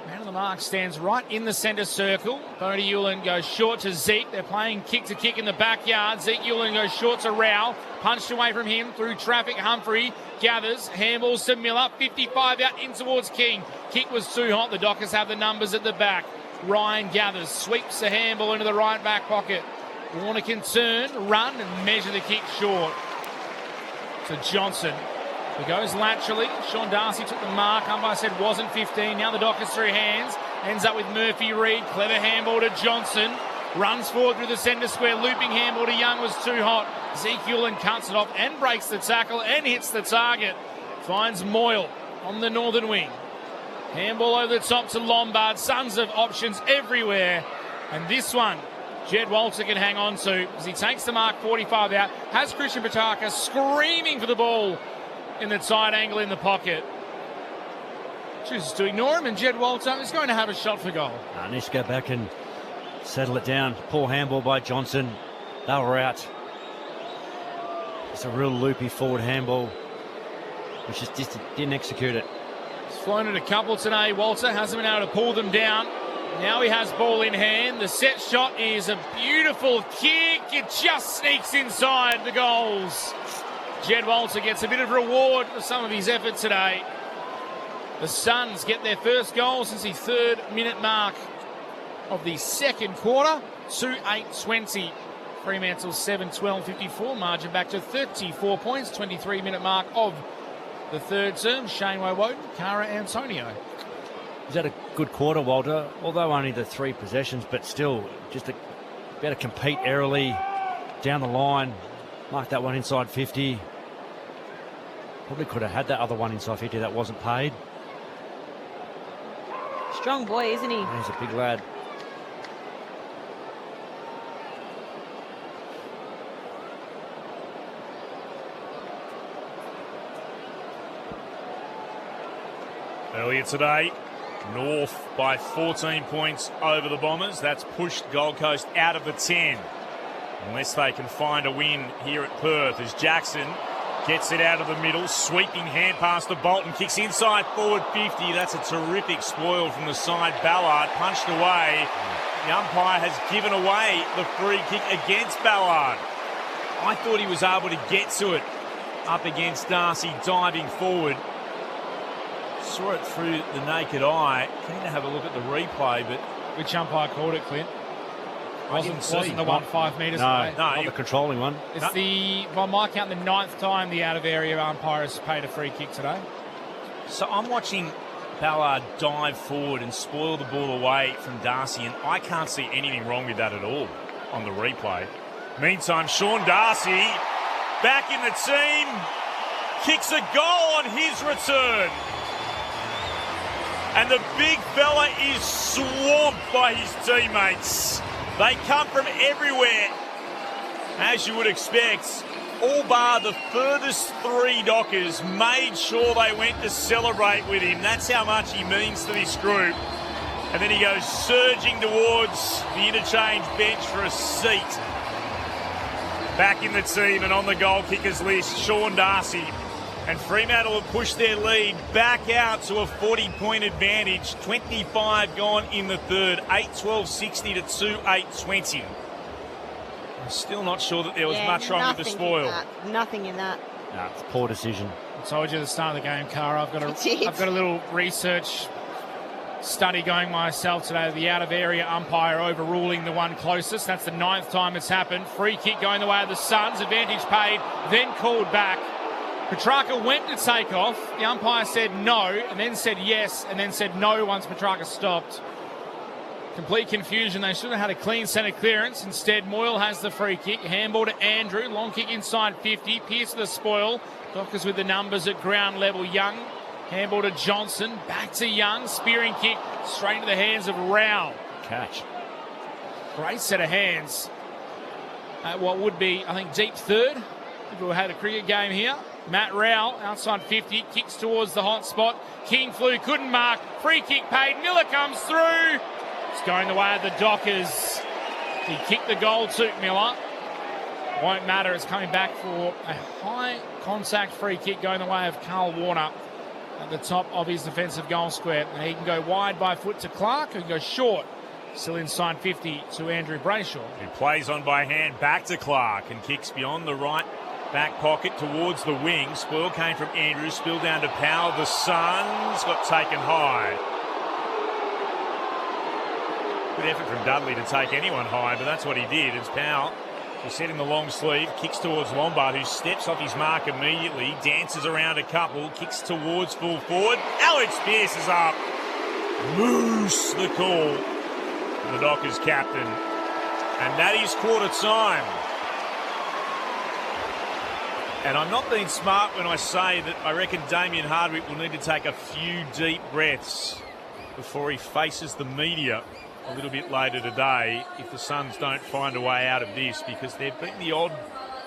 Man of the mark stands right in the centre circle. Bodie Hewland goes short to Zeke. They're playing kick to kick in the backyard. Zeke Hewland goes short to Rowell. Punched away from him through traffic. Humphrey gathers. Handballs to Miller. 55 out in towards King. Kick was too hot. The Dockers have the numbers at the back. Ryan gathers. Sweeps the handball into the right back pocket. Warner can turn, run and measure the kick short. To Johnson. He goes laterally. Sean Darcy took the mark. Umpire said wasn't 15. Now the Dockers through hands. Ends up with Murphy Reid. Clever handball to Johnson. Runs forward through the centre square. Looping handball to Young was too hot. Zeke Hewland cuts it off and breaks the tackle and hits the target. Finds Moyle on the northern wing. Handball over the top to Lombard. Sons of options everywhere. And this one, Jed Walter can hang on to as he takes the mark 45 out. Has Christian Pataka screaming for the ball. in the tight angle in the pocket. Chooses to ignore him, and Jed Walter is going to have a shot for goal. Needs to go back and settle it down. Poor handball by Johnson. They were out. It's a real loopy forward handball, which just didn't execute it. He's flown it a couple today. Walter hasn't been able to pull them down. Now he has ball in hand. The set shot is a beautiful kick. It just sneaks inside the goals. Jed Walter gets a bit of reward for some of his effort today. The Suns get their first goal since the 3rd minute mark of the second quarter. 2-8-20. Fremantle 7-12-54. Margin back to 34 points. 23-minute mark of the third term. Shane Woden, Cara Antonio. He's had a good quarter, Walter, although only the 3 possessions, but still just to be able to compete early down the line. Mark that one inside 50. Probably could have had that other one inside 50 that wasn't paid. Strong boy, isn't he? He's a big lad. Earlier today, North by 14 points over the Bombers. That's pushed Gold Coast out of the 10. Unless they can find a win here at Perth as Jackson gets it out of the middle. Sweeping hand pass to Bolton. Kicks inside forward 50. That's a terrific spoil from the side. Ballard punched away. The umpire has given away the free kick against Ballard. I thought he was able to get to it up against Darcy diving forward. Saw it through the naked eye. Keen to have a look at the replay, but... Which umpire called it, Clint? Wasn't the one 5 metres away? No, not the controlling one. It's by my count, the 9th time the out-of-area umpire has paid a free kick today. So I'm watching Ballard dive forward and spoil the ball away from Darcy, and I can't see anything wrong with that at all on the replay. Meantime, Sean Darcy, back in the team, kicks a goal on his return. And the big fella is swamped by his teammates. They come from everywhere, as you would expect. All bar the furthest 3 Dockers made sure they went to celebrate with him. That's how much he means to this group. And then he goes surging towards the interchange bench for a seat. Back in the team and on the goal kickers list, Sean Darcy. And Fremantle have pushed their lead back out to a 40-point advantage. 25 gone in the third. 8-12-60 to 2-8-20. I'm still not sure that there was much wrong with the spoil. Nothing in that. No, it's a poor decision. I told you at the start of the game, Cara, I've got a little research study going myself today. The out-of-area umpire overruling the one closest. That's the 9th time it's happened. Free kick going the way of the Suns. Advantage paid, then called back. Petrarca went to take off. The umpire said no, and then said yes, and then said no once Petrarca stopped. Complete confusion. They should have had a clean centre clearance. Instead, Moyle has the free kick. Handball to Andrew. Long kick inside 50. Pierce to the spoil. Dockers with the numbers at ground level. Young. Handball to Johnson. Back to Young. Spearing kick straight into the hands of Rao. Catch. Great set of hands. At what would be, I think, deep third. If we had a cricket game here. Matt Rowell, outside 50, kicks towards the hot spot. King flew, couldn't mark. Free kick paid. Miller comes through. It's going the way of the Dockers. He kicked the goal to Miller. Won't matter. It's coming back for a high contact free kick going the way of Carl Warner at the top of his defensive goal square. And he can go wide by foot to Clark, who can go short. Still inside 50 to Andrew Brayshaw. He plays on by hand back to Clark and kicks beyond the right back pocket towards the wing. Spoil came from Andrew, spilled down to Powell. The Suns got taken high. Good effort from Dudley to take anyone high, but that's what he did. It's Powell who's setting the long sleeve, kicks towards Lombard, who steps off his mark immediately, dances around a couple, kicks towards full forward. Alex Pearce is up. Moose, the call from the Dockers captain. And that is quarter time. And I'm not being smart when I say that I reckon Damien Hardwick will need to take a few deep breaths before he faces the media a little bit later today if the Suns don't find a way out of this, because they've been the odd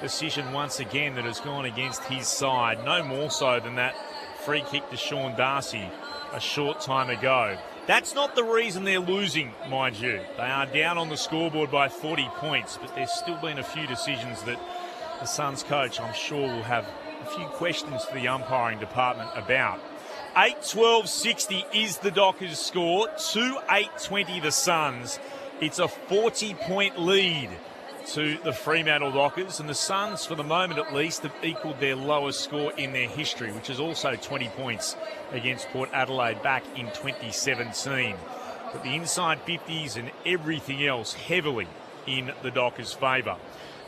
decision once again that has gone against his side. No more so than that free kick to Sean Darcy a short time ago. That's not the reason they're losing, mind you. They are down on the scoreboard by 40 points, but there's still been a few decisions that the Suns coach, I'm sure, will have a few questions for the umpiring department about. 8-12-60 is the Dockers score. 2-8-20 the Suns. It's a 40-point lead to the Fremantle Dockers, and the Suns, for the moment at least, have equalled their lowest score in their history, which is also 20 points against Port Adelaide back in 2017. But the inside 50s and everything else heavily in the Dockers' favour.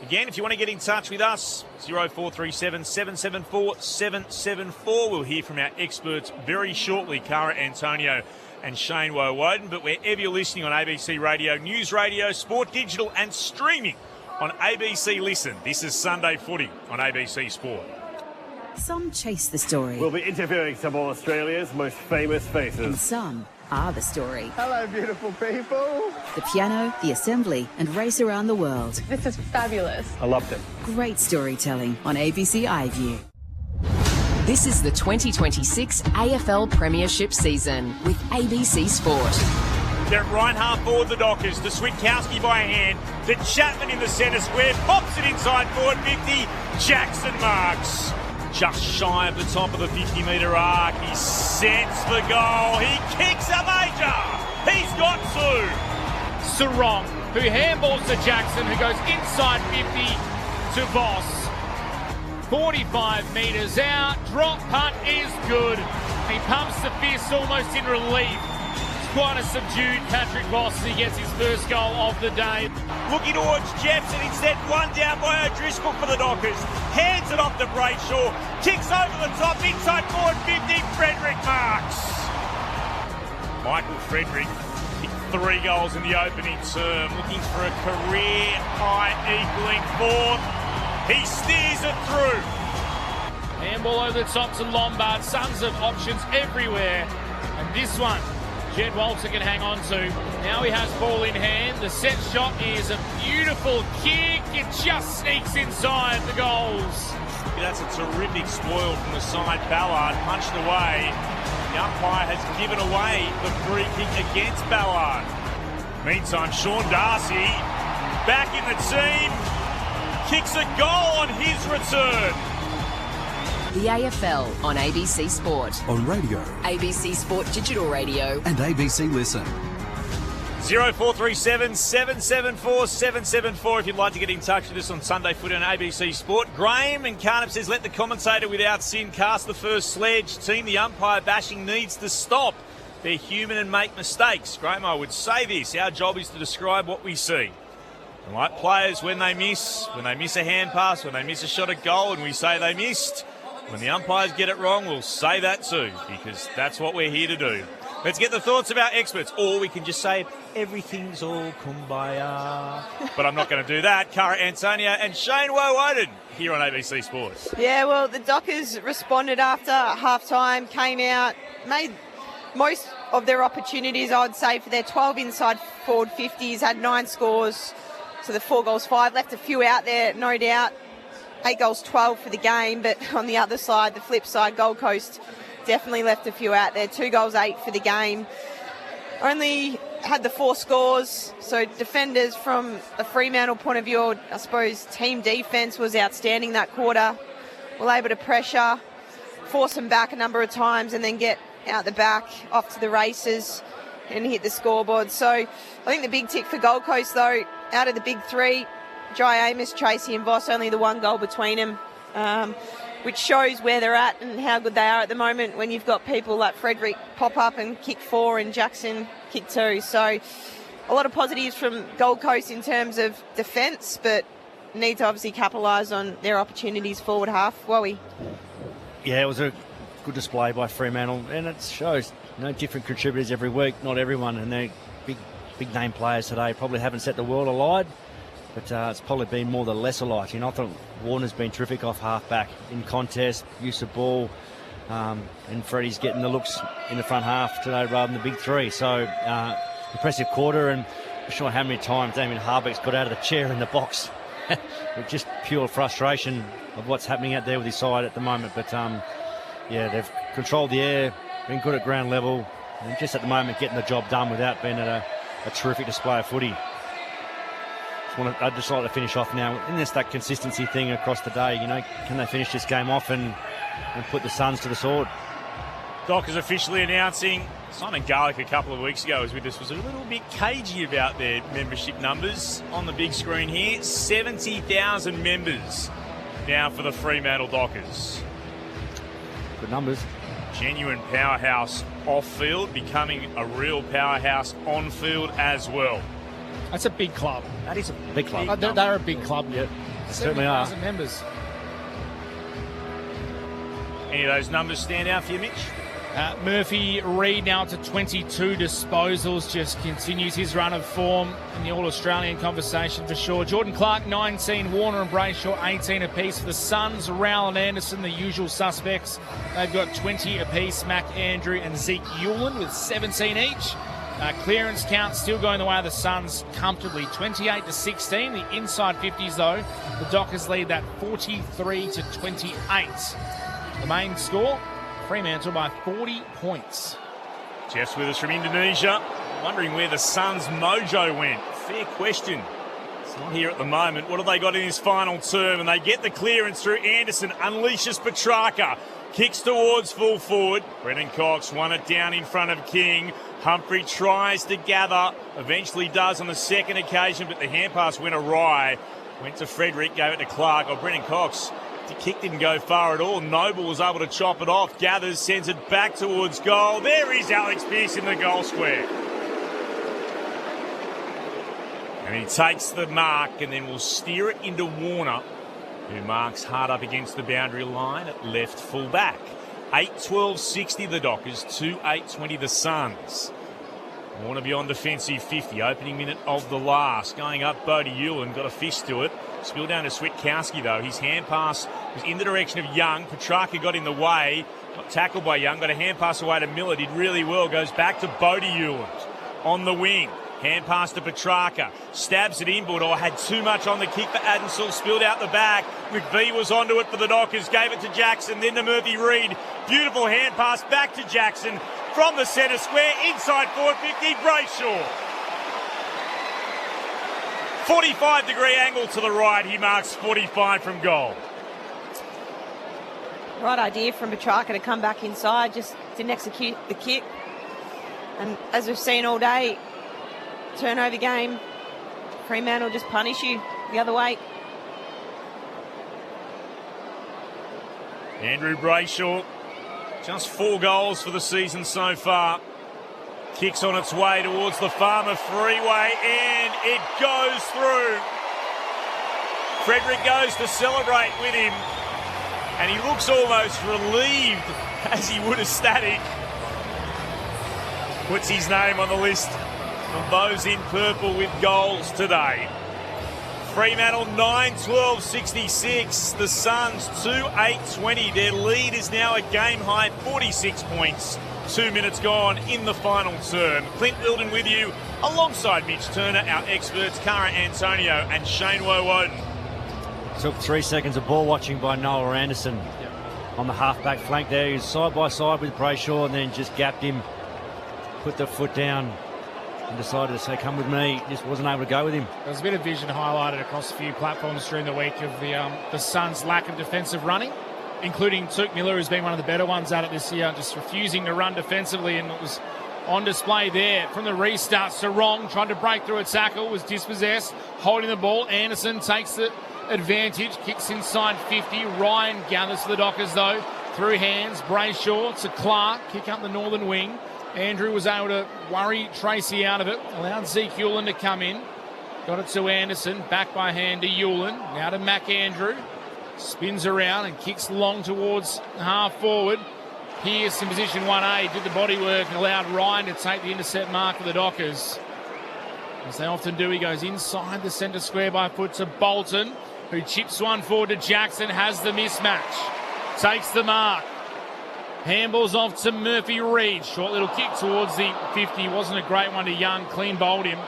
Again, if you want to get in touch with us, 0437 774 774. We'll hear from our experts very shortly, Cara Antonio and Shane Woden. But wherever you're listening on ABC Radio, News Radio, Sport Digital and streaming on ABC Listen, this is Sunday Footy on ABC Sport. Some chase the story. We'll be interviewing some of Australia's most famous faces. And some are the story. Hello, beautiful people. The piano, the assembly, and race around the world. This is fabulous. I loved it. Great storytelling on ABC iView. This is the 2026 AFL Premiership season with ABC Sport. They're at right half forward, the Dockers, to Switkowski by hand, to Chapman in the centre square, pops it inside forward 50, Jackson marks. Just shy of the top of the 50-metre arc, he sets the goal, he kicks a major, he's got two. Sarong, who handballs to Jackson, who goes inside 50 to Voss. 45 metres out, drop punt is good. He pumps the fist almost in relief. It's quite a subdued Patrick Voss as he gets his first goal of the day. Looking towards Jepson, instead one down by O'Driscoll for the Dockers. Hands it off to Brayshaw, kicks over the top, inside forward 50, Frederick marks. Michael Frederick kicked 3 goals in the opening term, looking for a career high equaling 4th. He steers it through. Handball over the top to Lombard. Suns have options everywhere. And this one, Jed Walter can hang on to. Now he has ball in hand. The set shot is a beautiful kick. It just sneaks inside the goals. That's a terrific spoil from the side. Ballard punched away. The umpire has given away the free kick against Ballard. Meantime, Sean Darcy back in the team. Kicks a goal on his return. The AFL on ABC Sport. On radio. ABC Sport Digital Radio. And ABC Listen. 0437 774 774 if you'd like to get in touch with us on Sunday Footy on ABC Sport. Graham and Carnap says, let the commentator without sin cast the first sledge. Team, the umpire bashing needs to stop. They're human and make mistakes. Graham, I would say this. Our job is to describe what we see. And like players, when they miss a hand pass, when they miss a shot at goal and we say they missed, when the umpires get it wrong, we'll say that too, because that's what we're here to do. Let's get the thoughts of our experts, or we can just say everything's all kumbaya. But I'm not going to do that. Cara Antonio and Shane Woden here on ABC Sports. Yeah, well, the Dockers responded after half-time, came out, made most of their opportunities, I would say, for their 12 inside forward 50s, had 9 scores. So the 4 goals, 5, left a few out there, no doubt. 8 goals, 12 for the game, but on the other side, the flip side, Gold Coast definitely left a few out there. 2 goals, 8 for the game. Only had the 4 scores, so defenders from a Fremantle point of view, I suppose team defence was outstanding that quarter. Were able to pressure, force them back a number of times and then get out the back, off to the races and hit the scoreboard. So I think the big tick for Gold Coast, though, out of the big 3, Jai Amos, Tracy and Voss, only the 1 goal between them, which shows where they're at and how good they are at the moment when you've got people like Frederick pop up and kick 4 and Jackson kick 2. So a lot of positives from Gold Coast in terms of defence, but need to obviously capitalise on their opportunities forward half. Wowie. Yeah, it was a good display by Fremantle, and it shows different contributors every week, not everyone, and they're big name players today. Probably haven't set the world alight, but it's probably been more the lesser light. I thought Warner's been terrific off half-back in contest, use of ball, and Freddie's getting the looks in the front half today rather than the big 3. So impressive quarter, and I'm not sure how many times Damien Harbeck's got out of the chair in the box with just pure frustration of what's happening out there with his side at the moment. But, yeah, they've controlled the air, been good at ground level, and just at the moment getting the job done without being at a terrific display of footy. I'd just like to finish off now. And there's that consistency thing across the day. You know, can they finish this game off and put the Suns to the sword? Dockers officially announcing Simon Garlick a couple of weeks ago was with us, was a little bit cagey about their membership numbers on the big screen here. 70,000 members now for the Fremantle Dockers. Good numbers. Genuine powerhouse off-field, becoming a real powerhouse on-field as well. That's a big club. That is a big club. They're a big club. Yeah, they certainly are. 70,000 members. Any of those numbers stand out for you, Mitch? Murphy Reid now to 22 disposals, just continues his run of form in the All-Australian conversation for sure. Jordan Clark, 19, Warner and Brayshaw, 18 apiece. For the Suns, Rowell and Anderson, the usual suspects. They've got 20 apiece, Mac Andrew and Zeke Hewlin with 17 each. Clearance count still going the way of the Suns comfortably, 28-16. The inside 50s, though, the Dockers lead that 43-28. The main score, Fremantle by 40 points. Jeff's with us from Indonesia, wondering where the Suns' mojo went. Fair question. It's not here at the moment. What have they got in this final term? And they get the clearance through Anderson, unleashes Petrarca, kicks towards full forward. Brennan Cox won it down in front of King. Humphrey tries to gather, eventually does on the second occasion, but the hand pass went awry. Went to Frederick, gave it to Clark. Brennan Cox, the kick didn't go far at all. Noble was able to chop it off. Gathers, sends it back towards goal. There is Alex Pearce in the goal square. And he takes the mark and then will steer it into Warner, who marks hard up against the boundary line at left full back. 8-12-60 the Dockers, 2-8-20 the Suns. Warner beyond defensive 50, opening minute of the last. Going up, Bodie Ewan got a fist to it. Spill down to Switkowski though. His hand pass was in the direction of Young. Petrarca got in the way. Got tackled by Young. Got a hand pass away to Miller. Did really well. Goes back to Bodie Ewan on the wing. Hand pass to Petrarca. Stabs it inboard. Had too much on the kick for Adensall. Spilled out the back. McVie was onto it for the Dockers. Gave it to Jackson. Then to Murphy Reid. Beautiful hand pass back to Jackson. From the centre square. Inside 450. Brayshaw. 45-degree angle to the right. He marks 45 from goal. Right idea from Petrarca to come back inside. Just didn't execute the kick. And as we've seen all day, turnover game, Fremantle just punish you the other way. Andrew Brayshaw, just 4 goals for the season so far. Kicks on its way towards the Farmer Freeway and it goes through. Frederick goes to celebrate with him and he looks almost relieved as he would a static. Puts his name on the list of those in purple with goals today. Fremantle 9-12-66. The Suns 2-8-20. Their lead is now a game-high 46 points. 2 minutes gone in the final term. Clint Wilden with you, alongside Mitch Turner, our experts, Cara Antonio and Shane Woden. Took 3 seconds of ball watching by Noah Anderson on the half-back flank there. He was side by side with Brayshaw and then just gapped him, put the foot down and decided to say, come with me. Just wasn't able to go with him. There was a bit of vision highlighted across a few platforms during the week of the Suns' lack of defensive running, including Tuke Miller, who's been one of the better ones at it this year, just refusing to run defensively, and it was on display there. From the restart, Sarong tried to break through a tackle, was dispossessed, holding the ball. Anderson takes the advantage, kicks inside 50. Ryan gathers for the Dockers, though, through hands. Brayshaw to Clark, kick up the northern wing. Andrew was able to worry Tracy out of it, allowed Zeke Hewlin to come in. Got it to Anderson, back by hand to Hewlin. Now to Mac Andrew. Spins around and kicks long towards half forward. Pearce in position 1A, did the body work and allowed Ryan to take the intercept mark for the Dockers. As they often do, he goes inside the centre square by foot to Bolton, who chips one forward to Jackson, has the mismatch. Takes the mark. Handballs off to Murphy Reid. Short little kick towards the 50. Wasn't a great one to Young. Clean bowled him.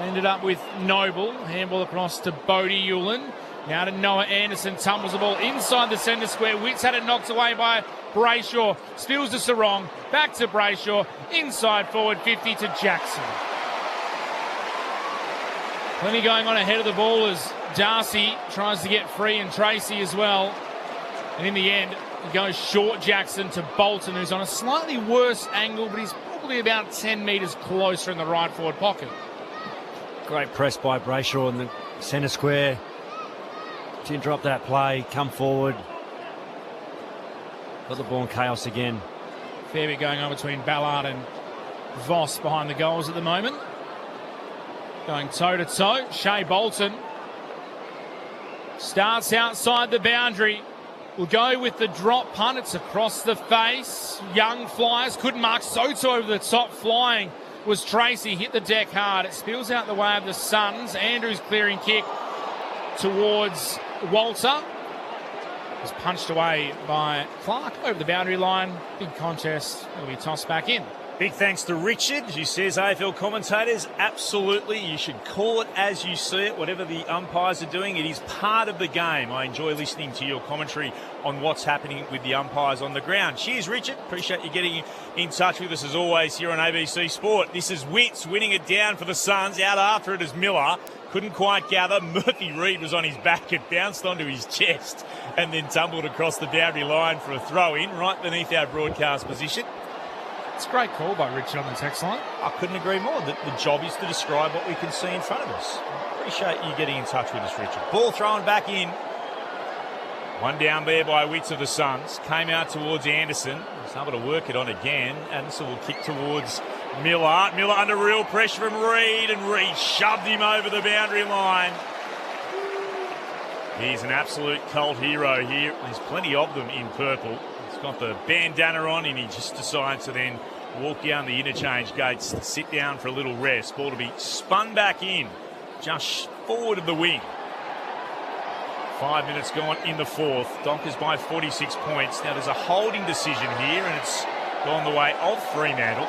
Ended up with Noble. Handball across to Bodie Ewan. Now to Noah Anderson, tumbles the ball inside the centre square. Witts had it knocked away by Brayshaw. Spills to Sarong, back to Brayshaw, inside forward 50 to Jackson. Plenty going on ahead of the ball as Darcy tries to get free and Tracy as well. And in the end, he goes short Jackson to Bolton, who's on a slightly worse angle, but he's probably about 10 metres closer in the right forward pocket. Great press by Brayshaw in the centre square to interrupt that play, come forward. Got the ball in chaos again. Fair bit going on between Ballard and Voss behind the goals at the moment. Going toe-to-toe, Shea Bolton starts outside the boundary. Will go with the drop punt. It's across the face. Young flies. Couldn't mark Soto over the top. Flying was Tracy. Hit the deck hard. It spills out the way of the Suns. Andrews clearing kick towards Walter. Was punched away by Clark over the boundary line. Big contest. It'll be tossed back in. Big thanks to Richard, who says, AFL commentators, absolutely, you should call it as you see it, whatever the umpires are doing. It is part of the game. I enjoy listening to your commentary on what's happening with the umpires on the ground. Cheers, Richard. Appreciate you getting in touch with us as always here on ABC Sport. This is Witts winning it down for the Suns. Out after it is Miller. Couldn't quite gather. Murphy Reid was on his back. It bounced onto his chest and then tumbled across the boundary line for a throw-in right beneath our broadcast position. It's a great call by Richard on the text line. I couldn't agree more. The job is to describe what we can see in front of us. Appreciate you getting in touch with us, Richard. Ball thrown back in. One down there by Witts of the Suns. Came out towards Anderson. He's able to work it on again. Anderson will kick towards Miller. Miller under real pressure from Reid, and Reid shoved him over the boundary line. He's an absolute cult hero here. There's plenty of them in purple. He's got the bandana on, and he just decides to then walk down the interchange gates, sit down for a little rest. Ball to be spun back in, just forward of the wing. 5 minutes gone in the fourth. Dockers by 46 points. Now there's a holding decision here, and it's gone the way of Fremantle.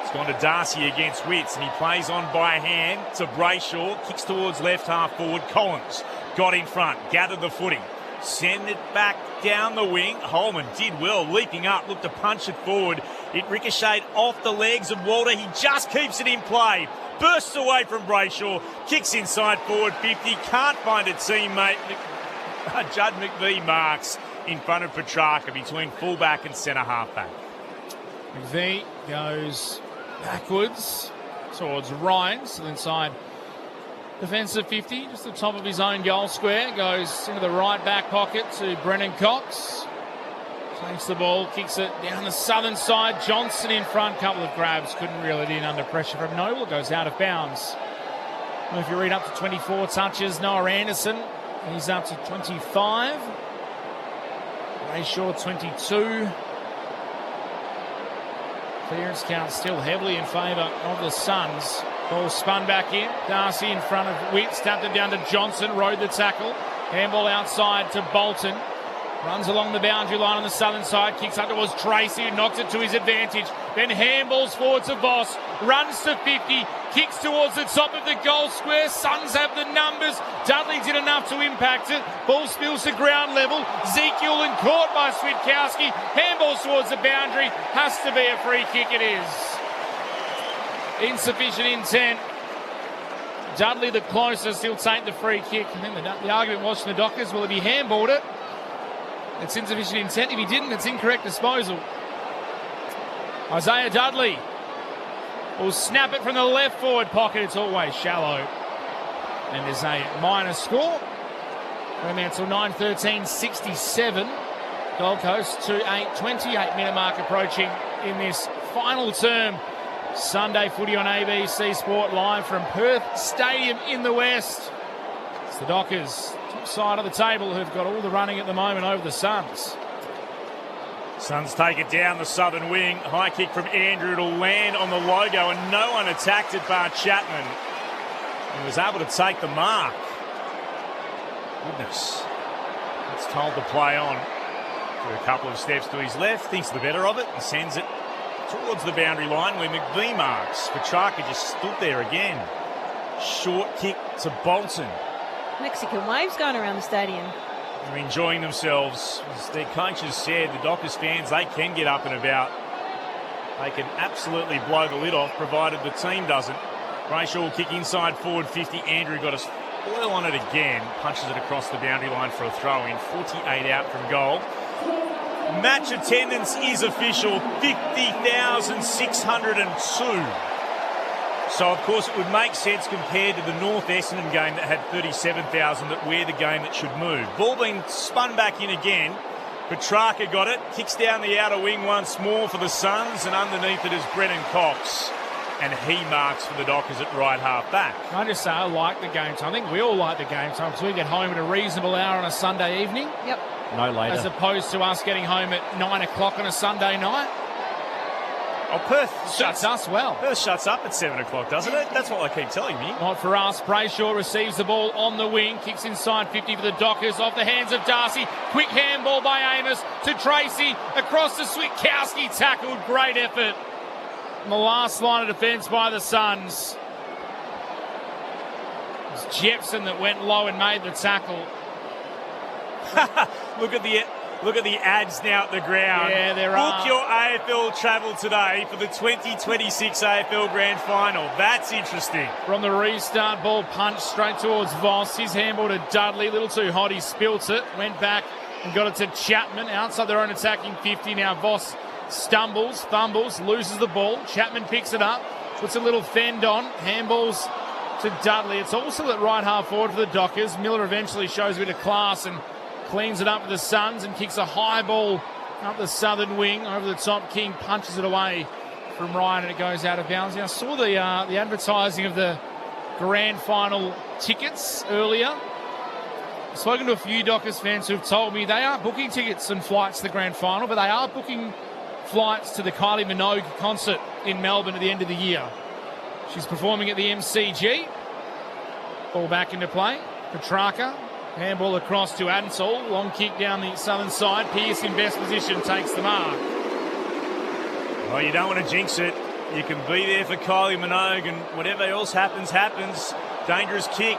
It's gone to Darcy against Witts, and he plays on by hand to Brayshaw. Kicks towards left half forward. Collins got in front, gathered the footing. Send it back down the wing. Holman did well, leaping up, looked to punch it forward. It ricocheted off the legs of Walter. He just keeps it in play. Bursts away from Brayshaw. Kicks inside forward 50. Can't find a teammate. Judd McVie marks in front of Petrarca between fullback and centre halfback. McVie goes backwards towards Ryan, still inside defensive 50, just the top of his own goal square. Goes into the right back pocket to Brennan Cox. Takes the ball, kicks it down the southern side. Johnson in front, couple of grabs, couldn't reel it in under pressure from Noble. Goes out of bounds. If you read up to 24 touches, Noah Anderson, he's up to 25. Brayshaw 22. Clearance count still heavily in favour of the Suns. Ball spun back in. Darcy in front of Witts. Tapped it down to Johnson. Rode the tackle. Handball outside to Bolton. Runs along the boundary line on the southern side. Kicks up towards Tracy, who knocks it to his advantage. Then handballs forward to Voss. Runs to 50. Kicks towards the top of the goal square. Suns have the numbers. Dudley did enough to impact it. Ball spills to ground level. Ezekiel and caught by Switkowski. Handballs towards the boundary. Has to be a free kick. It is. Insufficient intent. Dudley the closest. He'll take the free kick. And then the argument was from the Dockers, will he be handballed it? It's insufficient intent. If he didn't, it's incorrect disposal. Isaiah Dudley will snap it from the left forward pocket. It's always shallow. And there's a minor score. Fremantle 9-13-67. Gold Coast 2-8, 28-minute mark approaching in this final term. Sunday footy on ABC Sport live from Perth Stadium in the West. It's the Dockers, top side of the table, who've got all the running at the moment over the Suns. Suns take it down the southern wing. High kick from Andrew. It'll land on the logo, and no one attacked it bar Chapman. He was able to take the mark. Goodness. It's told to play on. For a couple of steps to his left, thinks the better of it, and sends it towards the boundary line where McVie marks. Petrarca just stood there again. Short kick to Bolton. Mexican waves going around the stadium. They're enjoying themselves. As their coaches said, the Dockers fans, they can get up and about. They can absolutely blow the lid off, provided the team doesn't. Brayshaw will kick inside forward 50. Andrew got a spoil on it again. Punches it across the boundary line for a throw-in. 48 out from goal. Match attendance is official. 50,602. So, of course, it would make sense compared to the North Essendon game that had 37,000 that we're the game that should move. Ball being spun back in again. Petrarca got it. Kicks down the outer wing once more for the Suns. And underneath it is Brennan Cox. And he marks for the Dockers at right half back. Can I just say, I like the game time. I think we all like the game time because we get home at a reasonable hour on a Sunday evening. Yep. No later. As opposed to us getting home at 9 o'clock on a Sunday night. Oh, Perth shuts us well. Perth shuts up at 7 o'clock, doesn't it? That's what they keep telling me. Not for us. Brayshaw receives the ball on the wing. Kicks inside 50 for the Dockers. Off the hands of Darcy. Quick handball by Amos to Tracy. Across to Switkowski. Tackled. Great effort. On the last line of defence by the Suns. It was Jepson that went low and made the tackle. Look at the ads now at the ground. Yeah, there Book are. your AFL travel today for the 2026 AFL Grand Final. That's interesting. From the restart, ball punched straight towards Voss. His handball to Dudley. A little too hot. He spilt it. Went back and got it to Chapman. Outside their own attacking 50. Now Voss stumbles, fumbles, loses the ball. Chapman picks it up. Puts a little fend on. Handballs to Dudley. It's also at right half forward for the Dockers. Miller eventually shows a bit of class and cleans it up for the Suns and kicks a high ball up the southern wing. Over the top, King punches it away from Ryan and it goes out of bounds. Now, I saw the advertising of the grand final tickets earlier. I've spoken to a few Dockers fans who've told me they are booking tickets and flights to the grand final, but they are booking flights to the Kylie Minogue concert in Melbourne at the end of the year. She's performing at the MCG. Ball back into play. Petrarca. Handball across to Ansell. Long kick down the southern side. Pearce in best position takes the mark. Well, you don't want to jinx it. You can be there for Kylie Minogue and whatever else happens, happens. Dangerous kick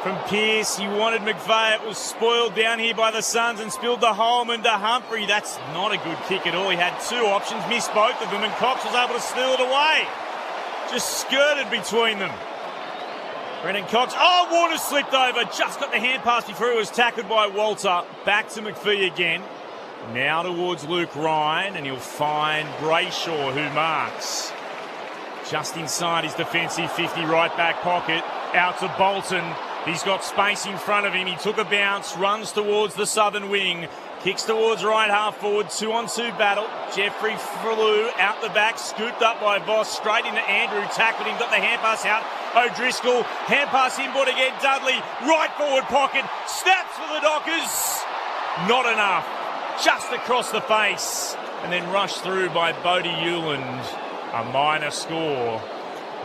from Pearce. He wanted McVeigh. It was spoiled down here by the Suns and spilled the Holman to Humphrey. That's not a good kick at all. He had two options, missed both of them, and Cox was able to steal it away. Just skirted between them. Brendan Cox. Oh, Warner slipped over. Just got the hand pass before he was tackled by Walter. Back to McPhee again. Now towards Luke Ryan, and he'll find Brayshaw, who marks. Just inside his defensive 50, right back pocket. Out to Bolton. He's got space in front of him. He took a bounce, runs towards the southern wing. Kicks towards right half forward, 2-on-2 battle. Jeffrey flew out the back, scooped up by Voss, straight into Andrew, tackled him, got the hand pass out. O'Driscoll, hand pass inboard again, Dudley, right forward pocket, snaps for the Dockers. Not enough, just across the face, and then rushed through by Bodie Hewland. A minor score,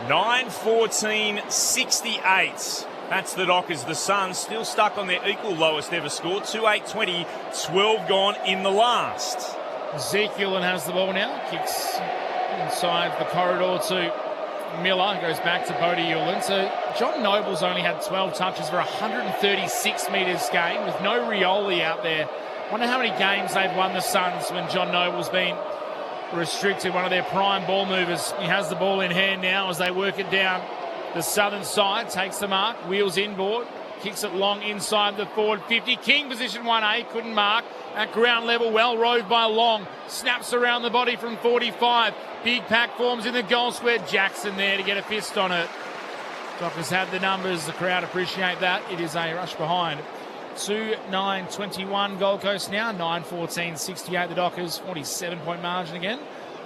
9-14-68. That's the Dockers. The Suns still stuck on their equal lowest ever score. 2-8-20, 12 gone in the last. Ezekiel has the ball now. Kicks inside the corridor to Miller. Goes back to Bodie Hewland. So John Noble's only had 12 touches for 136 metres game with no Rioli out there. Wonder how many games they've won, the Suns, when John Noble's been restricted, one of their prime ball movers. He has the ball in hand now as they work it down. The southern side takes the mark, wheels inboard, kicks it long inside the forward 50. King position 1A, couldn't mark. At ground level, well rode by Long. Snaps around the body from 45. Big pack forms in the goal square. Jackson there to get a fist on it. Dockers have the numbers. The crowd appreciate that. It is a rush behind. 2-9-21 Gold Coast now. 9-14-68 the Dockers. 47-point margin again.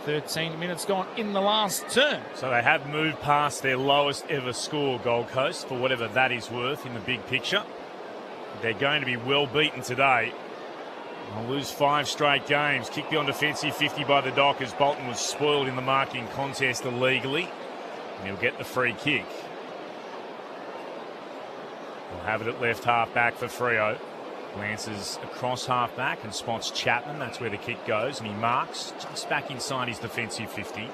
13 minutes gone in the last term. So they have moved past their lowest ever score, Gold Coast, for whatever that is worth in the big picture. They're going to be well beaten today. They'll lose 5 straight games. Kick beyond defensive 50 by the Dockers. Bolton was spoiled in the marking contest illegally. And he'll get the free kick. They'll have it at left half back for Freo. Glances across half back and spots Chapman. That's where the kick goes, and he marks just back inside his defensive 50.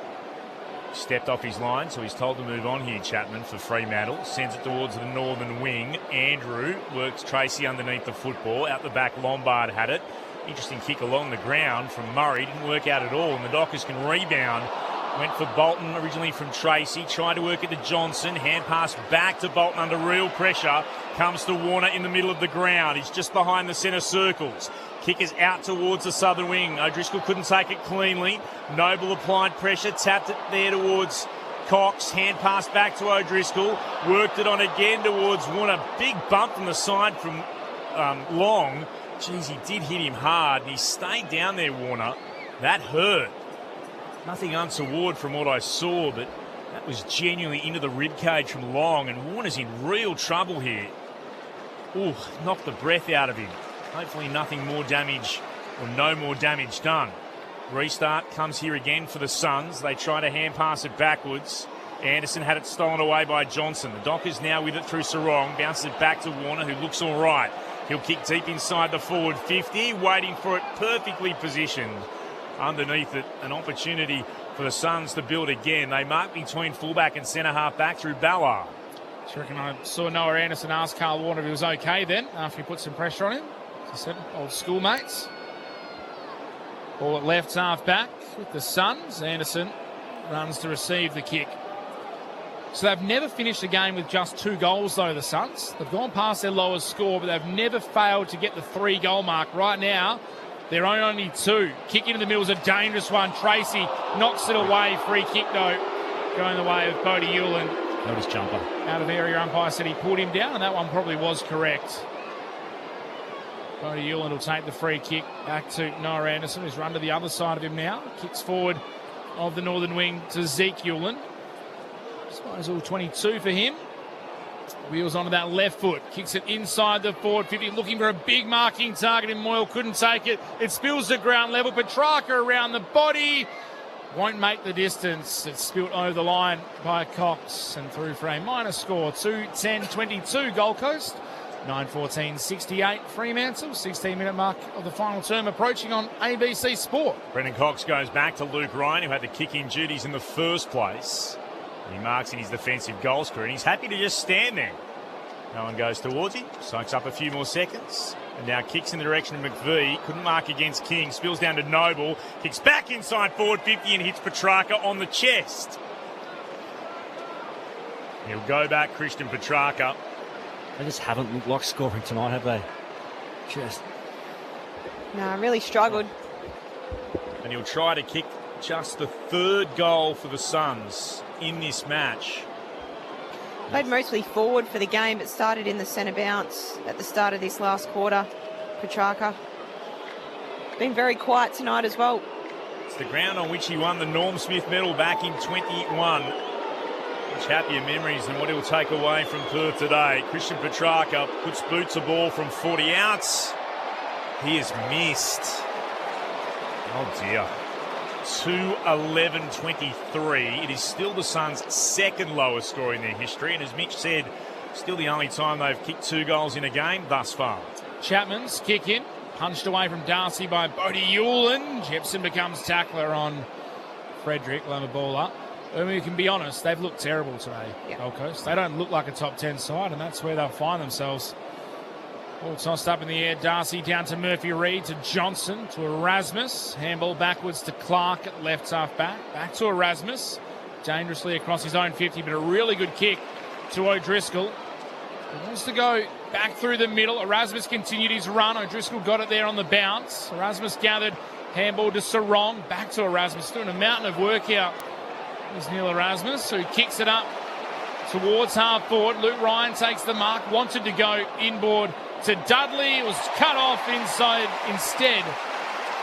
Stepped off his line, so he's told to move on here, Chapman, for Fremantle. Sends it towards the northern wing. Andrew works Tracy underneath the football. Out the back, Lombard had it. Interesting kick along the ground from Murray. Didn't work out at all, and the Dockers can rebound. Went for Bolton originally from Tracy. Tried to work it to Johnson. Hand pass back to Bolton under real pressure. Comes to Warner in the middle of the ground. He's just behind the centre circles. Kick is out towards the southern wing. O'Driscoll couldn't take it cleanly. Noble applied pressure. Tapped it there towards Cox. Hand pass back to O'Driscoll. Worked it on again towards Warner. Big bump from the side from Long. Geez, he did hit him hard. And he stayed down there, Warner. That hurt. Nothing untoward from what I saw, but that was genuinely into the ribcage from Long, and Warner's in real trouble here. Ooh, knocked the breath out of him. Hopefully nothing more damage, or no more damage done. Restart comes here again for the Suns. They try to hand pass it backwards. Anderson had it stolen away by Johnson. The Dockers now with it through Sarong. Bounces it back to Warner, who looks all right. He'll kick deep inside the forward 50, waiting for it, perfectly positioned. Underneath it, an opportunity for the Suns to build again. They mark between fullback and centre half back through Ballard. I reckon I saw Noah Anderson ask Carl Warner if he was okay then, after he put some pressure on him. As I said, old schoolmates. Ball at left half back with the Suns. Anderson runs to receive the kick. So they've never finished a game with just 2 goals, though, the Suns. They've gone past their lowest score, but they've never failed to get the 3-goal mark. Right now, they're only 2. Kick into the middle is a dangerous one. Tracy knocks it away. Free kick, though, going the way of Bodie Hewland. Notice jumper. Out of area, umpire said he pulled him down, and that one probably was correct. Bodie Hewland will take the free kick back to Noah Anderson, who's run to the other side of him now. Kicks forward of the northern wing to Zeke Hewland. Disposal 22 for him. Wheels onto that left foot. Kicks it inside the forward 50. Looking for a big marking target in Moyle. Couldn't take it. It spills to ground level. Petrarca around the body. Won't make the distance. It's spilt over the line by Cox and through for a minor score. 2-10-22 Gold Coast. 9-14-68 Fremantle. 16-minute mark of the final term approaching on ABC Sport. Brendan Cox goes back to Luke Ryan, who had the kick-in duties in the first place. He marks in his defensive goal scorer, and he's happy to just stand there. No one goes towards him, soaks up a few more seconds, and now kicks in the direction of McVie. Couldn't mark against King, spills down to Noble, kicks back inside forward 50 and hits Petrarca on the chest. He'll go back, Christian Petrarca. They just haven't looked like scoring tonight, have they? No, really struggled. And he'll try to kick just the 3rd goal for the Suns in this match. Played mostly forward for the game, but started in the centre bounce at the start of this last quarter. Petrarca. Been very quiet tonight as well. It's the ground on which he won the Norm Smith medal back in 21. Much happier memories than what he'll take away from Perth today. Christian Petrarca puts boots a ball from 40 outs. He has missed. Oh dear. 2-11-23. It is still the Suns' 2nd lowest score in their history, and as Mitch said, still the only time they've kicked 2 goals in a game thus far. Chapman's kick in, punched away from Darcy by Bodie Hewland. Jepson becomes tackler on Frederick Lamabola. I mean, we can be honest, they've looked terrible today, Gold Coast. They don't look like a top 10 side, and that's where they'll find themselves. All tossed up in the air. Darcy down to Murphy Reid, to Johnson, to Erasmus. Handball backwards to Clark at left half back. Back to Erasmus. Dangerously across his own 50, but a really good kick to O'Driscoll. He wants to go back through the middle. Erasmus continued his run. O'Driscoll got it there on the bounce. Erasmus gathered. Handball to Sarong. Back to Erasmus. Doing a mountain of work out. There's Neil Erasmus, who kicks it up towards half forward. Luke Ryan takes the mark. Wanted to go inboard to Dudley. It was cut off inside instead.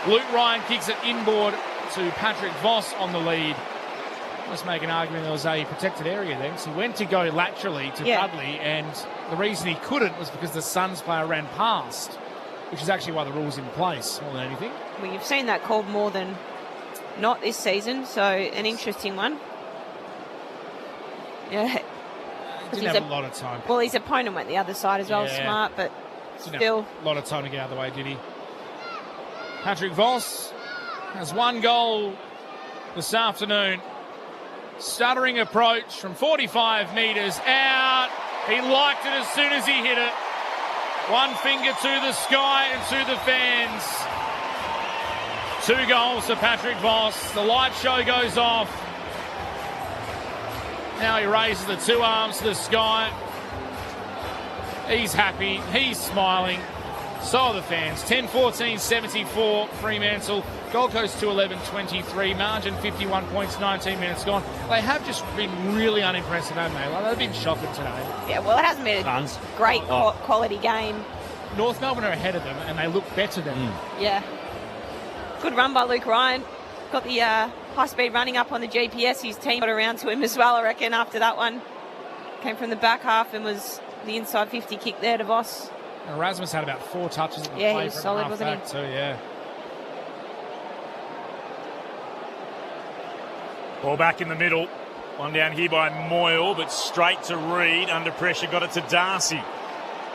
Luke Ryan kicks it inboard to Patrick Voss on the lead. Let's make an argument there was a protected area then. So he went to go laterally to Dudley, and the reason he couldn't was because the Suns player ran past, which is actually why the rule's in place more than anything. Well, you've seen that called more than not this season, so an interesting one. Yeah. He didn't have a lot of time. Well, his opponent went the other side as well, smart, but still. A lot of time to get out of the way, did he? Patrick Voss has 1 goal this afternoon. Stuttering approach from 45 metres out. He liked it as soon as he hit it. One finger to the sky and to the fans. 2 goals for Patrick Voss. The light show goes off. Now he raises the 2 arms to the sky. He's happy. He's smiling. So are the fans. 10-14-74 Fremantle. Gold Coast 2-11-23. Margin 51 points, 19 minutes gone. They have just been really unimpressive, haven't they? Like, they've been shocking today. Yeah, well, it hasn't been a great quality game. North Melbourne are ahead of them and they look better than them. Yeah. Good run by Luke Ryan. Got the high-speed running up on the GPS. His team got around to him as well, I reckon, after that one. Came from the back half and was the inside 50 kick there to Voss. Erasmus had about 4 touches at the Yeah, play he was for solid, half wasn't he? back too, yeah. Ball back in the middle. One down here by Moyle, but straight to Reid. Under pressure, got it to Darcy.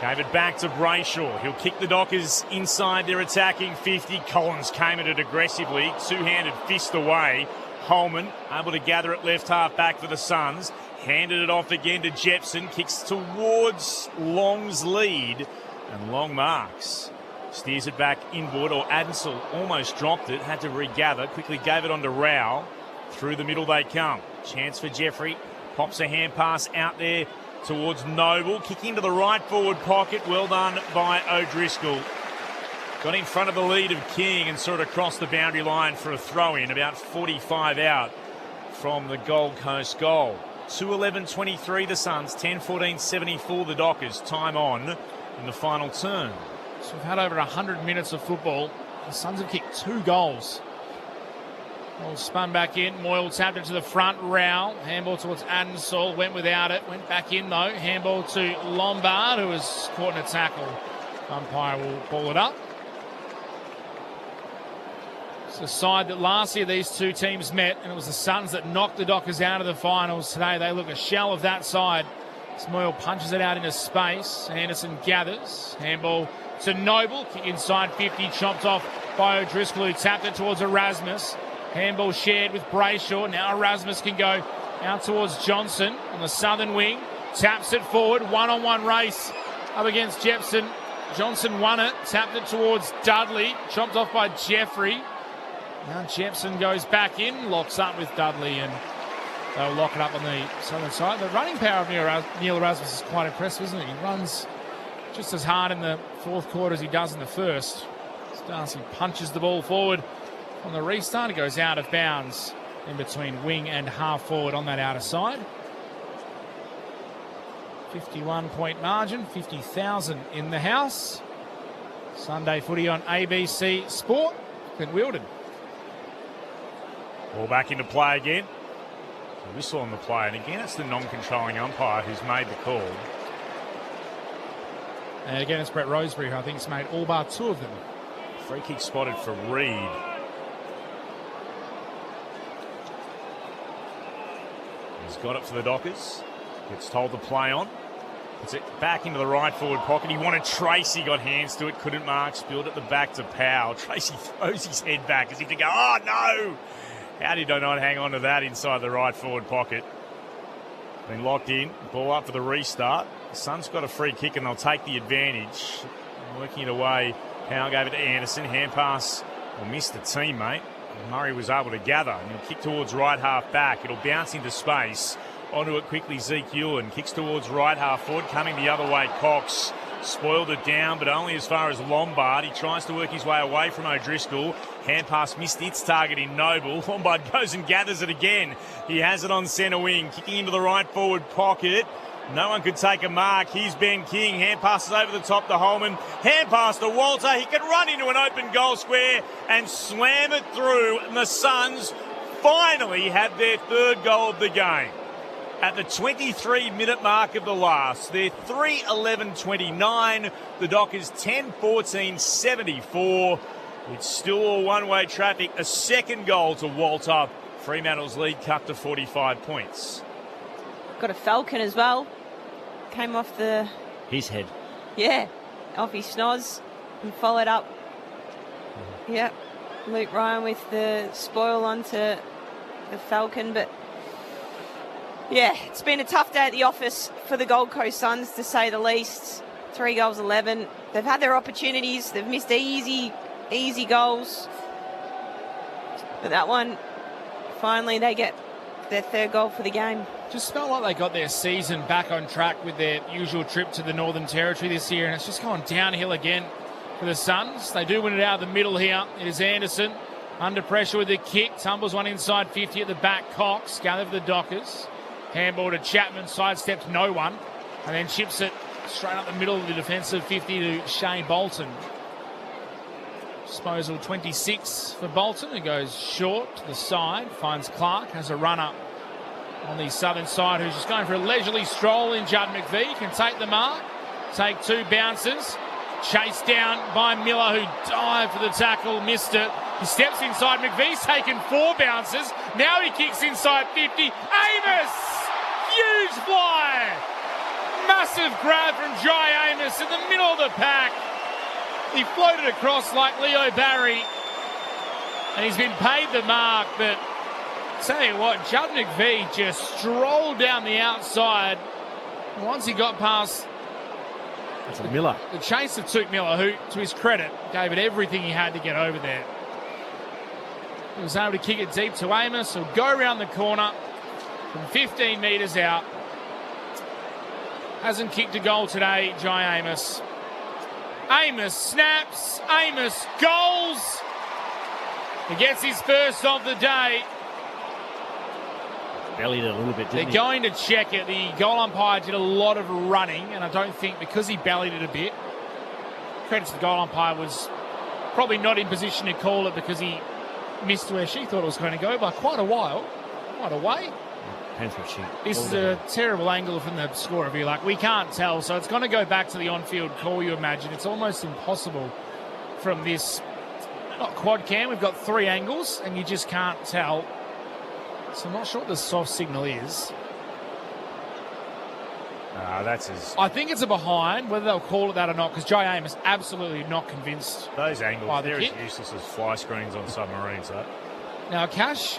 Gave it back to Brayshaw. He'll kick the Dockers inside their attacking 50. Collins came at it aggressively. Two-handed fist away. Holman able to gather it left half back for the Suns. Handed it off again to Jepson. Kicks towards Long's lead. And Long marks. Steers it back inboard, or Adensel almost dropped it. Had to regather. Quickly gave it on to Rao. Through the middle they come. Chance for Jeffrey. Pops a hand pass out there towards Noble. Kick into the right forward pocket. Well done by O'Driscoll. Got in front of the lead of King and sort of crossed the boundary line for a throw-in. About 45 out from the Gold Coast goal. 2-11-23 the Suns. 10-14-74 the Dockers. Time on in the final turn. So we've had over 100 minutes of football. The Suns have kicked 2 goals. Ball spun back in. Moyle tapped it to the front. Rao. Handball towards Adensol. Went without it. Went back in though. Handball to Lombard, who was caught in a tackle. Umpire will ball it up. It's the side that last year these two teams met, and it was the Suns that knocked the Dockers out of the finals. Today they look a shell of that side. As Moyle punches it out into space. Anderson gathers. Handball to Noble. Kick inside 50. Chopped off by O'Driscoll, who tapped it towards Erasmus. Handball shared with Brayshaw. Now Erasmus can go out towards Johnson on the southern wing. Taps it forward. One-on-one race up against Jepson. Johnson won it. Tapped it towards Dudley. Chopped off by Jeffrey. Now Jepson goes back in. Locks up with Dudley, and they'll lock it up on the southern side. The running power of Neil Erasmus is quite impressive, isn't it? He runs just as hard in the fourth quarter as he does in the first. Darcy punches the ball forward. On the restart, it goes out of bounds in between wing and half forward on that outer side. 51-point margin, 50,000 in the house. Sunday footy on ABC Sport. Clint Wheeldon. Ball back into play again. A whistle on the play, and again it's the non-controlling umpire who's made the call. And again it's Brett Roseberry, who I think has made all bar 2 of them. Free kick spotted for Reid. He's got it for the Dockers. Gets told to play on. Puts it back into the right forward pocket. He wanted Tracy, got hands to it, couldn't mark. Spilled at the back to Powell. Tracy throws his head back as if to go, oh no! How did I not hang on to that inside the right forward pocket? Been locked in. Ball up for the restart. The Suns got a free kick and they'll take the advantage. Working it away. Powell gave it to Anderson. Hand pass. Well, missed the teammate. Murray was able to gather, and he'll kick towards right half back. It'll bounce into space. Onto it quickly, Zeke Ewan kicks towards right half forward, coming the other way. Cox spoiled it down, but only as far as Lombard. He tries to work his way away from O'Driscoll. Hand pass missed its target in Noble. Lombard goes and gathers it again. He has it on centre wing, kicking into the right forward pocket. No one could take a mark. Here's Ben King. Hand passes over the top to Holman. Hand pass to Walter. He can run into an open goal square and slam it through. And the Suns finally had their 3rd goal of the game. At the 23-minute mark of the last, they're 3-11-29. The Dockers 10-14-74. It's still all one-way traffic. A 2nd goal to Walter. Fremantle's lead cut to 45 points. Got a Falcon as well. Came off the... His head. Yeah, off his schnoz and followed up. Yep. Luke Ryan with the spoil onto the Falcon, but Yeah, it's been a tough day at the office for the Gold Coast Suns, to say the least. 3 goals, 11. They've had their opportunities. They've missed easy goals. But that one, finally they get their 3rd goal for the game. Just felt like they got their season back on track with their usual trip to the Northern Territory this year, and it's just gone downhill again for the Suns. They do win it out of the middle here. It is Anderson under pressure with the kick. Tumbles one inside 50 at the back. Cox gathered for the Dockers. Handball to Chapman, sidesteps no one, and then chips it straight up the middle of the defensive 50 to Shane Bolton. Disposal 26 for Bolton, who goes short to the side, finds Clark, has a runner on the southern side who's just going for a leisurely stroll in Judd McVie. Can take the mark, take 2 bounces, chased down by Miller, who dived for the tackle, missed it. He steps inside, McVie's taken 4 bounces, now he kicks inside 50, Amos! Huge fly! Massive grab from Jai Amos in the middle of the pack. He floated across like Leo Barry, and he's been paid the mark, but tell you what, Judd McVie just strolled down the outside. Once he got past Miller, the chase of Tuke Miller, who, to his credit, gave it everything he had to get over there. He was able to kick it deep to Amos, who'll go around the corner from 15 metres out. Hasn't kicked a goal today, Jai Amos. Amos snaps, Amos goals. He gets his first of the day. Bellied it a little bit, didn't They're going to check it. The goal umpire did a lot of running, and I don't think, because he bellied it a bit, credit to the goal umpire, was probably not in position to call it because he missed where she thought it was going to go by quite a while. Quite a way. Depends what she... This is a terrible angle from the score review. Like, we can't tell, so it's going to go back to the on-field call, you imagine. It's almost impossible from this, not quad cam. We've got 3 angles, and you just can't tell. So I'm not sure what the soft signal is. That's as... I think it's a behind, whether they'll call it that or not, because Jai Amos absolutely not convinced. Those angles, they're kick. as useless as fly screens on submarines, though. Now, Cash,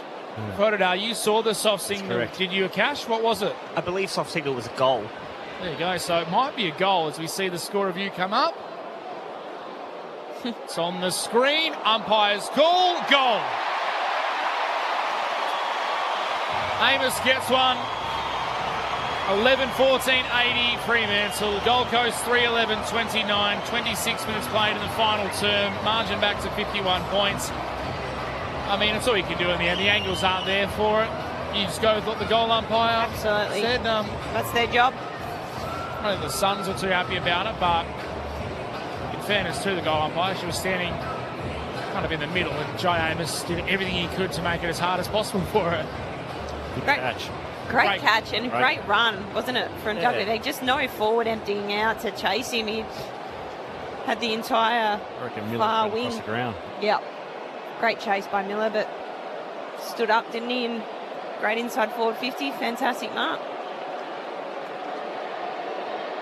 Fodadar, you saw the soft signal. correct. Did you, Cash? What was it? I believe soft signal was a goal. There you go. So it might be a goal as we see the score review come up. It's on the screen. Umpire's call. Goal. Amos gets one. 11-14-80 Fremantle. Gold Coast 3-11-29. 26 minutes played in the final term. Margin back to 51 points. I mean, it's all you can do in the end. The angles aren't there for it. You just go with what the goal umpire Absolutely. said. That's their job. I don't think the Suns were too happy about it, but in fairness to the goal umpire, she was standing kind of in the middle, and Jai Amos did everything he could to make it as hard as possible for her. Good catch. Great catch and great run, wasn't it, from WV? Just no forward emptying out to chase him. He had the entire I reckon Miller far went wing. across the ground. Yep. Great chase by Miller, but stood up, didn't he? And great inside forward 50. Fantastic mark.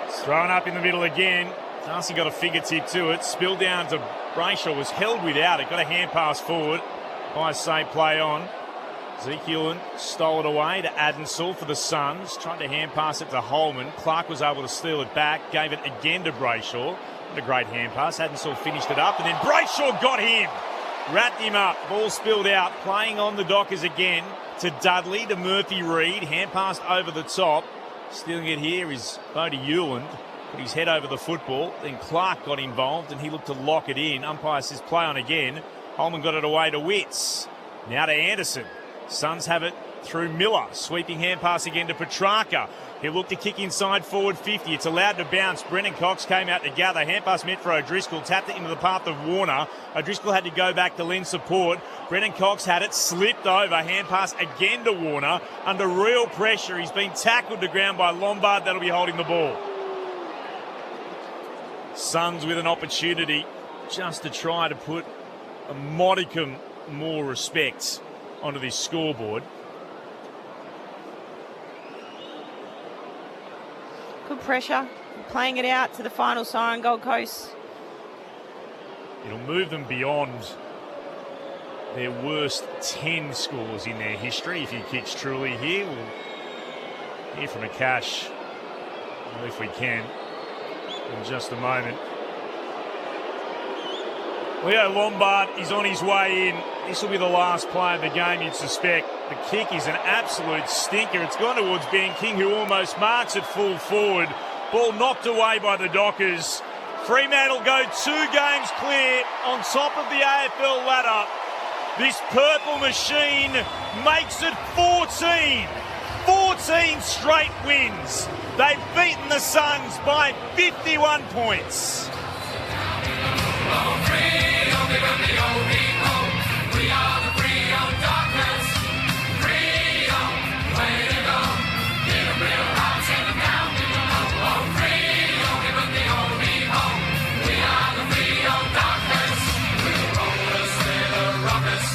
It's thrown up in the middle again. Darcy got a fingertip to it. Spilled down to Brayshaw. Was held without it. Got a hand pass forward. By say play on. Zekielin stole it away to Adensall for the Suns. Tried to hand pass it to Holman. Clark was able to steal it back. Gave it again to Brayshaw. What a great hand pass. Adensall finished it up. And then Brayshaw got him. Wrapped him up. Ball spilled out. Playing on the Dockers again to Dudley, to Murphy Reid. Hand passed over the top. Stealing it here is Bodie Hewland. Put his head over the football. Then Clark got involved and he looked to lock it in. Umpire says play on again. Holman got it away to Witts. Now to Anderson. Suns have it through Miller. Sweeping hand pass again to Petrarca. He'll look to kick inside forward 50. It's allowed to bounce. Brennan Cox came out to gather. Hand pass meant for O'Driscoll. Tapped it into the path of Warner. O'Driscoll had to go back to lend support. Brennan Cox had it. Slipped over. Hand pass again to Warner. Under real pressure. He's been tackled to ground by Lombard. That'll be holding the ball. Suns with an opportunity just to try to put a modicum more respect onto this scoreboard. Good pressure. Playing it out to the final siren, Gold Coast. It'll move them beyond their worst 10 scores in their history. If he kicks truly here, we'll hear from Akash, if we can, in just a moment. Leo Lombard is on his way in. This will be the last play of the game, you'd suspect. The kick is an absolute stinker. It's gone towards Ben King, who almost marks it full forward. Ball knocked away by the Dockers. Fremantle go 2 games clear on top of the AFL ladder. This purple machine makes it 14. 14 straight wins. They've beaten the Suns by 51 points. We are the Frio Dockers. Frio, way to go. Get a real hot, send them down below. Oh, Frio, give them the old home. We are the Frio Dockers. We'll roll us with the rockers.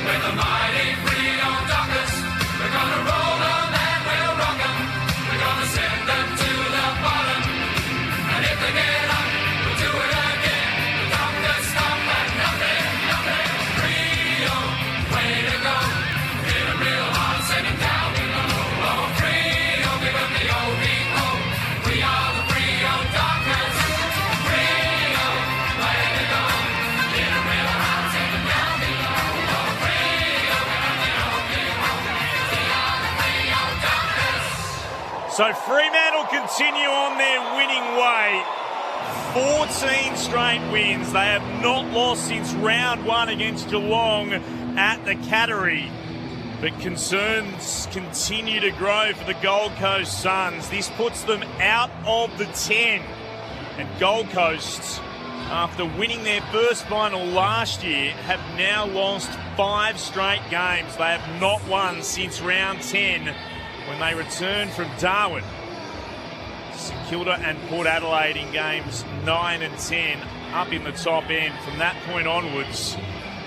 We're the mighty Frio Dockers. We're gonna roll them and we'll rock them. We're gonna send them to the bottom. And if they get up, we'll do it again. The Dockers stop at nothing, nothing. Frio, way to go. Hit them real hard, send them down below. Oh, Frio, give them the old home. We are the Frio Dockers. Frio, way to go. Hit them real hard, send them down below. Oh, Frio, give them the old home. We are the Frio Dockers. So Fremantle continue on their winning way. 14 straight wins. They have not lost since round 1 against Geelong at the Cattery. But concerns continue to grow for the Gold Coast Suns. This puts them out of the 10. And Gold Coast, after winning their first final last year, have now lost 5 straight games. They have not won since round 10 when they returned from Darwin. St Kilda and Port Adelaide in games 9 and 10 up in the top end. From that point onwards,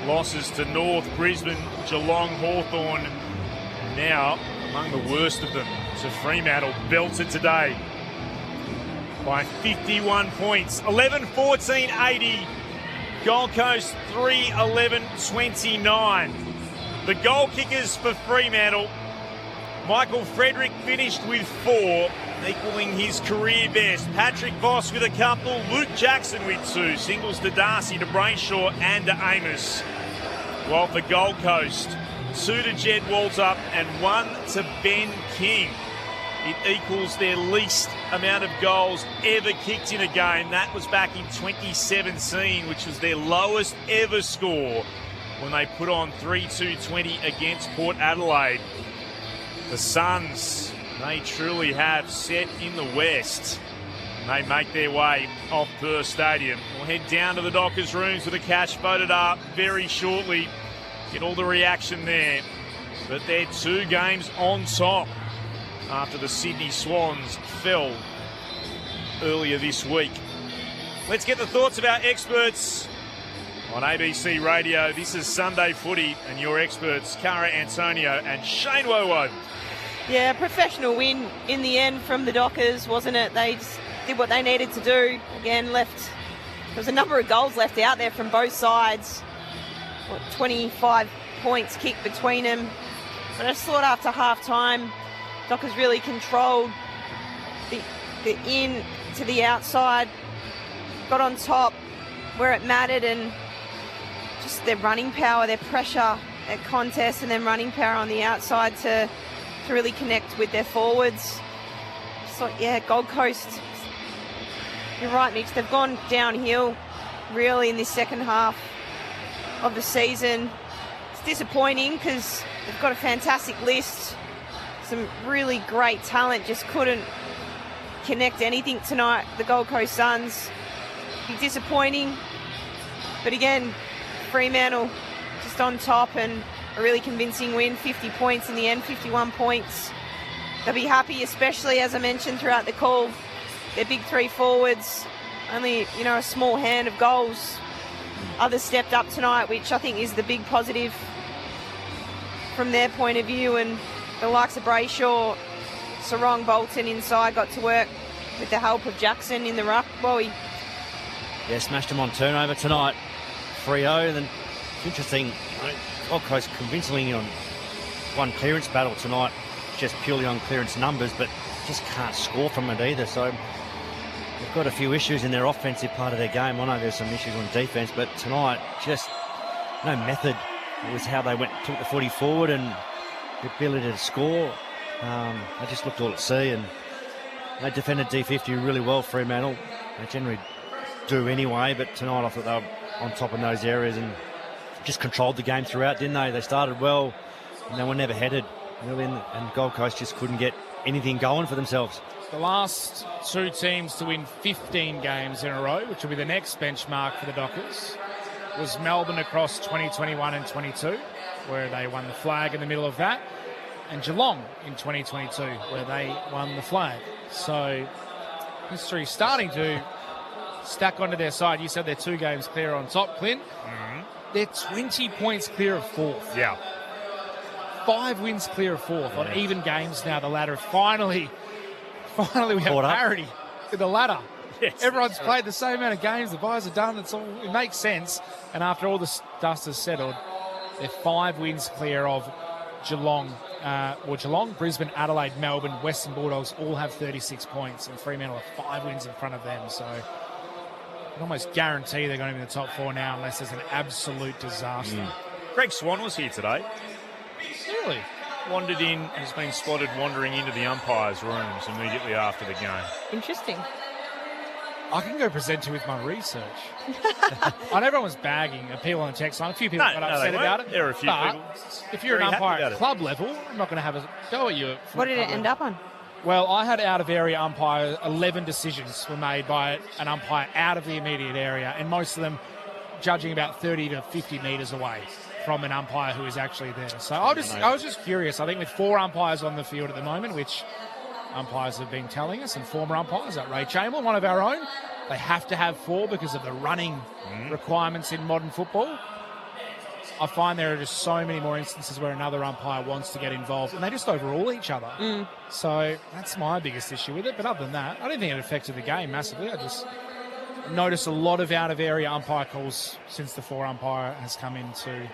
losses to North, Brisbane, Geelong, Hawthorn, and now among the worst of them to Fremantle, belted today by 51 points. 11-14-80. Gold Coast 3-11-29. The goal kickers for Fremantle. Michael Frederick finished with 4, equaling his career best. Patrick Voss with a couple. Luke Jackson with 2. Singles to Darcy, to Brayshaw and to Amos. While for Gold Coast, 2 to Jed Walter and 1 to Ben King. It equals their least amount of goals ever kicked in a game. That was back in 2017, which was their lowest ever score when they put on 3-2-20 against Port Adelaide. The Suns, they truly have set in the West. They make their way off Perth Stadium. We'll head down to the Dockers' rooms with a cash voted up very shortly. Get all the reaction there. But they're 2 games on top after the Sydney Swans fell earlier this week. Let's get the thoughts of our experts on ABC Radio. This is Sunday Footy and your experts, Cara Antonio and Shane Wowo. Yeah, professional win in the end from the Dockers, wasn't it? They just did what they needed to do. Again, there was a number of goals left out there from both sides. 25 points kicked between them. But I just thought after half-time, Dockers really controlled the in to the outside, got on top where it mattered, and just their running power, their pressure at contest, and then running power on the outside to really connect with their forwards. So yeah, Gold Coast, you're right, Mitch, they've gone downhill really in this second half of the season. It's disappointing because they've got a fantastic list, some really great talent, just couldn't connect anything tonight, the Gold Coast Suns. Be disappointing, but again, Fremantle just on top and a really convincing win, 50 points in the end, 51 points. They'll be happy, especially as I mentioned throughout the call, their big 3 forwards, only, a small hand of goals. Others stepped up tonight, which I think is the big positive from their point of view, and the likes of Brayshaw, Sarong, Bolton inside got to work with the help of Jackson in the ruck. Well, he smashed him on turnover tonight. 3-0, and then it's interesting, Gold Coast convincingly on one clearance battle tonight. just purely on clearance numbers, but just can't score from it either. So they've got a few issues in their offensive part of their game. I know there's some issues on defence, but tonight just no method. It was how they took the footy forward and the ability to score. They just looked all at sea, and they defended D50 really well, Fremantle. They generally do anyway, but tonight I thought they were on top in those areas and just controlled the game throughout, didn't they? They started well and they were never headed, really, and Gold Coast just couldn't get anything going for themselves. The last two teams to win 15 games in a row, which will be the next benchmark for the Dockers, was Melbourne across 2021 and 22, where they won the flag in the middle of that, and Geelong in 2022, where they won the flag. So history's starting to stack onto their side. You said they're 2 games clear on top, Clint. Mm-hmm. They're 20 points clear of fourth. Yeah. 5 wins clear of fourth on even games now. The ladder finally we have parity in the ladder. Yes, everyone's played the same amount of games. The guys are done. It makes sense. And after all the dust has settled, they're 5 wins clear of Geelong. Geelong, Brisbane, Adelaide, Melbourne, Western Bulldogs all have 36 points, and Fremantle have 5 wins in front of them. So I almost guarantee they're going to be in the top 4 now, unless there's an absolute disaster. Greg Swan was here today. Really? Wandered in, has been spotted wandering into the umpires' rooms immediately after the game. Interesting. I can go present with my research. I know everyone was bagging people on the text line. A few people got upset about it. There are a few people. If you're an umpire at club level, I'm not going to have a go at you. What did it end up on? Well, I had out-of-area umpire. 11 decisions were made by an umpire out of the immediate area, and most of them judging about 30 to 50 metres away from an umpire who is actually there. So I was just curious. I think with 4 umpires on the field at the moment, which umpires have been telling us, and former umpires, like Ray Chamberlain, one of our own, they have to have 4 because of the running requirements in modern football. I find there are just so many more instances where another umpire wants to get involved, and they just overrule each other. So that's my biggest issue with it. But other than that, I don't think it affected the game massively. I just noticed a lot of out-of-area umpire calls since the 4 umpire has come into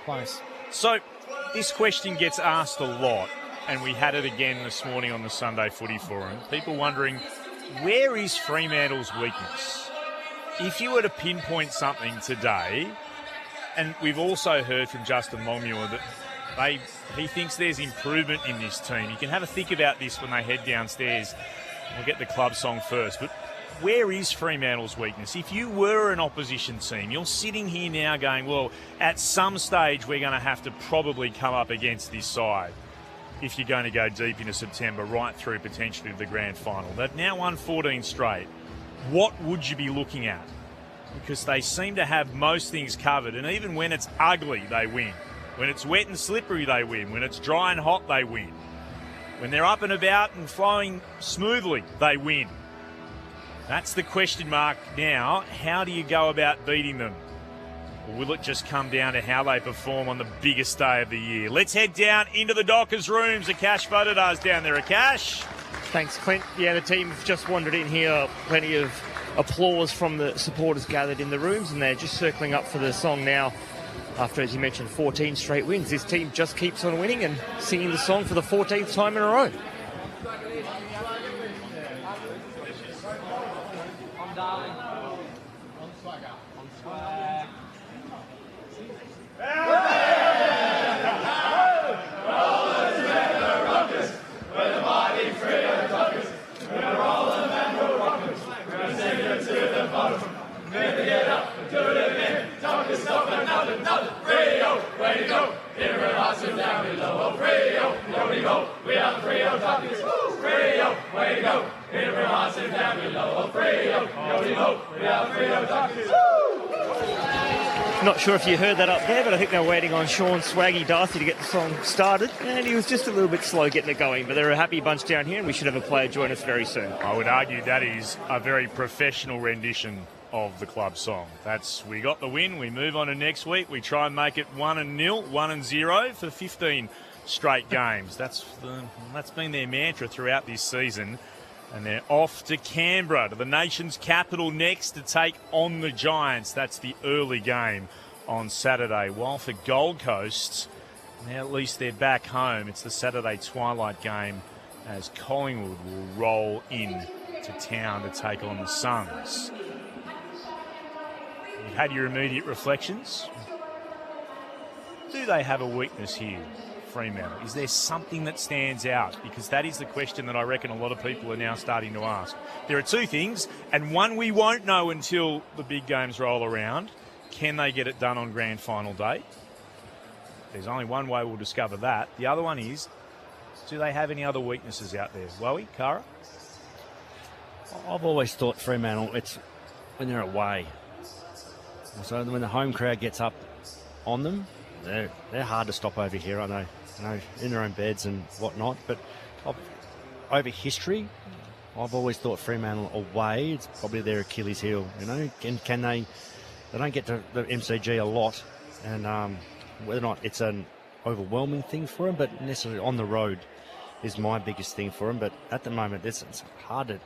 place. So this question gets asked a lot, and we had it again this morning on the Sunday Footy Forum. People wondering, where is Fremantle's weakness? If you were to pinpoint something today, and we've also heard from Justin Longmuir that he thinks there's improvement in this team. You can have a think about this when they head downstairs. We'll get the club song first. But where is Fremantle's weakness? If you were an opposition team, you're sitting here now going, well, at some stage we're going to have to probably come up against this side if you're going to go deep into September, right through potentially to the grand final. They've now won 14 straight. What would you be looking at? Because they seem to have most things covered, and even when it's ugly, they win. When it's wet and slippery, they win. When it's dry and hot, they win. When they're up and about and flowing smoothly, they win. That's the question mark now. How do you go about beating them? Or will it just come down to how they perform on the biggest day of the year? Let's head down into the Dockers' rooms. Akash Bhattacharya's down there. Akash? Thanks, Clint. Yeah, the team have just wandered in here. Plenty of applause from the supporters gathered in the rooms, and they're just circling up for the song now. After, as you mentioned, 14 straight wins, this team just keeps on winning and singing the song for the 14th time in a row. Not sure if you heard that up there, but I think they're waiting on Sean Swaggy Darcy to get the song started, and he was just a little bit slow getting it going, but they're a happy bunch down here, and we should have a player join us very soon. I would argue that is a very professional rendition of the club song. We got the win, we move on to next week, we try and make it 1-0, 1-0 for 15 straight games. That's been their mantra throughout this season. And they're off to Canberra, to the nation's capital next, to take on the Giants. That's the early game on Saturday. While for Gold Coast, Now at least they're back home. It's the Saturday twilight game as Collingwood will roll in to town to take on the Suns. You've had your immediate reflections. Do they have a weakness here, Fremantle? Is there something that stands out? Because that is the question that I reckon a lot of people are now starting to ask. There are two things, and one we won't know until the big games roll around. Can they get it done on grand final day? There's only one way we'll discover that. The other one is, do they have any other weaknesses out there? Wowie, Cara? I've always thought Fremantle, it's when they're away. So when the home crowd gets up on them, they're hard to stop over here, aren't they? You know, in their own beds and whatnot. But over history, I've always thought Fremantle away, it's probably their Achilles heel. You know, can they don't get to the MCG a lot, and whether or not it's an overwhelming thing for them, but necessarily on the road is my biggest thing for them. But at the moment, it's hard to,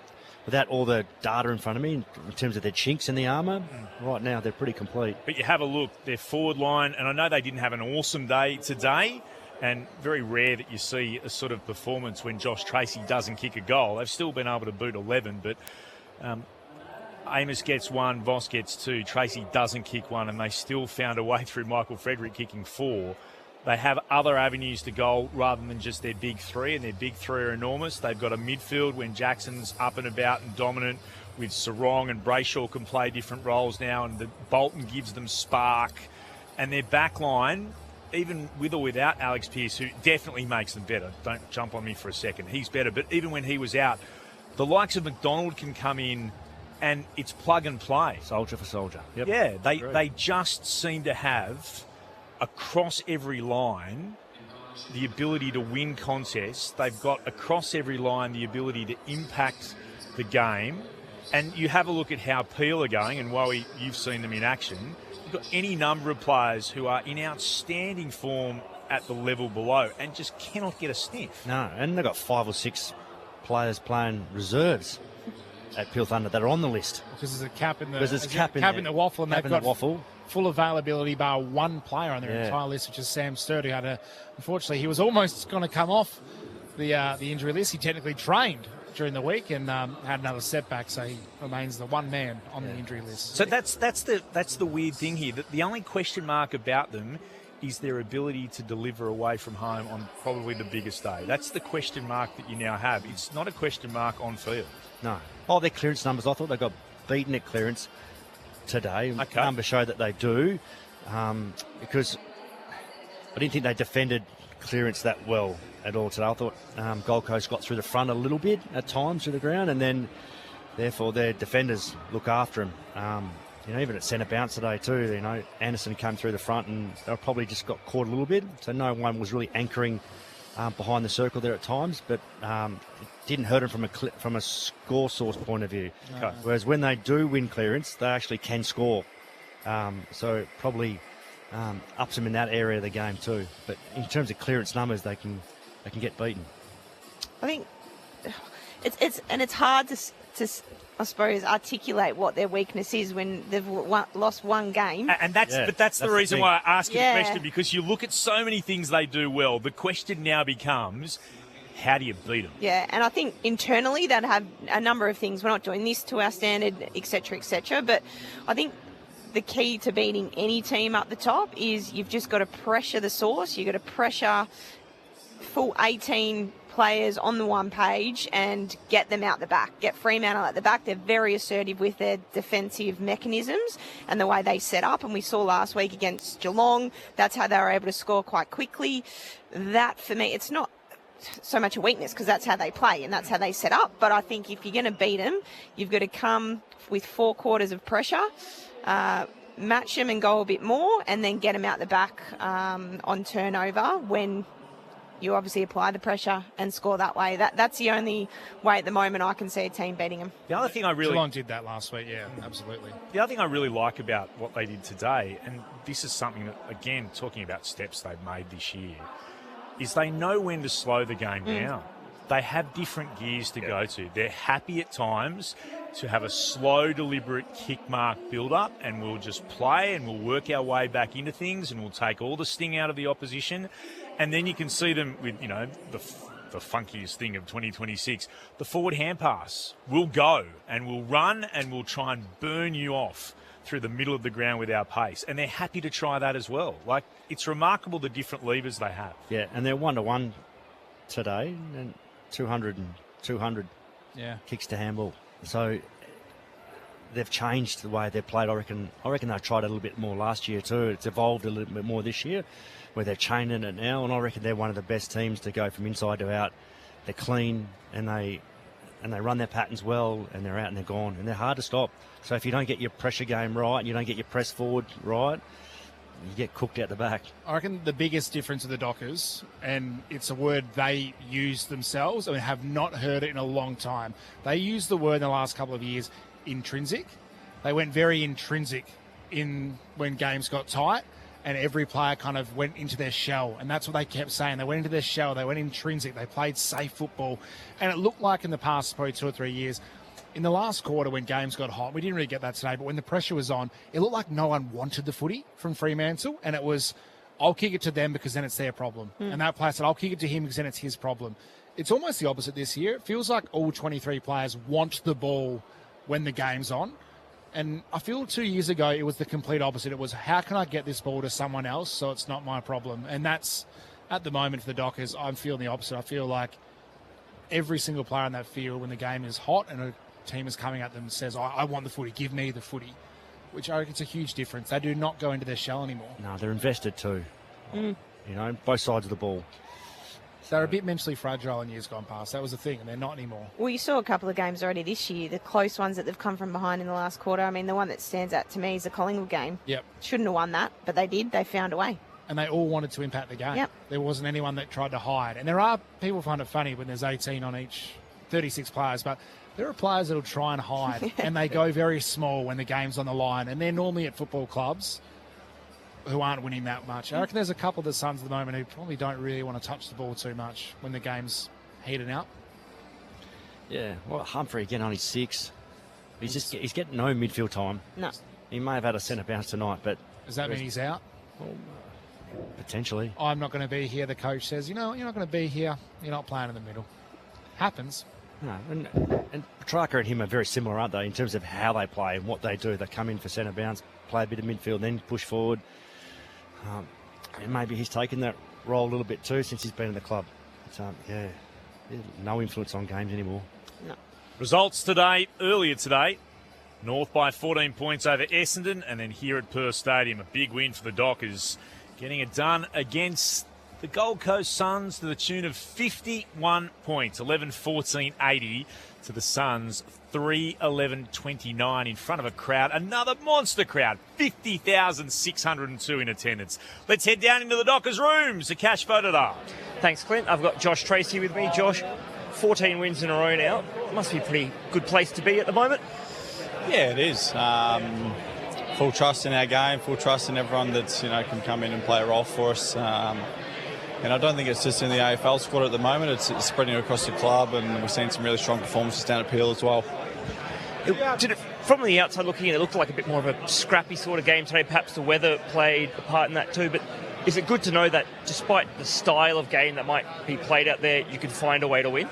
without all the data in front of me in terms of their chinks in the armour, right now they're pretty complete. But you have a look, their forward line, and I know they didn't have an awesome day today, and very rare that you see a sort of performance when Josh Tracy doesn't kick a goal. They've still been able to boot 11, but Amos gets one, Voss gets two, Tracy doesn't kick one, and they still found a way through Michael Frederick kicking 4. They have other avenues to goal rather than just their big three, and their big three are enormous. They've got a midfield when Jackson's up and about and dominant, with Sarong and Brayshaw can play different roles now, and the Bolton gives them spark. And their back line, even with or without Alex Pearce, who definitely makes them better. Don't jump on me for a second. He's better. But even when he was out, the likes of McDonald can come in and it's plug and play. Soldier for soldier. Yep. Yeah, they just seem to have, across every line, the ability to win contests. They've got, across every line, the ability to impact the game. And you have a look at how Peel are going, and Wowie, you've seen them in action. You've got any number of players who are in outstanding form at the level below and just cannot get a sniff. No, and they've got 5 or 6 players playing reserves at Peel Thunder that are on the list. Because there's a cap in the, in the waffle, and they've got waffle. Full availability bar one player on their entire list, which is Sam Sturt, who had unfortunately, he was almost going to come off the injury list. He technically trained during the week and had another setback, so he remains the one man on the injury list. So that's the weird thing here. The only question mark about them is their ability to deliver away from home on probably the biggest day. That's the question mark that you now have. It's not a question mark on field. No. Oh, their clearance numbers, I thought they got beaten at clearance today. Okay. Numbers show that they do, because I didn't think they defended clearance that well at all today. I thought Gold Coast got through the front a little bit at times to the ground, and then therefore their defenders look after them. Even at centre bounce today too, Anderson came through the front and they probably just got caught a little bit, so no one was really anchoring behind the circle there at times, but it didn't hurt them from a score source point of view. Okay. Whereas when they do win clearance, they actually can score. So it probably ups them in that area of the game too. But in terms of clearance numbers, they can get beaten. I think it's hard to I suppose articulate what their weakness is when they've lost one game. And that's the reason why I ask you the question, because you look at so many things they do well. The question now becomes, how do you beat them? Yeah, and I think internally they'd have a number of things. We're not doing this to our standard, et cetera, but I think the key to beating any team up the top is you've just got to pressure the source. You've got to pressure full 18 players on the one page and get them out the back, get Fremantle at the back. They're very assertive with their defensive mechanisms and the way they set up, and we saw last week against Geelong, that's how they were able to score quite quickly. That, for me, it's not so much a weakness because that's how they play and that's how they set up, but I think if you're going to beat them, you've got to come with 4 quarters of pressure, match them and go a bit more, and then get them out the back on turnover when you obviously apply the pressure and score that way. That's the only way at the moment I can see a team beating them. The other thing Geelong did that last week, yeah, absolutely. The other thing I really like about what they did today, and this is something that, again, talking about steps they've made this year, is they know when to slow the game down. They have different gears to go to. They're happy at times to have a slow, deliberate kick mark build-up, and we'll just play and we'll work our way back into things and we'll take all the sting out of the opposition. And then you can see them with, the funkiest thing of 2026. The forward hand pass will go and we'll run and we'll try and burn you off through the middle of the ground with our pace. And they're happy to try that as well. Like, it's remarkable the different levers they have. Yeah, and they're 1-1 today, and 200 kicks to handball. So they've changed the way they've played. I reckon they tried it a little bit more last year too. It's evolved a little bit more this year, where they're chaining it now, and I reckon they're one of the best teams to go from inside to out. They're clean, and they run their patterns well, and they're out and they're gone, and they're hard to stop. So if you don't get your pressure game right, and you don't get your press forward right, you get cooked out the back. I reckon the biggest difference of the Dockers, and it's a word they use themselves, and have not heard it in a long time. They used the word in the last couple of years, intrinsic. They went very intrinsic when games got tight, and every player kind of went into their shell, and that's what they kept saying. They went into their shell, they went intrinsic, they played safe football, and it looked like in the past probably 2 or 3 years, in the last quarter when games got hot, we didn't really get that today, but when the pressure was on, it looked like no one wanted the footy from Fremantle, and it was, I'll kick it to them because then it's their problem. And that player said, I'll kick it to him because then it's his problem. It's almost the opposite this year. It feels like all 23 players want the ball when the game's on. And I feel 2 years ago it was the complete opposite. It was, how can I get this ball to someone else so it's not my problem? And that's, at the moment for the Dockers, I'm feeling the opposite. I feel like every single player on that field, when the game is hot and a team is coming at them and says, I want the footy, give me the footy, which I think it's a huge difference. They do not go into their shell anymore. No, they're invested too. Both sides of the ball. They're a bit mentally fragile in years gone past. That was the thing, and they're not anymore. Well, you saw a couple of games already this year, the close ones that they've come from behind in the last quarter. I mean, the one that stands out to me is the Collingwood game. Yep. Shouldn't have won that, but they did. They found a way. And they all wanted to impact the game. Yep. There wasn't anyone that tried to hide. And there are people find it funny when there's 18 on each 36 players, but there are players that will try and hide, and they go very small when the game's on the line, and they're normally at football clubs who aren't winning that much. I reckon there's a couple of the Suns at the moment who probably don't really want to touch the ball too much when the game's heating up. Yeah, well, Humphrey again only 6. He's getting no midfield time. No. He may have had a centre bounce tonight, but Does that mean he's out? Potentially. I'm not going to be here. The coach says, you're not going to be here. You're not playing in the middle. Happens. No, and Petrarca and him are very similar, aren't they, in terms of how they play and what they do. They come in for centre bounce, play a bit of midfield, then push forward. And maybe he's taken that role a little bit too since he's been in the club. But, no influence on games anymore. No. Results today, earlier today. North by 14 points over Essendon, and then here at Perth Stadium, a big win for the Dockers, getting it done against the Gold Coast Suns to the tune of 51 points, 11-14-80 to the Suns, 3-11-29 in front of a crowd, another monster crowd, 50,602 in attendance. Let's head down into the Dockers' rooms. A cash vote up. Thanks, Clint. I've got Josh Tracy with me. Josh, 14 wins in a row now. Must be a pretty good place to be at the moment. Yeah, it is. Full trust in our game, full trust in everyone that's can come in and play a role for us. And I don't think it's just in the AFL squad at the moment. It's spreading across the club, and we've seen some really strong performances down at Peel as well. From the outside looking in, it looked like a bit more of a scrappy sort of game today. Perhaps the weather played a part in that too. But is it good to know that despite the style of game that might be played out there, you can find a way to win?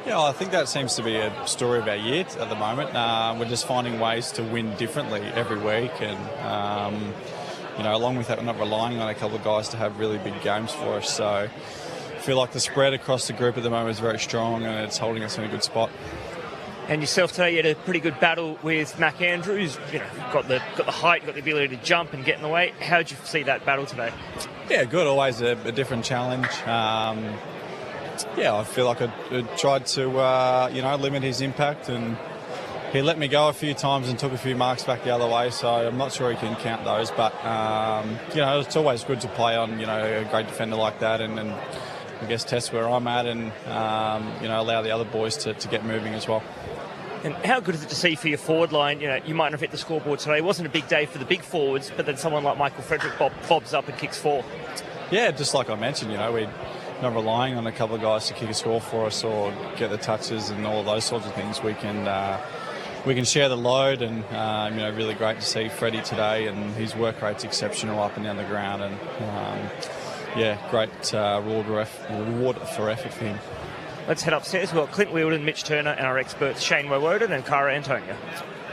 Yeah, I think that seems to be a story of our year at the moment. We're just finding ways to win differently every week, and along with that, we're not relying on a couple of guys to have really big games for us. So I feel like the spread across the group at the moment is very strong, and it's holding us in a good spot. And yourself today, you had a pretty good battle with Mac Andrews. Got the height, got the ability to jump and get in the way. How did you see that battle today? Yeah, good. Always a different challenge. I feel like I tried to limit his impact, and he let me go a few times and took a few marks back the other way. So I'm not sure he can count those, but it's always good to play on a great defender like that, and I guess test where I'm at, and allow the other boys to get moving as well. And how good is it to see for your forward line? You might not have hit the scoreboard today. It wasn't a big day for the big forwards, but then someone like Michael Frederick bobs up and kicks 4. Yeah, just like I mentioned, we're not relying on a couple of guys to kick a score for us or get the touches and all of those sorts of things. We can share the load, and really great to see Freddie today, and his work rate's exceptional up and down the ground, and yeah, great reward for effort for him. Let's head upstairs. We've got Clint Wheeldon, Mitch Turner, and our experts Shane Woden and Cara Antonia.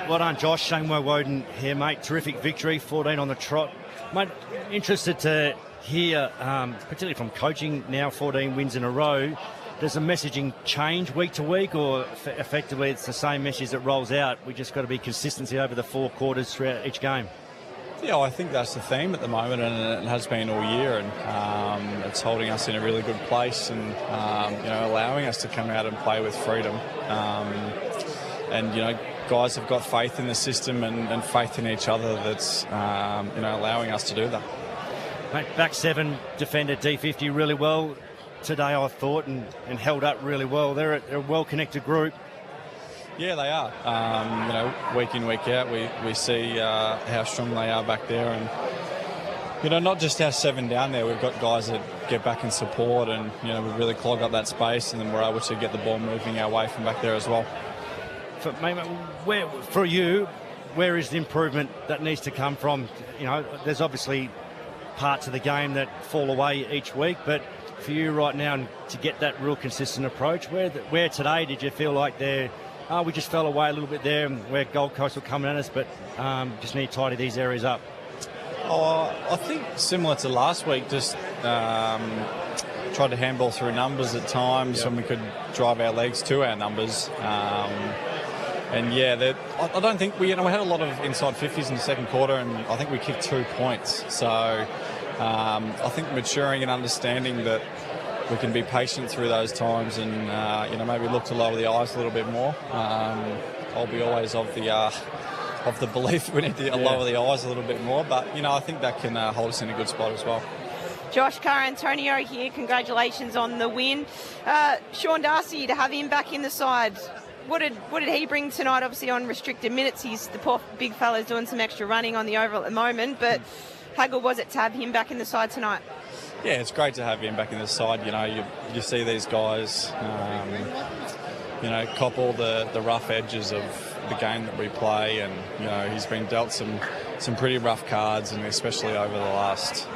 Well done, Josh. Shane Woden here, mate. Terrific victory, 14 on the trot. Mate, interested to hear, particularly from coaching now, 14 wins in a row. Does the messaging change week to week, or effectively it's the same message that rolls out? We just got to be consistency over the 4 quarters throughout each game. Yeah, I think that's the theme at the moment, and it has been all year, and it's holding us in a really good place, and allowing us to come out and play with freedom. And guys have got faith in the system and faith in each other. That's allowing us to do that. Mate, back 7 defended D50 really well today, I thought, and held up really well. They're a well-connected group. Yeah, they are. Week in, week out, we see how strong they are back there, and not just our 7 down there. We've got guys that get back and support, and we really clog up that space, and then we're able to get the ball moving our way from back there as well. For you, where is the improvement that needs to come from? There's obviously parts of the game that fall away each week, but for you right now, to get that real consistent approach, where today did you feel like we just fell away a little bit there, where Gold Coast were coming at us, but just need to tidy these areas up? I think similar to last week, just tried to handball through numbers at times when we could drive our legs to our numbers. And yeah, I don't think we had a lot of inside 50s in the second quarter, and I think we kicked 2 points. So I think maturing and understanding that we can be patient through those times, and maybe look to lower the eyes a little bit more. I'll be always of the belief we need to lower the eyes a little bit more, but I think that can hold us in a good spot as well. Josh, Cara Antonio here, congratulations on the win. Sean Darcy, to have him back in the side, what did he bring tonight? Obviously on restricted minutes, the poor big fella's doing some extra running on the oval at the moment, but how good was it to have him back in the side tonight? Yeah, it's great to have him back in the side. You see these guys, cop all the rough edges of the game that we play, and he's been dealt some pretty rough cards, and especially over the last,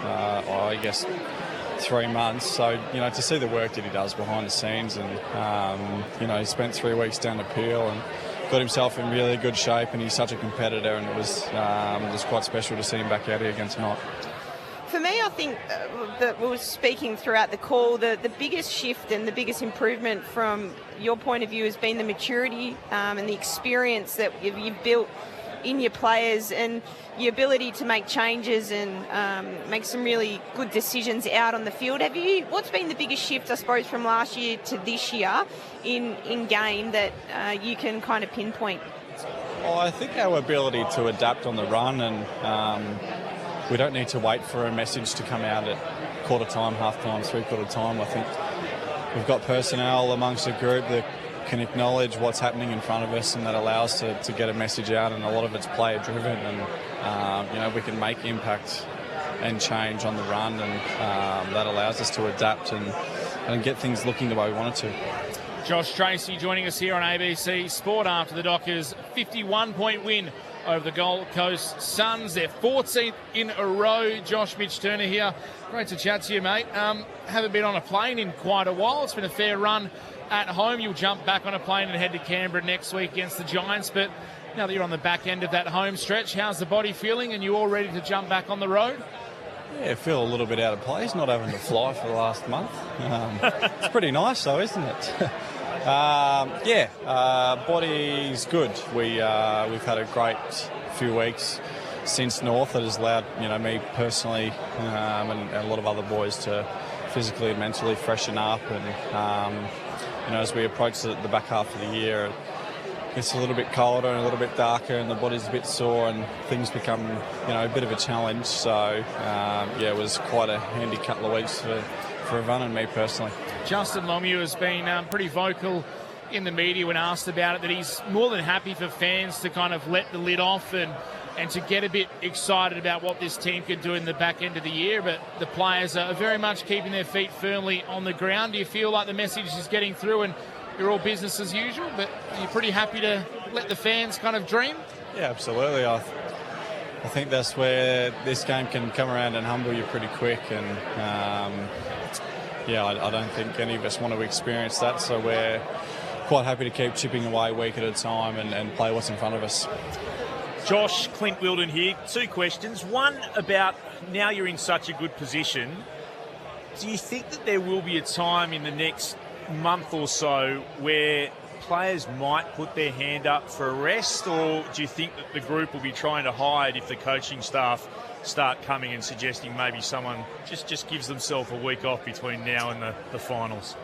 3 months. So to see the work that he does behind the scenes, and he spent 3 weeks down the Peel and got himself in really good shape, and he's such a competitor, and it was quite special to see him back out here again tonight. For me, I think that we were speaking throughout the call, the biggest shift and the biggest improvement from your point of view has been the maturity and the experience that you've built in your players, and your ability to make changes and make some really good decisions out on the field. What's been the biggest shift, I suppose, from last year to this year in game that you can kind of pinpoint? Well, I think our ability to adapt on the run, and we don't need to wait for a message to come out at quarter time, half time, 3/4 time. I think we've got personnel amongst the group that can acknowledge what's happening in front of us, and that allows to get a message out, and a lot of it's player driven, and we can make impact and change on the run, and that allows us to adapt and get things looking the way we want it to. Josh Tracy joining us here on ABC Sport after the Dockers' 51-point win over the Gold Coast Suns. Their 14th in a row. Josh, Mitch Turner here. Great to chat to you, mate. Haven't been on a plane in quite a while. It's been a fair run at home. You'll jump back on a plane and head to Canberra next week against the Giants. But now that you're on the back end of that home stretch, how's the body feeling? And you all ready to jump back on the road? Yeah, I feel a little bit out of place, not having to fly for the last month. It's pretty nice though, isn't it? Body's good. We've had a great few weeks since North that has allowed me personally and a lot of other boys to physically and mentally freshen up, and as we approach the back half of the year, it's a little bit colder and a little bit darker, and the body's a bit sore, and things become a bit of a challenge. So it was quite a handy couple of weeks for everyone and me personally. Justin Longmuir has been pretty vocal in the media when asked about it, that he's more than happy for fans to kind of let the lid off and to get a bit excited about what this team can do in the back end of the year. But the players are very much keeping their feet firmly on the ground. Do you feel like the message is getting through and you're all business as usual, but you're pretty happy to let the fans kind of dream? Yeah, absolutely. I I think that's where this game can come around and humble you pretty quick. And I don't think any of us want to experience that. So we're quite happy to keep chipping away week at a time and play what's in front of us. Josh, Clint Wilden here. 2 questions. One about now you're in such a good position. Do you think that there will be a time in the next month or so where players might put their hand up for a rest, or do you think that the group will be trying to hide if the coaching staff start coming and suggesting maybe someone just gives themselves a week off between now and the finals?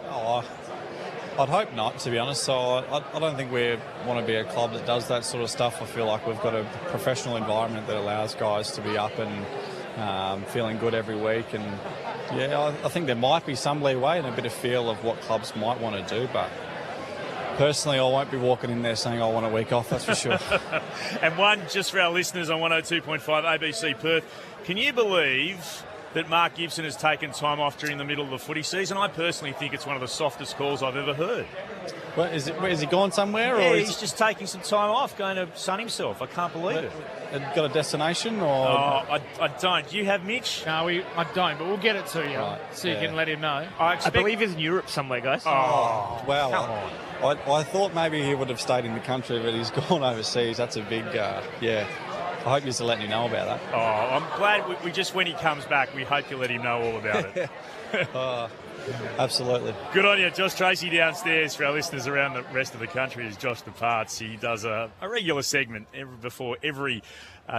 I'd hope not, to be honest. So I don't think we want to be a club that does that sort of stuff. I feel like we've got a professional environment that allows guys to be up and feeling good every week. And I think there might be some leeway and a bit of feel of what clubs might want to do, but personally, I won't be walking in there saying I want a week off, that's for sure. And one, just for our listeners on 102.5 ABC Perth, can you believe that Mark Gibson has taken time off during the middle of the footy season? I personally think it's one of the softest calls I've ever heard. Well, is he gone somewhere? Yeah, or he's just taking some time off, going to sun himself. I can't believe it. Got a destination? Or I don't. Do you have, Mitch? No, I don't, but we'll get it to you so you can let him know. I believe he's in Europe somewhere, guys. Oh, wow. Come on. I thought maybe he would have stayed in the country, but he's gone overseas. That's a big, I hope you're letting you know about that. Oh, I'm glad we just, when he comes back, we hope you let him know all about it. Absolutely. Good on you. Josh Tracy downstairs. For our listeners around the rest of the country is Josh Departs. He does a regular segment before every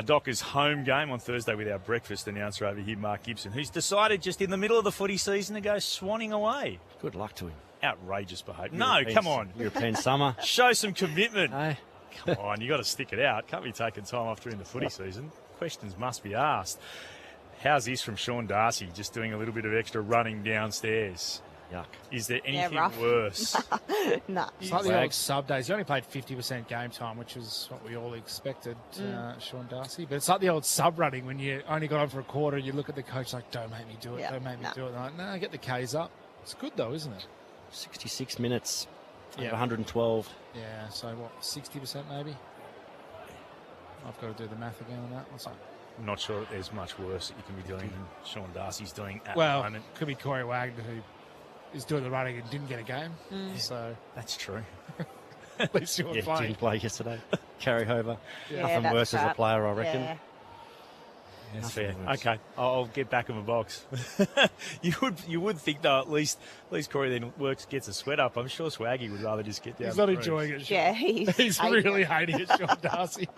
Dockers home game on Thursday with our breakfast announcer over here, Mark Gibson, who's decided just in the middle of the footy season to go swanning away. Good luck to him. Outrageous behaviour. No, come on. European summer. Show some commitment. Hey. Come on, you got to stick it out. Can't be taking time off during the footy season. Questions must be asked. How's this from Sean Darcy, just doing a little bit of extra running downstairs? Yuck. Is there anything rough. worse? No. It's like the old sub days. He only played 50% game time, which is what we all expected, Sean Darcy. But it's like the old sub running when you only got on for a quarter and you look at the coach like, don't make me do it, don't make me do it. And I'm like, no, get the Ks up. It's good though, isn't it? 66 minutes, 112. Yeah, so what, 60% maybe? I've got to do the math again on that. What's that? I'm not sure that there's much worse that you can be doing than Sean Darcy's doing at the Well, moment. could be Corey Wagner, who is doing the running and didn't get a game. So That's true. at least you were playing. Didn't play yesterday. Carry over. Yeah, Nothing that's worse as a crap. player, I reckon. Yeah. That's Nothing fair. worse. Okay, I'll get back in the box. you would think though, at least Corey then gets a sweat up. I'm sure Swaggy would rather just get down. He's not the enjoying it. Sean. Yeah, he's really hating it, Sean Darcy.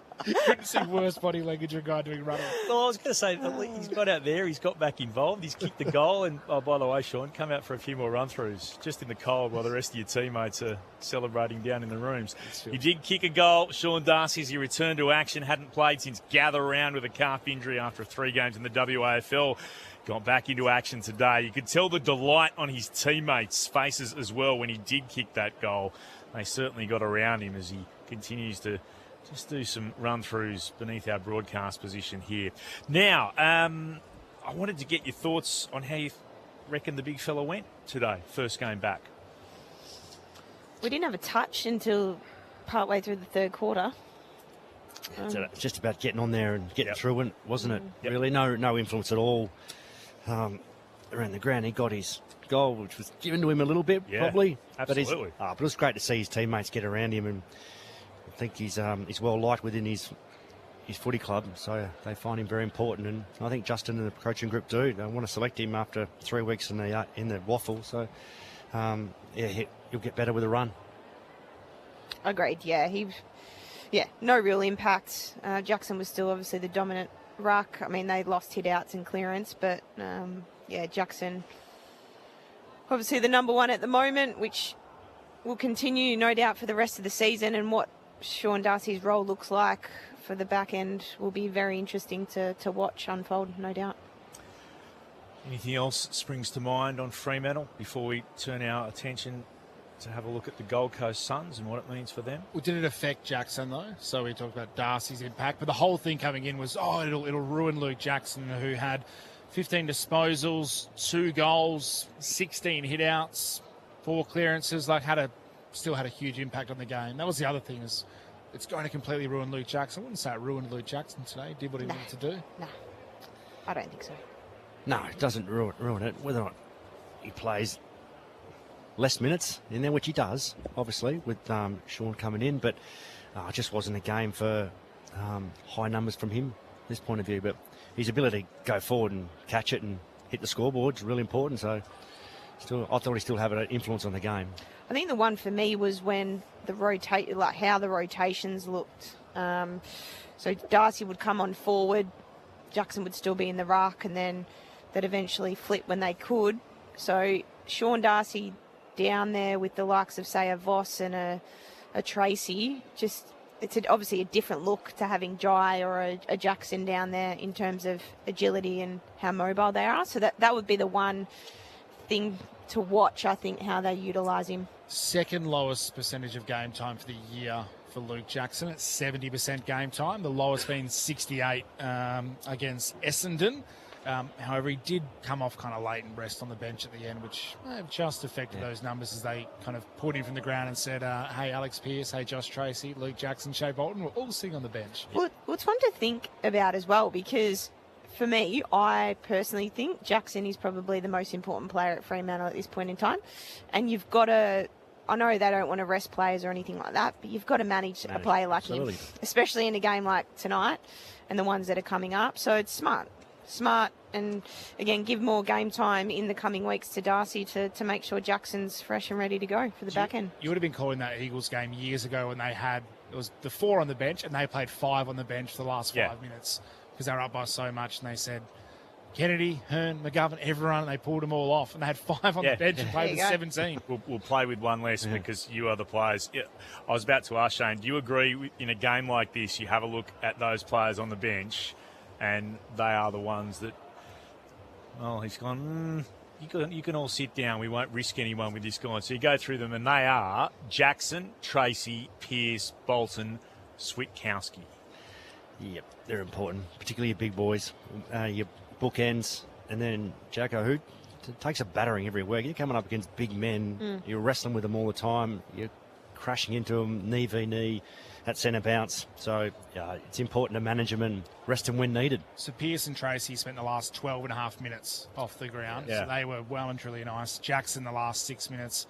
Couldn't see worse body language of a guy doing running. Well, I was going to say, he's got out there, he's got back involved, he's kicked the goal, and, oh, by the way, Sean, come out for a few more run-throughs, just in the cold while the rest of your teammates are celebrating down in the rooms. He did kick a goal, Sean Darcy, as he returned to action, hadn't played since gather round with a calf injury after 3 games in the WAFL. Got back into action today. You could tell the delight on his teammates' faces as well when he did kick that goal. They certainly got around him as he continues to just do some run-throughs beneath our broadcast position here. Now, I wanted to get your thoughts on how you reckon the big fella went today, first game back. We didn't have a touch until partway through the third quarter. It's just about getting on there and getting through it, wasn't it? Really, no influence at all around the ground. He got his goal, which was given to him a little bit, probably. Absolutely. But it was great to see his teammates get around him, and I think he's well liked within his footy club, so they find him very important. And I think Justin and the coaching group do. They want to select him after 3 weeks in the waffle. So he'll get better with a run. Agreed. Yeah, no real impact. Jackson was still obviously the dominant ruck. I mean, they lost hit outs and clearance, but Jackson obviously the number one at the moment, which will continue no doubt for the rest of the season. And what Sean Darcy's role looks like for the back end will be very interesting to watch unfold, no doubt. Anything else that springs to mind on Fremantle before we turn our attention to have a look at the Gold Coast Suns and what it means for them? Well, did it affect Jackson, though? So we talked about Darcy's impact, but the whole thing coming in was, it'll ruin Luke Jackson, who had 15 disposals, 2 goals, 16 hit-outs, 4 clearances, still had a huge impact on the game. That was the other thing, is it's going to completely ruin Luke Jackson. I wouldn't say it ruined Luke Jackson today. He did what he needed to do. No, I don't think so. No, it doesn't ruin it. Whether or not he plays less minutes in there, which he does, obviously, with Sean coming in, but it just wasn't a game for high numbers from him, this point of view. But his ability to go forward and catch it and hit the scoreboard is really important. So I thought he still had an influence on the game. I think the one for me was when how the rotations looked. So Darcy would come on forward, Jackson would still be in the ruck, and then they'd eventually flip when they could. So Sean Darcy down there with the likes of, say, a Voss and a Tracy, it's obviously a different look to having Jai or a Jackson down there in terms of agility and how mobile they are. So that would be the one thing to watch, I think, how they utilise him. Second lowest percentage of game time for the year for Luke Jackson at 70% game time. The lowest being 68 against Essendon. However, he did come off kind of late and rest on the bench at the end, which just affected those numbers as they kind of pulled him from the ground and said, hey, Alex Pearce, hey, Josh Tracy, Luke Jackson, Shea Bolton, we're all sitting on the bench. Well, it's one to think about as well, because for me, I personally think Jackson is probably the most important player at Fremantle at this point in time. And you've got to, I know they don't want to rest players or anything like that, but you've got to manage a player like him, especially in a game like tonight and the ones that are coming up. So it's smart, and again, give more game time in the coming weeks to Darcy to make sure Jackson's fresh and ready to go for the back end. You would have been calling that Eagles game years ago when it was the 4 on the bench and they played 5 on the bench for the last 5 minutes because they were up by so much, and they said Kennedy, Hearn, McGovern, everyone, and they pulled them all off, and they had 5 on the bench and played with 17. We'll play with one less because you are the players. Yeah, I was about to ask Shane, do you agree in a game like this you have a look at those players on the bench and they are the ones that, he's gone, you can all sit down, we won't risk anyone with this guy. So you go through them and they are Jackson, Tracy, Pearce, Bolton, Switkowski. Yep, they're important, particularly your big boys, your bookends, and then Jacko, who takes a battering every week. You're coming up against big men, you're wrestling with them all the time, you're crashing into them knee v knee at centre bounce. So it's important to manage them and rest them when needed. So Pearce and Tracy spent the last 12 and a half minutes off the ground. So they were well and truly nice. Jackson the last 6 minutes.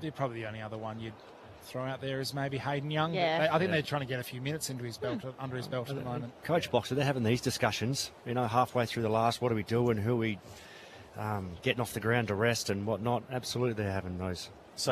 They're probably the only other one you'd throw out there is maybe Hayden Young. I think they're trying to get a few minutes into his belt, under his belt at the moment. Coach Boxer, they're having these discussions, halfway through the last, what do we do and who are we getting off the ground to rest and whatnot. Absolutely, they're having those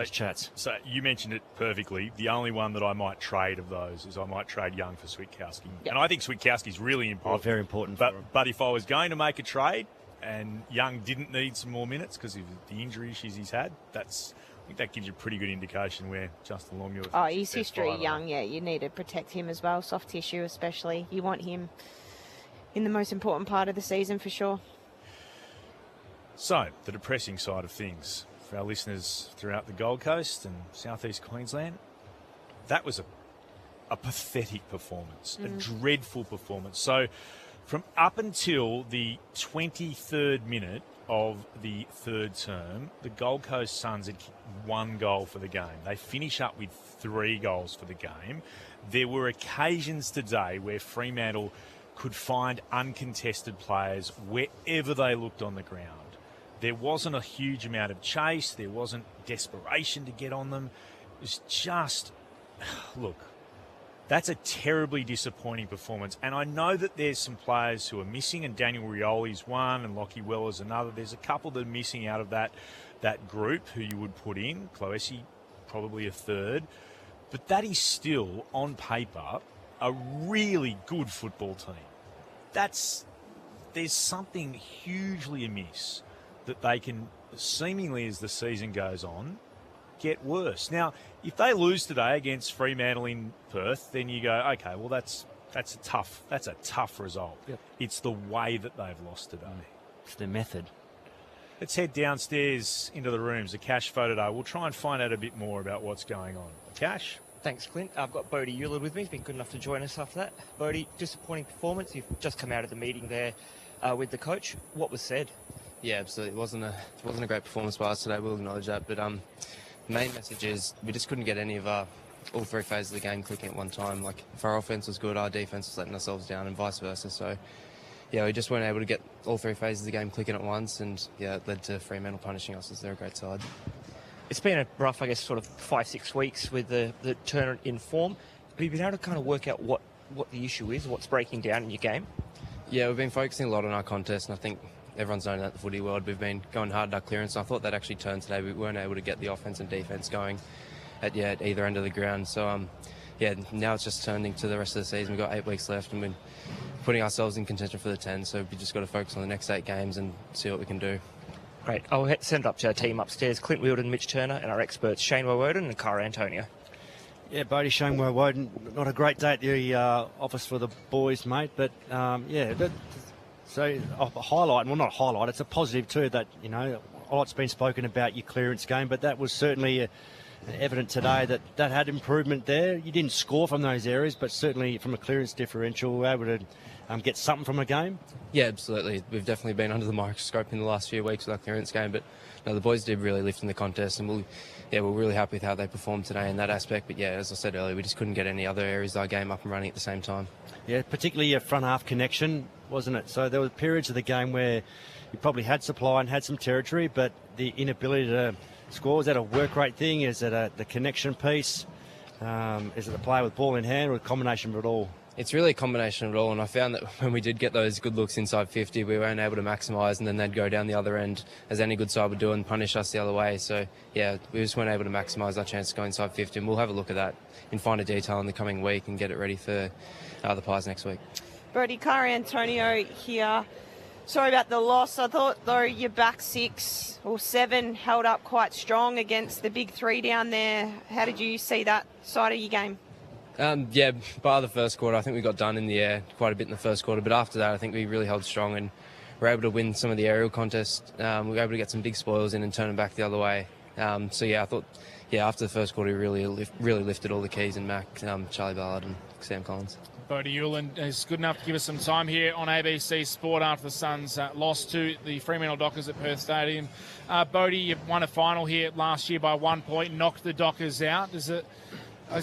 chats. So you mentioned it perfectly. The only one that I might trade of those is I might trade Young for Switkowski. And I think Switkowski's really important. Very important. But if I was going to make a trade and Young didn't need some more minutes because of the injury issues he's had, I think that gives you a pretty good indication where Justin Longmuir... his history, Young, you need to protect him as well, soft tissue especially. You want him in the most important part of the season for sure. So, the depressing side of things for our listeners throughout the Gold Coast and southeast Queensland, that was a pathetic performance, a dreadful performance. So, from up until the 23rd minute of the third term, the Gold Coast Suns had kicked 1 goal for the game. They finish up with 3 goals for the game. There were occasions today where Fremantle could find uncontested players wherever they looked on the ground. There wasn't a huge amount of chase. There wasn't desperation to get on them. It was just, look, that's a terribly disappointing performance. And I know that there's some players who are missing, and Daniel Rioli's one and Lockie Weller's another. There's a couple that are missing out of that group who you would put in. Cloesi, probably a third. But that is still, on paper, a really good football team. There's something hugely amiss that they can, seemingly as the season goes on, get worse. Now, if they lose today against Fremantle in Perth, then you go, okay, well that's a tough result. Yep. It's the way that they've lost today. It's their method. Let's head downstairs into the rooms. Akash photo. We'll try and find out a bit more about what's going on. Akash? Thanks, Clint. I've got Bodie Eulard with me. He's been good enough to join us after that. Bodie, disappointing performance. You've just come out of the meeting there with the coach. What was said? Yeah, absolutely. It wasn't a great performance by us today. We'll acknowledge that. But the main message is we just couldn't get any of our all three phases of the game clicking at one time. Like, if our offence was good, our defence was letting ourselves down, and vice versa. So, yeah, we just weren't able to get all three phases of the game clicking at once, and yeah, it led to Fremantle punishing us, as they're a great side. It's been a rough, I guess, sort of 5-6 weeks with the turn in form. Have you been able to kind of work out what the issue is, what's breaking down in your game? Yeah, we've been focusing a lot on our contest, and I think everyone's known that in the footy world. We've been going hard at our clearance, and I thought that actually turned today. We weren't able to get the offence and defence going at either end of the ground. So, now it's just turning to the rest of the season. We've got 8 weeks left, and we're putting ourselves in contention for the 10, so we've just got to focus on the next 8 games and see what we can do. Great. I'll send it up to our team upstairs, Clint Wheeldon, Mitch Turner, and our experts, Shane Woden and Cara Antonio. Yeah, Bodie, Shane Woden, not a great day at the office for the boys, mate, but so a highlight, well, not a highlight, it's a positive too that, you know, a lot's been spoken about your clearance game, but that was certainly evident today that had improvement there. You didn't score from those areas, but certainly from a clearance differential, we were able to get something from a game. Yeah, absolutely. We've definitely been under the microscope in the last few weeks with our clearance game, but no, the boys did really lift in the contest, and we're really happy with how they performed today in that aspect. But yeah, as I said earlier, we just couldn't get any other areas of our game up and running at the same time. Yeah, particularly your front half connection, wasn't it? So there were periods of the game where you probably had supply and had some territory, but the inability to score, is that a work rate thing? Is it the connection piece? Is it the player with ball in hand, or a combination of it all? It's really a combination of it all, and I found that when we did get those good looks inside 50, we weren't able to maximise, and then they'd go down the other end, as any good side would do, and punish us the other way. So, yeah, we just weren't able to maximise our chance to go inside 50, and we'll have a look at that in finer detail in the coming week and get it ready for the Pies next week. Brody, Cara Antonio here. Sorry about the loss. I thought, though, your back 6 or 7 held up quite strong against the big 3 down there. How did you see that side of your game? Bar the first quarter, I think we got done in the air quite a bit in the first quarter, but after that I think we really held strong and were able to win some of the aerial contests. We were able to get some big spoils in and turn them back the other way. I thought, after the first quarter we really lifted all the keys in Mac, Charlie Ballard and Sam Collins. Bodie Hewland is good enough to give us some time here on ABC Sport after the Suns lost to the Fremantle Dockers at Perth Stadium. Bodie, you won a final here last year by 1 point, knocked the Dockers out. Does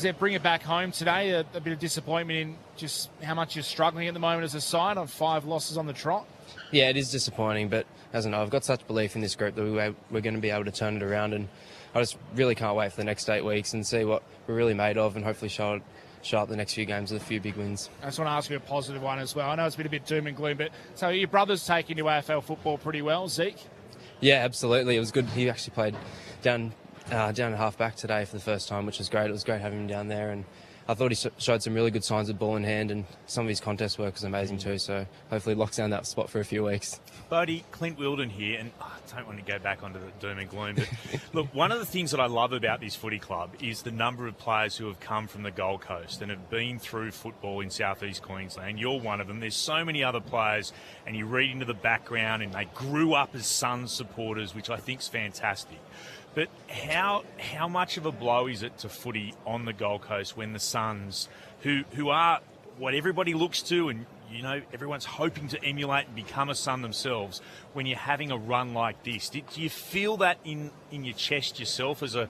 it bring it back home today? A bit of disappointment in just how much you're struggling at the moment as a side on 5 losses on the trot? Yeah, it is disappointing, but as I know, I've got such belief in this group that we're going to be able to turn it around, and I just really can't wait for the next 8 weeks and see what we're really made of, and hopefully show up the next few games with a few big wins. I just want to ask you a positive one as well. I know it's been a bit doom and gloom, but so your brother's taking to AFL football pretty well, Zeke? Yeah, absolutely. It was good. He actually played down at half back today for the first time, which was great. It was great having him down there, and I thought he showed some really good signs of ball in hand, and some of his contest work was amazing too, so hopefully locks down that spot for a few weeks. Bodie, Clint Wheeldon here, and I don't want to go back onto the doom and gloom, but look, one of the things that I love about this footy club is the number of players who have come from the Gold Coast and have been through football in southeast Queensland. You're one of them. There's so many other players, and you read into the background, and they grew up as Suns supporters, which I think is fantastic. But how much of a blow is it to footy on the Gold Coast when the Suns, who are what everybody looks to, and you know everyone's hoping to emulate and become a Sun themselves, when you're having a run like this? Do you feel that in your chest yourself as a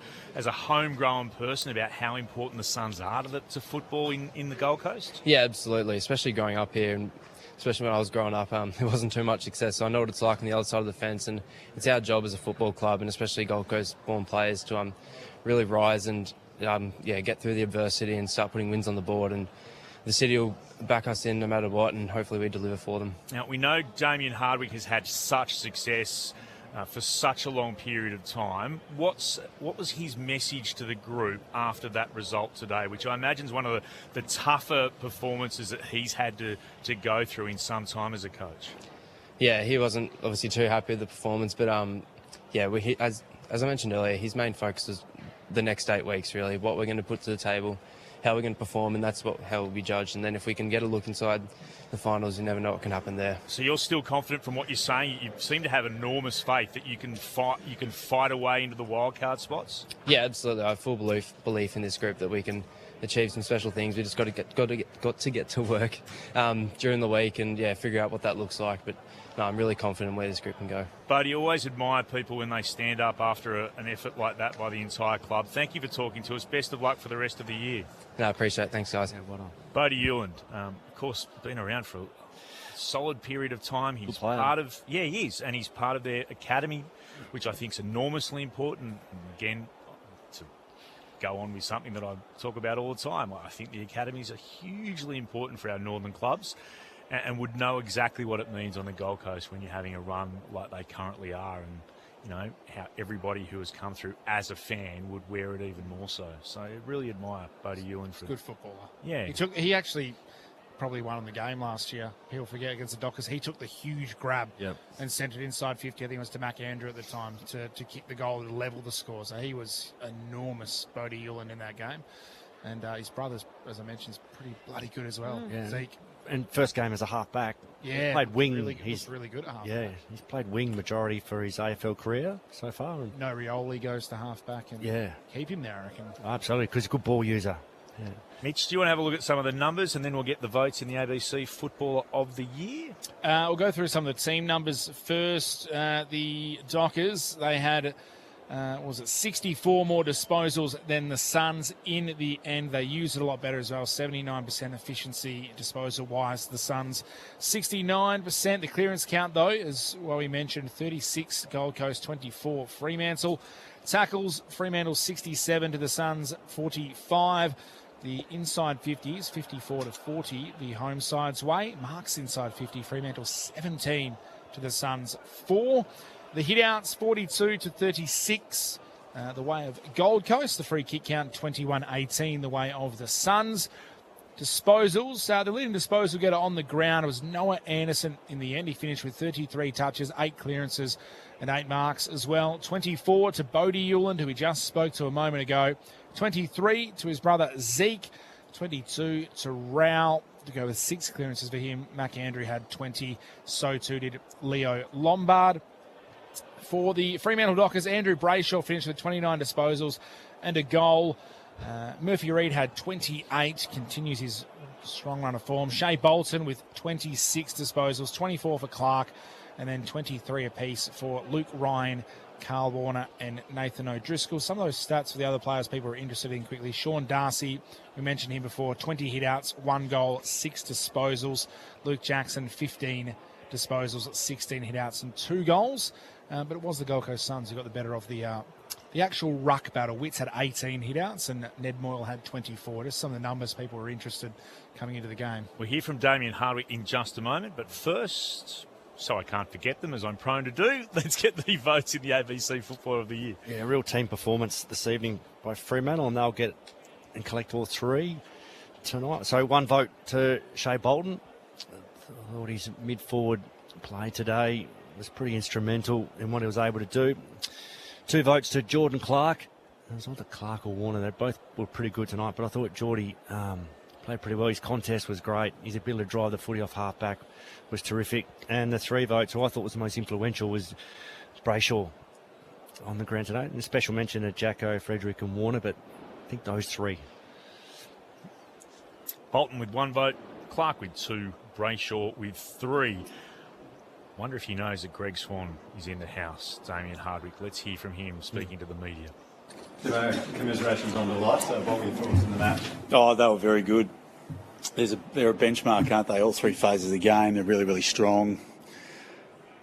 homegrown person about how important the Suns are to football in the Gold Coast? Yeah, absolutely, especially growing up here, and especially when I was growing up, there wasn't too much success, so I know what it's like on the other side of the fence, and it's our job as a football club, and especially Gold Coast-born players, to really rise and get through the adversity and start putting wins on the board, and the city will back us in no matter what, and hopefully we deliver for them. Now, we know Damien Hardwick has had such success for such a long period of time. What was his message to the group after that result today, which I imagine is one of the tougher performances that he's had to go through in some time as a coach? Yeah, he wasn't obviously too happy with the performance, but as I mentioned earlier, his main focus is the next 8 weeks, really, what we're going to put to the table how we're going to perform, and that's how we'll be judged. And then if we can get a look inside the finals, you never know what can happen there. So you're still confident from what you're saying? You seem to have enormous faith that you can fight a way into the wildcard spots? Yeah, absolutely. I have full belief in this group that we can achieve some special things. We just got to get to work during the week and figure out what that looks like. But no, I'm really confident where this group can go. Buddy, always admire people when they stand up after an effort like that by the entire club. Thank you for talking to us. Best of luck for the rest of the year. No, I appreciate it. Thanks, guys. Bodie Euland, of course, been around for a solid period of time. He's part of, he is, and he's part of their academy, which I think is enormously important. And again, to go on with something that I talk about all the time, I think the academies are hugely important for our northern clubs, and would know exactly what it means on the Gold Coast when you're having a run like they currently are, and you know how everybody who has come through as a fan would wear it even more so. So I really admire Bodie Euland for good footballer. Yeah, he actually probably won the game last year. People forget against the Dockers. He took the huge grab and sent it inside 50. I think it was to Mac Andrew at the time to kick the goal to level the score. So he was enormous, Bodie Euland, in that game. And his brother's, as I mentioned, is pretty bloody good as well. Zeke. And first game as a half-back. Yeah. He played wing. He's really good at half-back. Yeah, he's played wing majority for his AFL career so far. And no, Rioli goes to half-back and keep him there, I reckon. Absolutely, because he's a good ball user. Yeah. Mitch, do you want to have a look at some of the numbers and then we'll get the votes in the ABC Footballer of the Year? We'll go through some of the team numbers first. The Dockers, they had 64 more disposals than the Suns in the end. They used it a lot better as well, 79% efficiency disposal-wise. The Suns, 69%. The clearance count, though, is what we mentioned, 36 Gold Coast, 24 Fremantle. Tackles, Fremantle 67 to the Suns 45. The inside 50s, 54 to 40, the home side's way. Marks inside 50, Fremantle 17 to the Suns 4. The hit-outs, 42 to 36, the way of Gold Coast. The free kick count, 21-18, the way of the Suns. Disposals, the leading disposal getter on the ground was Noah Anderson in the end. He finished with 33 touches, 8 clearances and 8 marks as well. 24 to Bodie Euland, who we just spoke to a moment ago. 23 to his brother Zeke. 22 to Rao, to go with 6 clearances for him. Mac Andrew had 20, so too did Leo Lombard. For the Fremantle Dockers, Andrew Brayshaw finished with 29 disposals and a goal. Murphy Reid had 28, continues his strong run of form. Shea Bolton with 26 disposals, 24 for Clark, and then 23 apiece for Luke Ryan, Carl Warner and Nathan O'Driscoll. Some of those stats for the other players people are interested in quickly. Sean Darcy, we mentioned him before, 20 hit-outs, 1 goal, 6 disposals. Luke Jackson, 15 disposals, 16 hit-outs and 2 goals. But it was the Gold Coast Suns who got the better of the actual ruck battle. Witts had 18 hit-outs and Ned Moyle had 24. Just some of the numbers people were interested coming into the game. We'll hear from Damien Hardwick in just a moment, but first, so I can't forget them as I'm prone to do, let's get the votes in the ABC Footballer of the Year. Yeah, real team performance this evening by Fremantle, and they'll get and collect all 3 tonight. So 1 vote to Shea Bolton. I thought his mid-forward play today was pretty instrumental in what he was able to do. 2 votes to Jordan Clark. It was either Clark or Warner. They both were pretty good tonight, but I thought Geordie played pretty well. His contest was great. His ability to drive the footy off half-back was terrific. And the 3 votes, who I thought was the most influential, was Brayshaw on the ground today. And a special mention to Jacko, Frederick and Warner, but I think those 3. Bolton with 1 vote, Clark with 2, Brayshaw with 3. Wonder if he knows that Greg Swan is in the house. Damien Hardwick, let's hear from him speaking to the media. Commiserations on the loss. What were your thoughts on the match? Oh, they were very good. They're a benchmark, aren't they? All 3 phases of the game, they're really, really strong.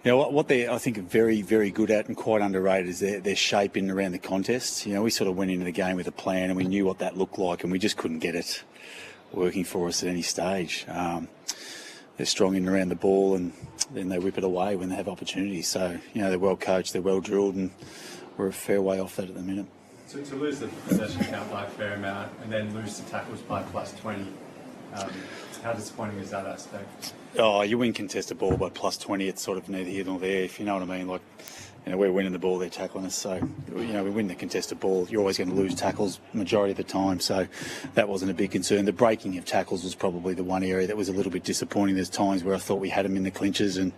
You know, what they, I think, are very, very good at and quite underrated is their shape in and around the contests. You know, we sort of went into the game with a plan and we knew what that looked like and we just couldn't get it working for us at any stage. They're strong in and around the ball and then they whip it away when they have opportunities. So, you know, they're well coached, they're well drilled, and we're a fair way off that at the minute. So to lose the possession count by a fair amount and then lose the tackles by +20, how disappointing is that aspect? Oh, you win contested ball by +20, it's sort of neither here nor there, if you know what I mean. Like, we're winning the ball, they're tackling us. So, we win the contested ball. You're always going to lose tackles majority of the time. So that wasn't a big concern. The breaking of tackles was probably the one area that was a little bit disappointing. There's times where I thought we had them in the clinches and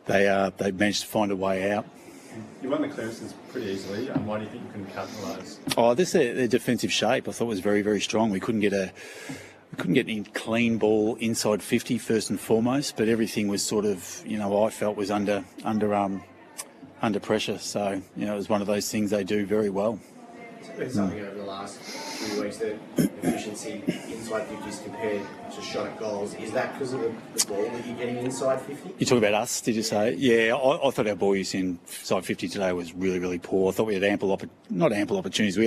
they managed to find a way out. You won the clearances pretty easily. Why do you think you couldn't capitalise? Their defensive shape I thought was very, very strong. We couldn't get any clean ball inside 50 first and foremost, but everything was sort of, I felt was under pressure. So, it was one of those things they do very well. It's been something over the last few weeks, the efficiency inside 50s compared to shot at goals. Is that because of the ball that you're getting inside 50? You talk about us, did you say? Yeah, I thought our ball use inside 50 today was really, really poor. I thought we had not ample opportunities. We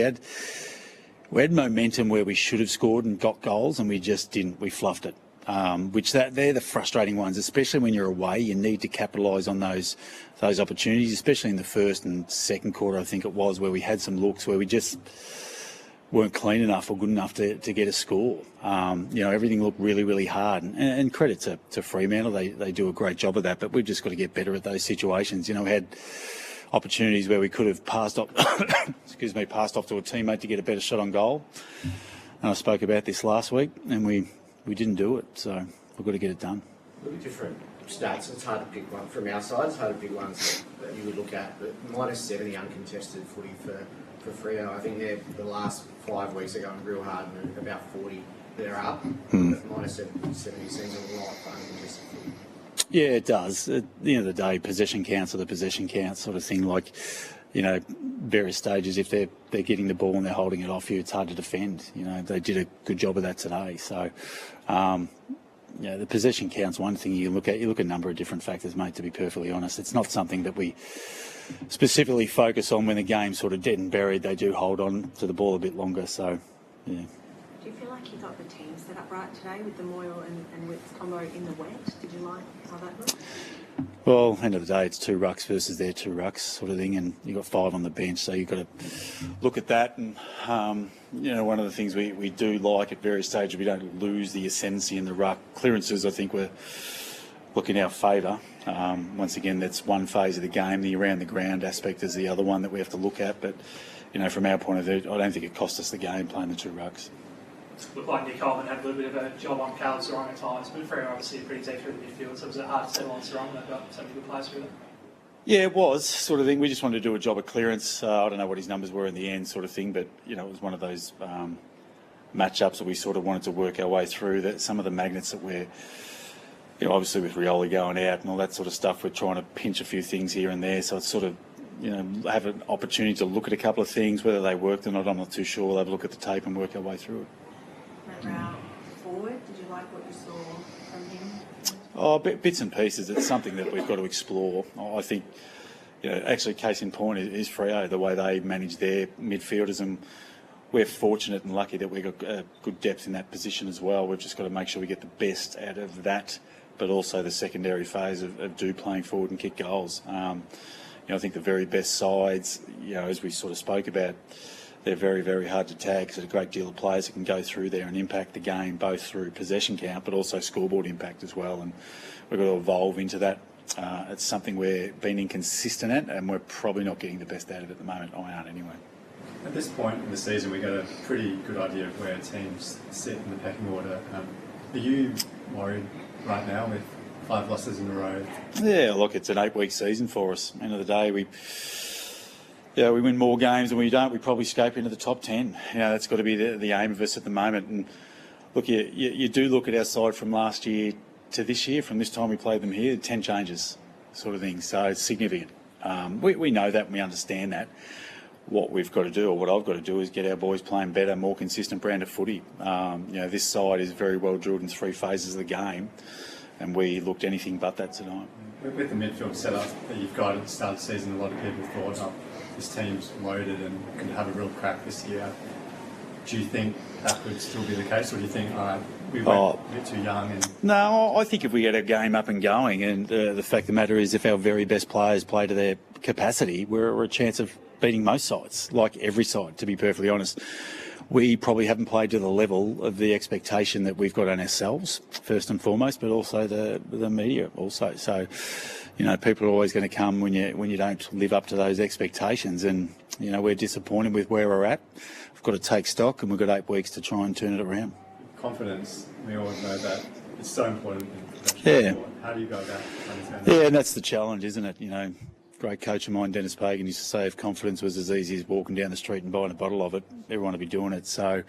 had momentum where we should have scored and got goals, and we just didn't. We fluffed it. They're the frustrating ones, especially when you're away. You need to capitalise on those opportunities, especially in the first and second quarter, I think it was, where we had some looks where we just weren't clean enough or good enough to get a score. Everything looked really, really hard. And credit to Fremantle, they do a great job of that, but we've just got to get better at those situations. We had opportunities where we could have passed off to a teammate to get a better shot on goal. And I spoke about this last week, and we didn't do it, so we've got to get it done. Look at different stats. It's hard to pick one from our side. It's hard to pick ones that you would look at. But -70 uncontested footy for Freo. I think the last 5 weeks are going real hard, and about 40 they're up. But -70 seems a lot for uncontested footy. Yeah, it does. At the end of the day, possession counts are the possession counts sort of thing. Like, various stages, if they're getting the ball and they're holding it off you, it's hard to defend. They did a good job of that today. So, the possession counts one thing you look at. You look at a number of different factors, mate, to be perfectly honest. It's not something that we specifically focus on when the game's sort of dead and buried. They do hold on to the ball a bit longer. So, yeah. Do you feel like you got the team set up right today with the Moyle and Witts combo in the wet? Did you like how that looked? Well, end of the day, it's 2 rucks versus their 2 rucks sort of thing, and you've got 5 on the bench, so you've got to look at that. And, one of the things we do like at various stages, we don't lose the ascendancy in the ruck. Clearances, I think, were look in our favour. Once again, that's one phase of the game. The around the ground aspect is the other one that we have to look at. But, from our point of view, I don't think it cost us the game playing the 2 rucks. Looked like Nick Coleman had a little bit of a job on Caleb Sarong at times, but Freo obviously pretty deep through the midfield, so was it hard to settle on Sarong? They've got so many good players through there. Yeah, it was sort of thing. We just wanted to do a job of clearance. I don't know what his numbers were in the end, sort of thing, but it was one of those matchups that we sort of wanted to work our way through. That some of the magnets that we're, obviously with Rioli going out and all that sort of stuff, we're trying to pinch a few things here and there. So it's sort of, have an opportunity to look at a couple of things, whether they worked or not. I'm not too sure. We'll have a look at the tape and work our way through it. Round forward, did you like what you saw from him? Oh, bits and pieces. It's something that we've got to explore. I think, actually, case in point is Freo, the way they manage their midfielders, and we're fortunate and lucky that we've got good depth in that position as well. We've just got to make sure we get the best out of that, but also the secondary phase of playing forward and kick goals. I think the very best sides, as we sort of spoke about, they're very, very hard to tag because there's a great deal of players that can go through there and impact the game, both through possession count but also scoreboard impact as well. And we've got to evolve into that. It's something we're being inconsistent at, and we're probably not getting the best out of it at the moment. I aren't anyway. At this point in the season, we got a pretty good idea of where teams sit in the pecking order. Are you worried right now with 5 losses in a row? Yeah, look, it's an 8-week season for us. End of the day, we win more games than we don't. We probably escape into the top 10. That's got to be the aim of us at the moment. And look, you do look at our side from last year to this year, from this time we played them here, 10 changes sort of thing. So it's significant. We know that and we understand that. What we've got to do, or what I've got to do, is get our boys playing better, more consistent brand of footy. This side is very well drilled in 3 phases of the game, and we looked anything but that tonight. With the midfield setup that you've got at the start of the season, a lot of people thought, this team's loaded and can have a real crack this year. Do you think that could still be the case, or do you think, we went a bit too young? No, I think if we get a game up and going, and the fact of the matter is if our very best players play to their capacity, we're a chance of beating most sides, like every side, to be perfectly honest. We probably haven't played to the level of the expectation that we've got on ourselves, first and foremost, but also the media also. So, people are always going to come when you don't live up to those expectations, and we're disappointed with where we're at. We've got to take stock, and we've got 8 weeks to try and turn it around. Confidence, we all know that it's so important. Yeah. How do you go about understanding Yeah, that? and that's the challenge, isn't it? Great coach of mine, Dennis Pagan, used to say if confidence was as easy as walking down the street and buying a bottle of it, everyone would be doing it. So,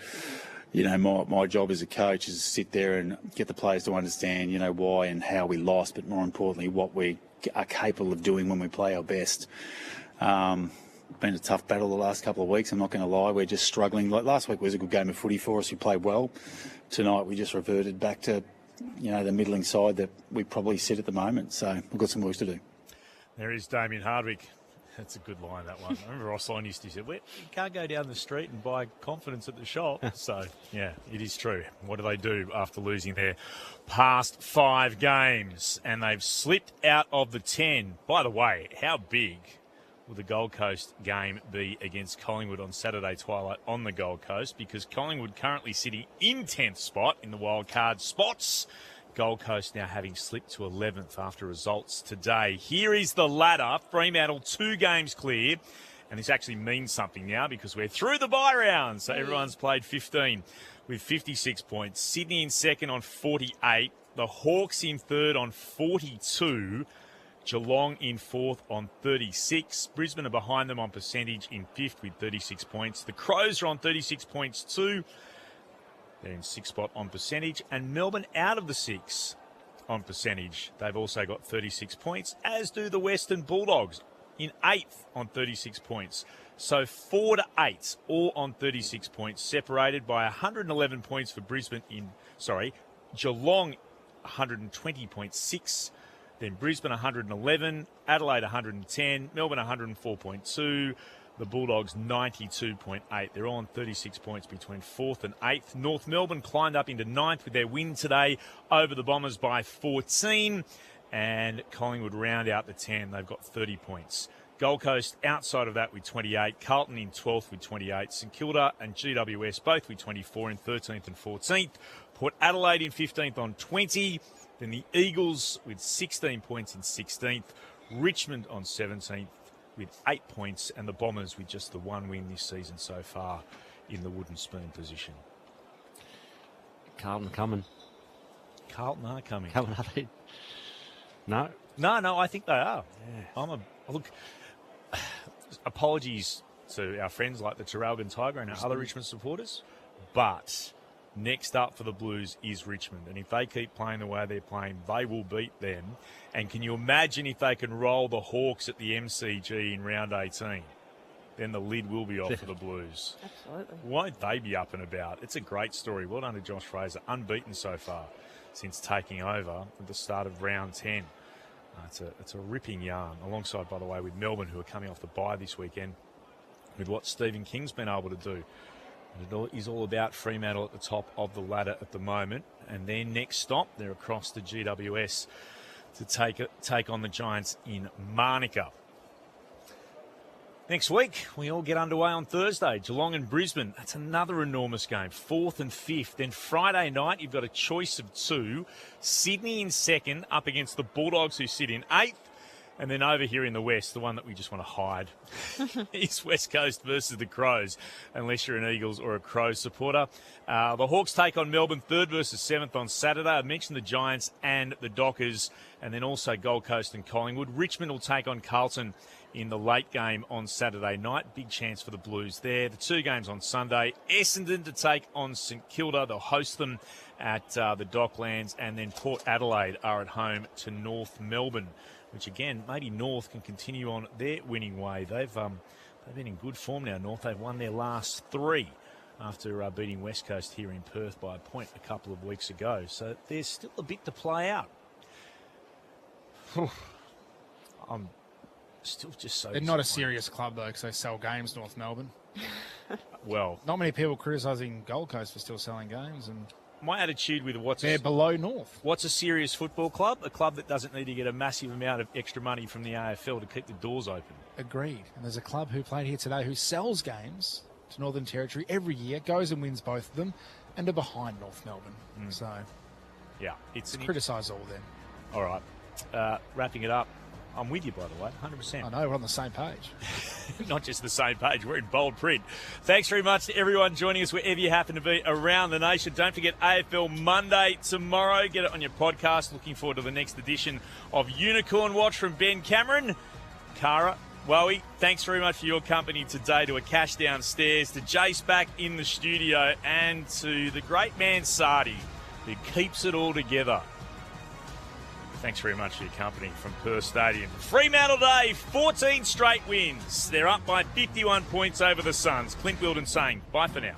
my job as a coach is to sit there and get the players to understand, why and how we lost, but more importantly, what we are capable of doing when we play our best. Been a tough battle the last couple of weeks, I'm not going to lie. We're just struggling. Like last week was a good game of footy for us. We played well. Tonight we just reverted back to, the middling side that we probably sit at the moment. So we've got some work to do. There is Damien Hardwick. That's a good line, that one. I remember Ross Lyon used to say, you can't go down the street and buy confidence at the shop. So, yeah, it is true. What do they do after losing their past 5 games? And they've slipped out of the 10. By the way, how big will the Gold Coast game be against Collingwood on Saturday twilight on the Gold Coast? Because Collingwood currently sitting in 10th spot in the wild card spots. Gold Coast now having slipped to 11th after results today. Here is the ladder. Fremantle 2 games clear. And this actually means something now because we're through the bye round. So everyone's played 15 with 56 points. Sydney in second on 48. The Hawks in third on 42. Geelong in fourth on 36. Brisbane are behind them on percentage in fifth with 36 points. The Crows are on 36 points too. They're in 6th spot on percentage. And Melbourne out of the 6 on percentage. They've also got 36 points, as do the Western Bulldogs in 8th on 36 points. So 4 to 8, all on 36 points, separated by 111 points for Geelong 120.6. Then Brisbane 111, Adelaide 110, Melbourne 104.2. The Bulldogs 92.8. They're all on 36 points between 4th and 8th. North Melbourne climbed up into 9th with their win today over the Bombers by 14. And Collingwood round out the 10. They've got 30 points. Gold Coast outside of that with 28. Carlton in 12th with 28. St Kilda and GWS both with 24 in 13th and 14th. Port Adelaide in 15th on 20. Then the Eagles with 16 points in 16th. Richmond on 17th. With 8 points, and the Bombers with just the 1 win this season so far in the wooden spoon position. Carlton coming. Carlton are coming. Coming, are they? No. No, I think they are. Yeah. Look, apologies to our friends like the Traralgon Tiger and our other Richmond supporters, but next up for the Blues is Richmond. And if they keep playing the way they're playing, they will beat them. And can you imagine if they can roll the Hawks at the MCG in round 18? Then the lid will be off for the Blues. Absolutely. Won't they be up and about? It's a great story. Well done to Josh Fraser. Unbeaten so far since taking over at the start of round 10. It's a ripping yarn. Alongside, by the way, with Melbourne, who are coming off the bye this weekend, with what Stephen King's been able to do. It is all about Fremantle at the top of the ladder at the moment. And their next stop, they're across the GWS to take on the Giants in Manuka. Next week, we all get underway on Thursday. Geelong and Brisbane. That's another enormous game. 4th and 5th. Then Friday night, you've got a choice of 2. Sydney in 2nd, up against the Bulldogs, who sit in 8th. And then over here in the West, the one that we just want to hide is West Coast versus the Crows, unless you're an Eagles or a Crows supporter. The Hawks take on Melbourne 3rd versus 7th on Saturday. I mentioned the Giants and the Dockers, and then also Gold Coast and Collingwood. Richmond will take on Carlton in the late game on Saturday night. Big chance for the Blues there. The 2 games on Sunday. Essendon to take on St Kilda. They'll host them at the Docklands. And then Port Adelaide are at home to North Melbourne, which again, maybe North can continue on their winning way. They've been in good form now, North. They've won their last 3 after beating West Coast here in Perth by a point a couple of weeks ago. So there's still a bit to play out. I'm still just so... They're not a serious club, though, because they sell games, North Melbourne. Well... Not many people criticising Gold Coast for still selling games, and... My attitude with they're below North. What's a serious football club? A club that doesn't need to get a massive amount of extra money from the AFL to keep the doors open. Agreed. And there's a club who played here today who sells games to Northern Territory every year, goes and wins both of them, and are behind North Melbourne. So, yeah, it's criticise all them. All right. Wrapping it up. I'm with you, by the way, 100%. I know, we're on the same page. Not just the same page, we're in bold print. Thanks very much to everyone joining us wherever you happen to be around the nation. Don't forget AFL Monday tomorrow. Get it on your podcast. Looking forward to the next edition of Unicorn Watch from Ben Cameron. Cara, Wowie, thanks very much for your company today. To Akash downstairs, to Jace back in the studio, and to the great man Sardi, who keeps it all together. Thanks very much for your company from Perth Stadium. Fremantle Day, 14 straight wins. They're up by 51 points over the Suns. Clint Wilden saying bye for now.